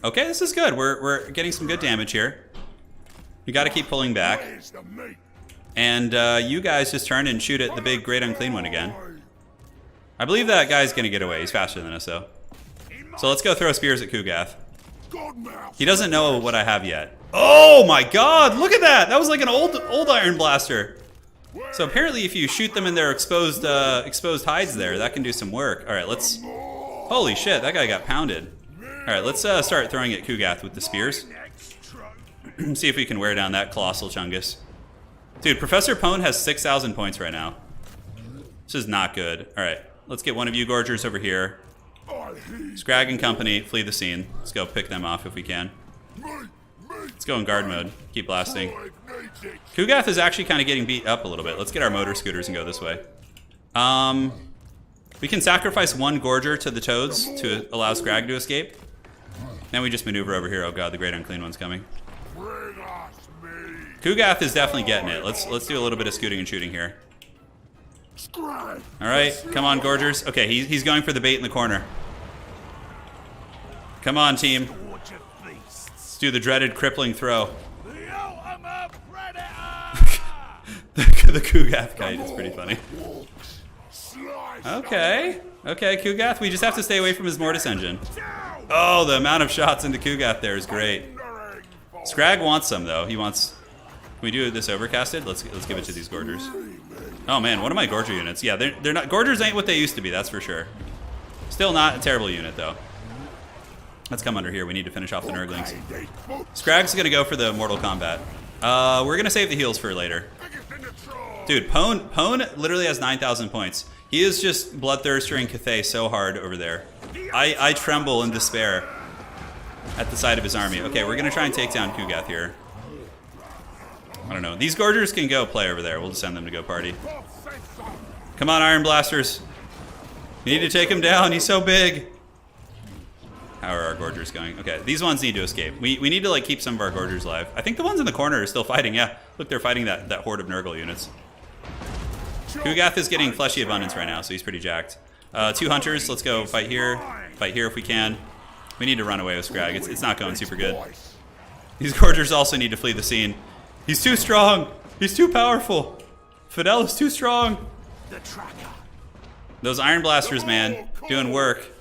Okay, this is good. We're getting some good damage here. We got to keep pulling back. And you guys just turn and shoot at the big Great Unclean One again. I believe that guy's going to get away. He's faster than us, though. So let's go throw spears at Kugath. He doesn't know what I have yet. Oh my god, look at that! That was like an old Iron Blaster. So apparently if you shoot them in their exposed hides there, that can do some work. Alright, let's... Holy shit, that guy got pounded. Alright, let's start throwing at Kugath with the spears. See if we can wear down that Colossal Chungus. Dude, Professor Pone has 6,000 points right now. This is not good. Alright, let's get one of you Gorgers over here. Scrag and company, flee the scene. Let's go pick them off if we can. Let's go in guard mode. Keep blasting. Kugath is actually kind of getting beat up a little bit. Let's get our motor scooters and go this way. We can sacrifice one Gorger to the Toads to allow Scrag to escape. Then we just maneuver over here. Oh god, the Great Unclean One's coming. Kugath is definitely getting it. Let's do a little bit of scooting and shooting here. Alright, come on, Gorgers. Okay, he's going for the bait in the corner. Come on, team. Let's do the dreaded crippling throw. The Kugath kite is pretty funny. Okay, Kugath, we just have to stay away from his Mortis Engine. Oh, the amount of shots into Kugath there is great. Scrag wants some, though. He wants... Can we do this overcasted? Let's give it to these Gorgers. Oh man, what are my Gorger units? Yeah, they're not... Gorgers ain't what they used to be, that's for sure. Still not a terrible unit, though. Let's come under here. We need to finish off the Nurglings. Scrag's gonna go for the Mortal Kombat. We're gonna save the heals for later. Dude, Pone literally has 9,000 points. He is just bloodthirstering CATHAY so hard over there. I tremble in despair at the sight of his army. Okay, we're gonna try and take down Kugath here. I don't know. These Gorgers can go play over there. We'll just send them to go party. Come on, Iron Blasters. We need to take him down. He's so big. How are our Gorgers going? Okay, these ones need to escape. We need to like keep some of our Gorgers alive. I think the ones in the corner are still fighting. Yeah, look, they're fighting that horde of Nurgle units. Kugath is getting Fleshy Abundance right now, so he's pretty jacked. 2 Hunters. Let's go fight here. Fight here if we can. We need to run away with Scrag. It's not going super good. These Gorgers also need to flee the scene. He's too strong. He's too powerful. Fidel is too strong. Those Iron Blasters, man, doing work.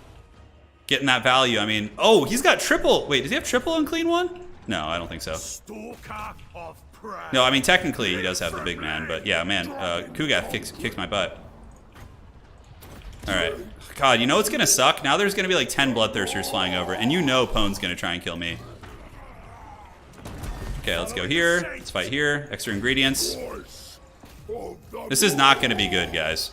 Getting that value. I mean, oh, he's got triple. Wait, does he have triple on Clean One? No, I don't think so. No, I mean, technically he does have the big man, but yeah, man, Kugath kicks my butt. All right. God, you know what's going to suck? Now there's going to be like 10 Bloodthirsters flying over, and you know Pone's going to try and kill me. Okay, let's go here. Let's fight here. Extra ingredients. This is not going to be good, guys.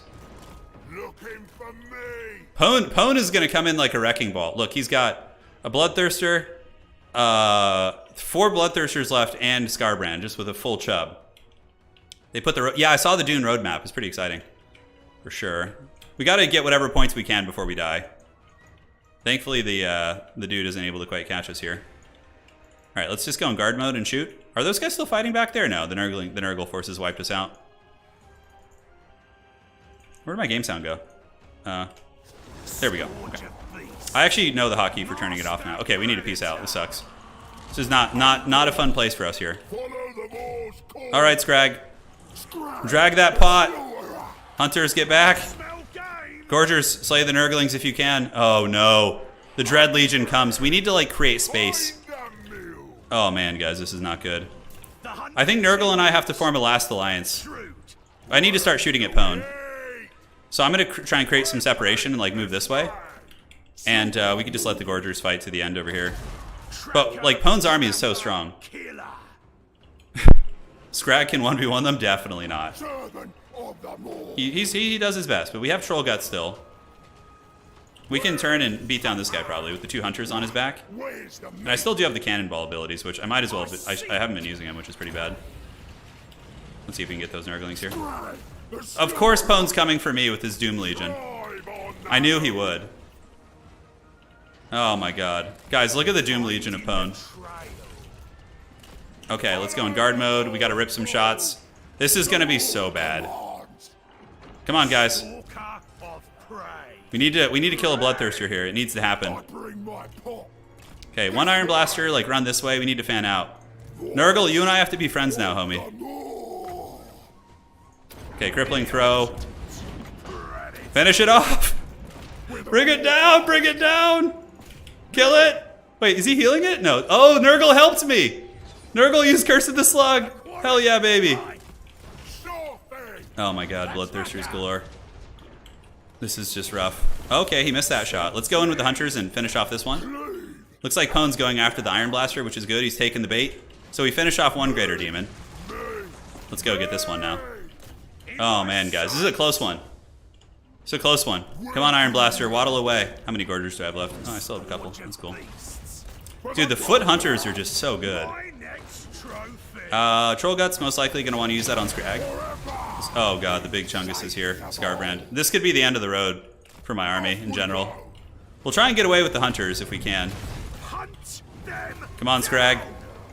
Pone is going to come in like a wrecking ball. Look, he's got a Bloodthirster, 4 Bloodthirsters left, and Scarbrand, just with a full chub. They put the... Yeah, I saw the Dune roadmap. It's pretty exciting. For sure. We got to get whatever points we can before we die. Thankfully, the dude isn't able to quite catch us here. All right, let's just go in guard mode and shoot. Are those guys still fighting back there? No, the Nurgle forces wiped us out. Where did my game sound go? There we go. Okay. I actually know the hotkey for turning it off now. Okay, we need to peace out. This sucks. This is not a fun place for us here. All right, Scrag. Drag that pot. Hunters, get back. Gorgers, slay the Nurglings if you can. Oh, no. The Dread Legion comes. We need to, like, create space. Oh, man, guys, this is not good. I think Nurgle and I have to form a last alliance. I need to start shooting at Pone. So I'm going to try and create some separation and, like, move this way. And we can just let the Gorgers fight to the end over here. But, like, Pone's army is so strong. Scrag can 1v1 them? Definitely not. He does his best, but we have Troll Gut still. We can turn and beat down this guy probably with the 2 Hunters on his back. And I still do have the Cannonball abilities, which I might as well, but I haven't been using them, which is pretty bad. Let's see if we can get those Nurglings here. Of course Pone's coming for me with his Doom Legion. I knew he would. Oh my god. Guys, look at the Doom Legion of Pone. Okay, let's go in guard mode. We gotta rip some shots. This is gonna be so bad. Come on, guys. We need to kill a Bloodthirster here. It needs to happen. Okay, 1 Iron Blaster, like, run this way. We need to fan out. Nurgle, you and I have to be friends now, homie. Okay, crippling throw. Finish it off! Bring it down! Bring it down! Kill it! Wait, is he healing it? No. Oh, Nurgle helped me! Nurgle used Curse of the Slug! Hell yeah, baby! Oh my god, Bloodthirsters galore. This is just rough. Okay, he missed that shot. Let's go in with the Hunters and finish off this one. Looks like Pone's going after the Iron Blaster, which is good. He's taking the bait. So we finish off 1 Greater Demon. Let's go get this one now. Oh man, guys, this is a close one. It's a close one. Come on, Iron Blaster, waddle away. How many Gorgers do I have left? Oh, I still have a couple. That's cool. Dude, the Foot Hunters are just so good. Troll Gut's most likely going to want to use that on Scrag. Oh god, the big Chungus is here. Scarbrand. This could be the end of the road for my army in general. We'll try and get away with the Hunters if we can. Come on, Scrag.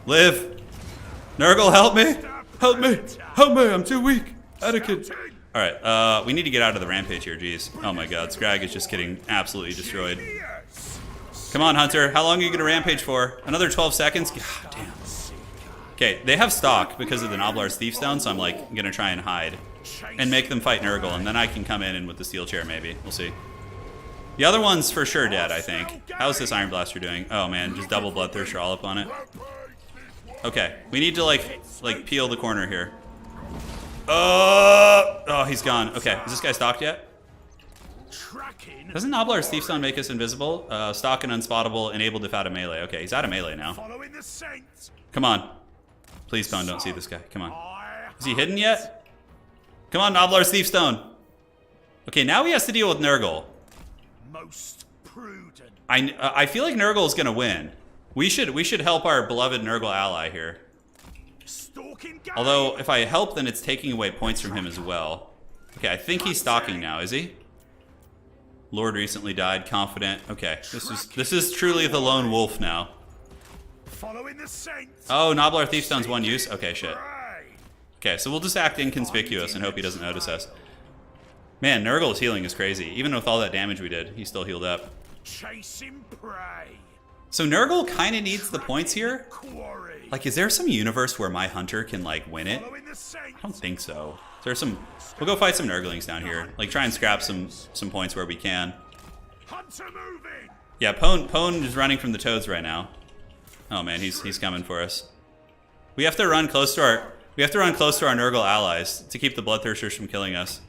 Live. Nurgle, help me. Help me. Help me. I'm too weak. Etiquette. Alright, we need to get out of the rampage here, jeez. Oh my god, Scrag is just getting absolutely destroyed. Come on, Hunter. How long are you going to rampage for? Another 12 seconds? God damn. Okay, they have stock because of the Noblar's Thief Stone, so I'm like going to try and hide. And make them fight Nurgle, and then I can come in and with the Steel Chair maybe. We'll see. The other one's for sure dead, I think. How's this Iron Blaster doing? Oh man, just double Bloodthirster all up on it. Okay, we need to like peel the corner here. Oh, he's gone. Okay, is this guy stocked yet? Doesn't Noblar's Thief Stone make us invisible? Stock and unspottable, enabled if out of melee. Okay, he's out of melee now. Come on. Please, Pone, don't see this guy. Come on. Is he hidden yet? Come on, Noblar's Thief Stone. Okay, now he has to deal with Nurgle. Most prudent. I feel like Nurgle is gonna win. We should help our beloved Nurgle ally here. Although, if I help, then it's taking away points from him as well. Okay, I think he's stalking now, is he? Lord recently died, confident. Okay, this is truly the lone wolf now. Oh, Noblar Thiefstone's one use? Okay, shit. Okay, so we'll just act inconspicuous and hope he doesn't notice us. Man, Nurgle's healing is crazy. Even with all that damage we did, he still healed up. So Nurgle kind of needs the points here. Like, is there some universe where my hunter can, like, win it? I don't think so. There's some... We'll go fight some Nurglings down here. Like, try and scrap some points where we can. Yeah, Pwn is running from the toads right now. Oh man, he's coming for us. We have to run close to our Nurgle allies to keep the Bloodthirsters from killing us.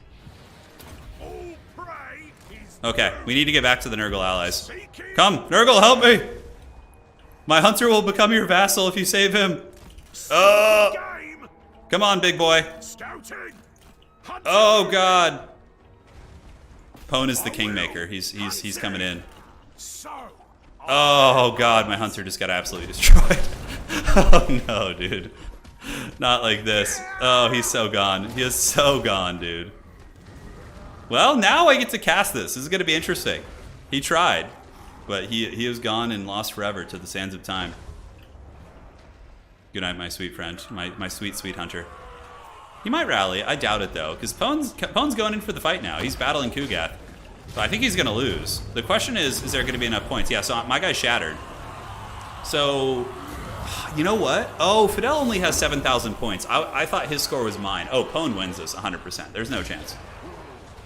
Okay, we need to get back to the Nurgle allies. Come, Nurgle, help me! My hunter will become your vassal if you save him. Come on, big boy. Oh god. Pwn is the kingmaker. He's coming in. Oh god, my hunter just got absolutely destroyed. Oh no, dude. Not like this. Oh, he's so gone. He is so gone, dude. Well, now I get to cast this. This is going to be interesting. He tried, but he is gone and lost forever to the sands of time. Good night, my sweet friend. My sweet, sweet hunter. He might rally. I doubt it, though, because Pwn's going in for the fight now. He's battling Kugath. So I think he's going to lose. The question is there going to be enough points? Yeah, so my guy's shattered. So, you know what? Oh, Fidel only has 7,000 points. I thought his score was mine. Oh, Pwn wins this 100%. There's no chance.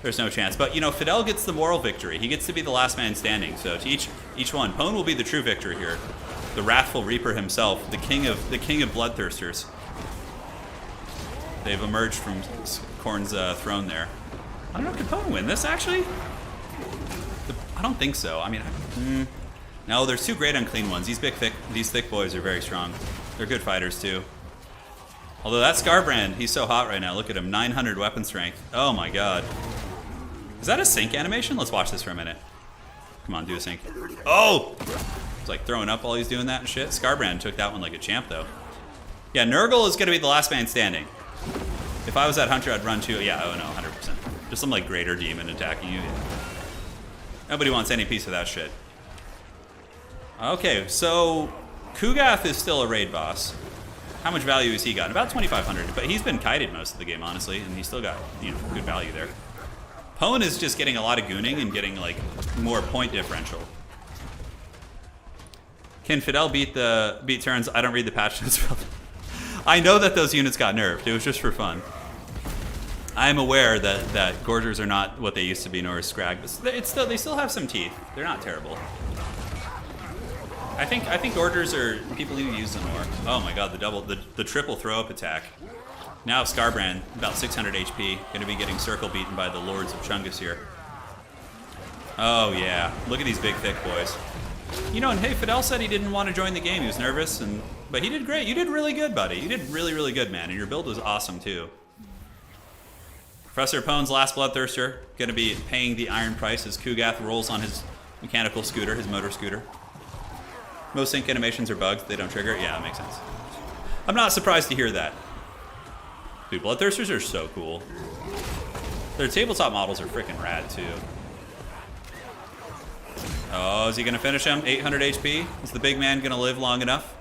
There's no chance. But, you know, Fidel gets the moral victory. He gets to be the last man standing. So to each one, Pwn will be the true victor here. The wrathful Reaper himself, the king of Bloodthirsters. They've emerged from Khorne's throne there. I don't know, could Pwn win this, actually? I don't think so. I mean, no, there's two great unclean ones. These thick boys are very strong. They're good fighters, too. Although that Scarbrand, he's so hot right now. Look at him, 900 weapon strength. Oh my god. Is that a sync animation? Let's watch this for a minute. Come on, do a sync. Oh! He's like throwing up while he's doing that and shit. Scarbrand took that one like a champ, though. Yeah, Nurgle is going to be the last man standing. If I was that hunter, I'd run too. Yeah, oh no, 100%. Just some like greater demon attacking you. Nobody wants any piece of that shit. Okay, so Kugath is still a raid boss. How much value has he got? About 2,500, but he's been kited most of the game, honestly, and he's still got, you know, good value there. Pwn is just getting a lot of gooning and getting like more point differential. Can Fidel beat turns? I don't read the patch notes. I know that those units got nerfed. It was just for fun. I am aware that Gorgers are not what they used to be, nor is Scrag, but they still have some teeth. They're not terrible. I think Gorgers are, people need to use them more. Oh my god, the triple throw up attack. Now Scarbrand, about 600 HP, gonna be getting circle beaten by the Lords of Chungus here. Oh yeah, look at these big thick boys. You know, and hey, Fidel said he didn't want to join the game. He was nervous, but he did great. You did really good, buddy. You did really, really good, man. And your build was awesome, too. Professor Pwn's last Bloodthirster, going to be paying the iron price as Kugath rolls on his mechanical scooter, his motor scooter. Most sync animations are bugged. They don't trigger. Yeah, that makes sense. I'm not surprised to hear that. Dude, Bloodthirsters are so cool. Their tabletop models are freaking rad, too. Oh, is he going to finish him? 800 HP? Is the big man going to live long enough?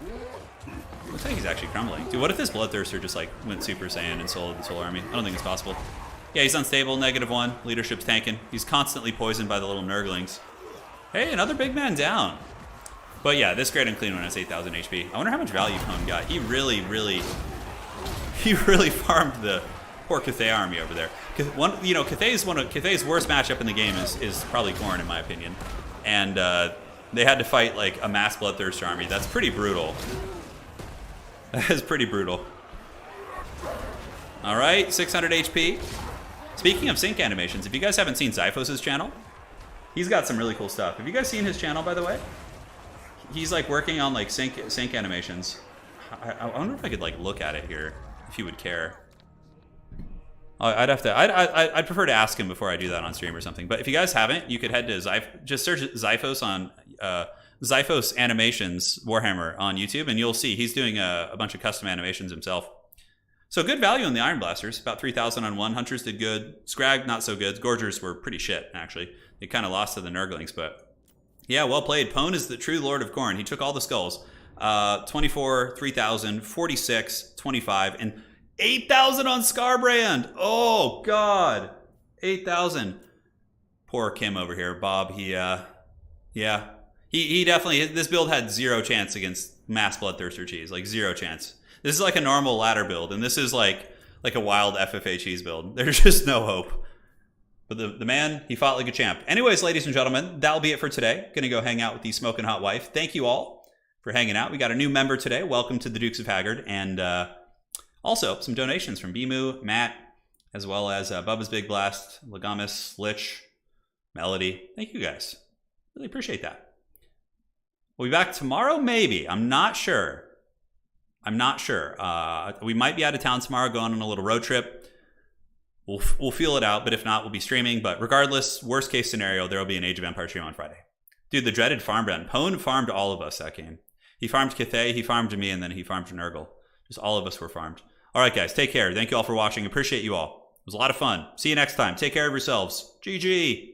Looks like he's actually crumbling. Dude, what if this Bloodthirster just like went Super Saiyan and soloed this whole army? I don't think it's possible. Yeah, he's unstable, -1. Leadership's tanking. He's constantly poisoned by the little Nurglings. Hey, another big man down. But yeah, this Great Unclean one has 8,000 HP. I wonder how much value Pwn got. He really farmed the poor CATHAY army over there. You know, CATHAY's worst matchup in the game is probably Khorne, in my opinion. And they had to fight like a mass Bloodthirster army. That's pretty brutal. That is pretty brutal. All right, 600 HP. Speaking of sync animations, if you guys haven't seen Zyphos' channel, he's got some really cool stuff. Have you guys seen his channel, by the way? He's like working on like sync animations. I wonder if I could like look at it here, if you would care. I'd prefer to ask him before I do that on stream or something. But if you guys haven't, you could head to just search Zyphos on Zyphos Animations Warhammer on YouTube, and you'll see he's doing a bunch of custom animations himself. So good value on the Iron Blasters, about 3,000 on one. Hunters did good. Scrag, not so good. Gorgers were pretty shit, actually. They kind of lost to the Nurglings, but yeah, well played. Pone is the true Lord of Khorne. He took all the skulls. 24, 3,000, 46, 25, and 8,000 on Scarbrand. Oh, God. 8,000. Poor Kim over here. Bob, he definitely, this build had zero chance against Mass Bloodthirster Cheese. Like, zero chance. This is like a normal ladder build, and this is like a wild FFA cheese build. There's just no hope. But the man, he fought like a champ. Anyways, ladies and gentlemen, that'll be it for today. Gonna go hang out with the Smoking Hot Wife. Thank you all for hanging out. We got a new member today. Welcome to the Dukes of Haggard. And also some donations from Bimu, Matt, as well as Bubba's Big Blast, Legamus, Lich, Melody. Thank you guys. Really appreciate that. We'll be back tomorrow, maybe. I'm not sure. We might be out of town tomorrow, going on a little road trip. We'll feel it out, but if not, we'll be streaming. But regardless, worst case scenario, there will be an Age of Empires stream on Friday. Dude, the dreaded farm run. Pone farmed all of us that game. He farmed CATHAY, he farmed me, and then he farmed Nurgle. Just all of us were farmed. All right, guys, take care. Thank you all for watching. Appreciate you all. It was a lot of fun. See you next time. Take care of yourselves. GG.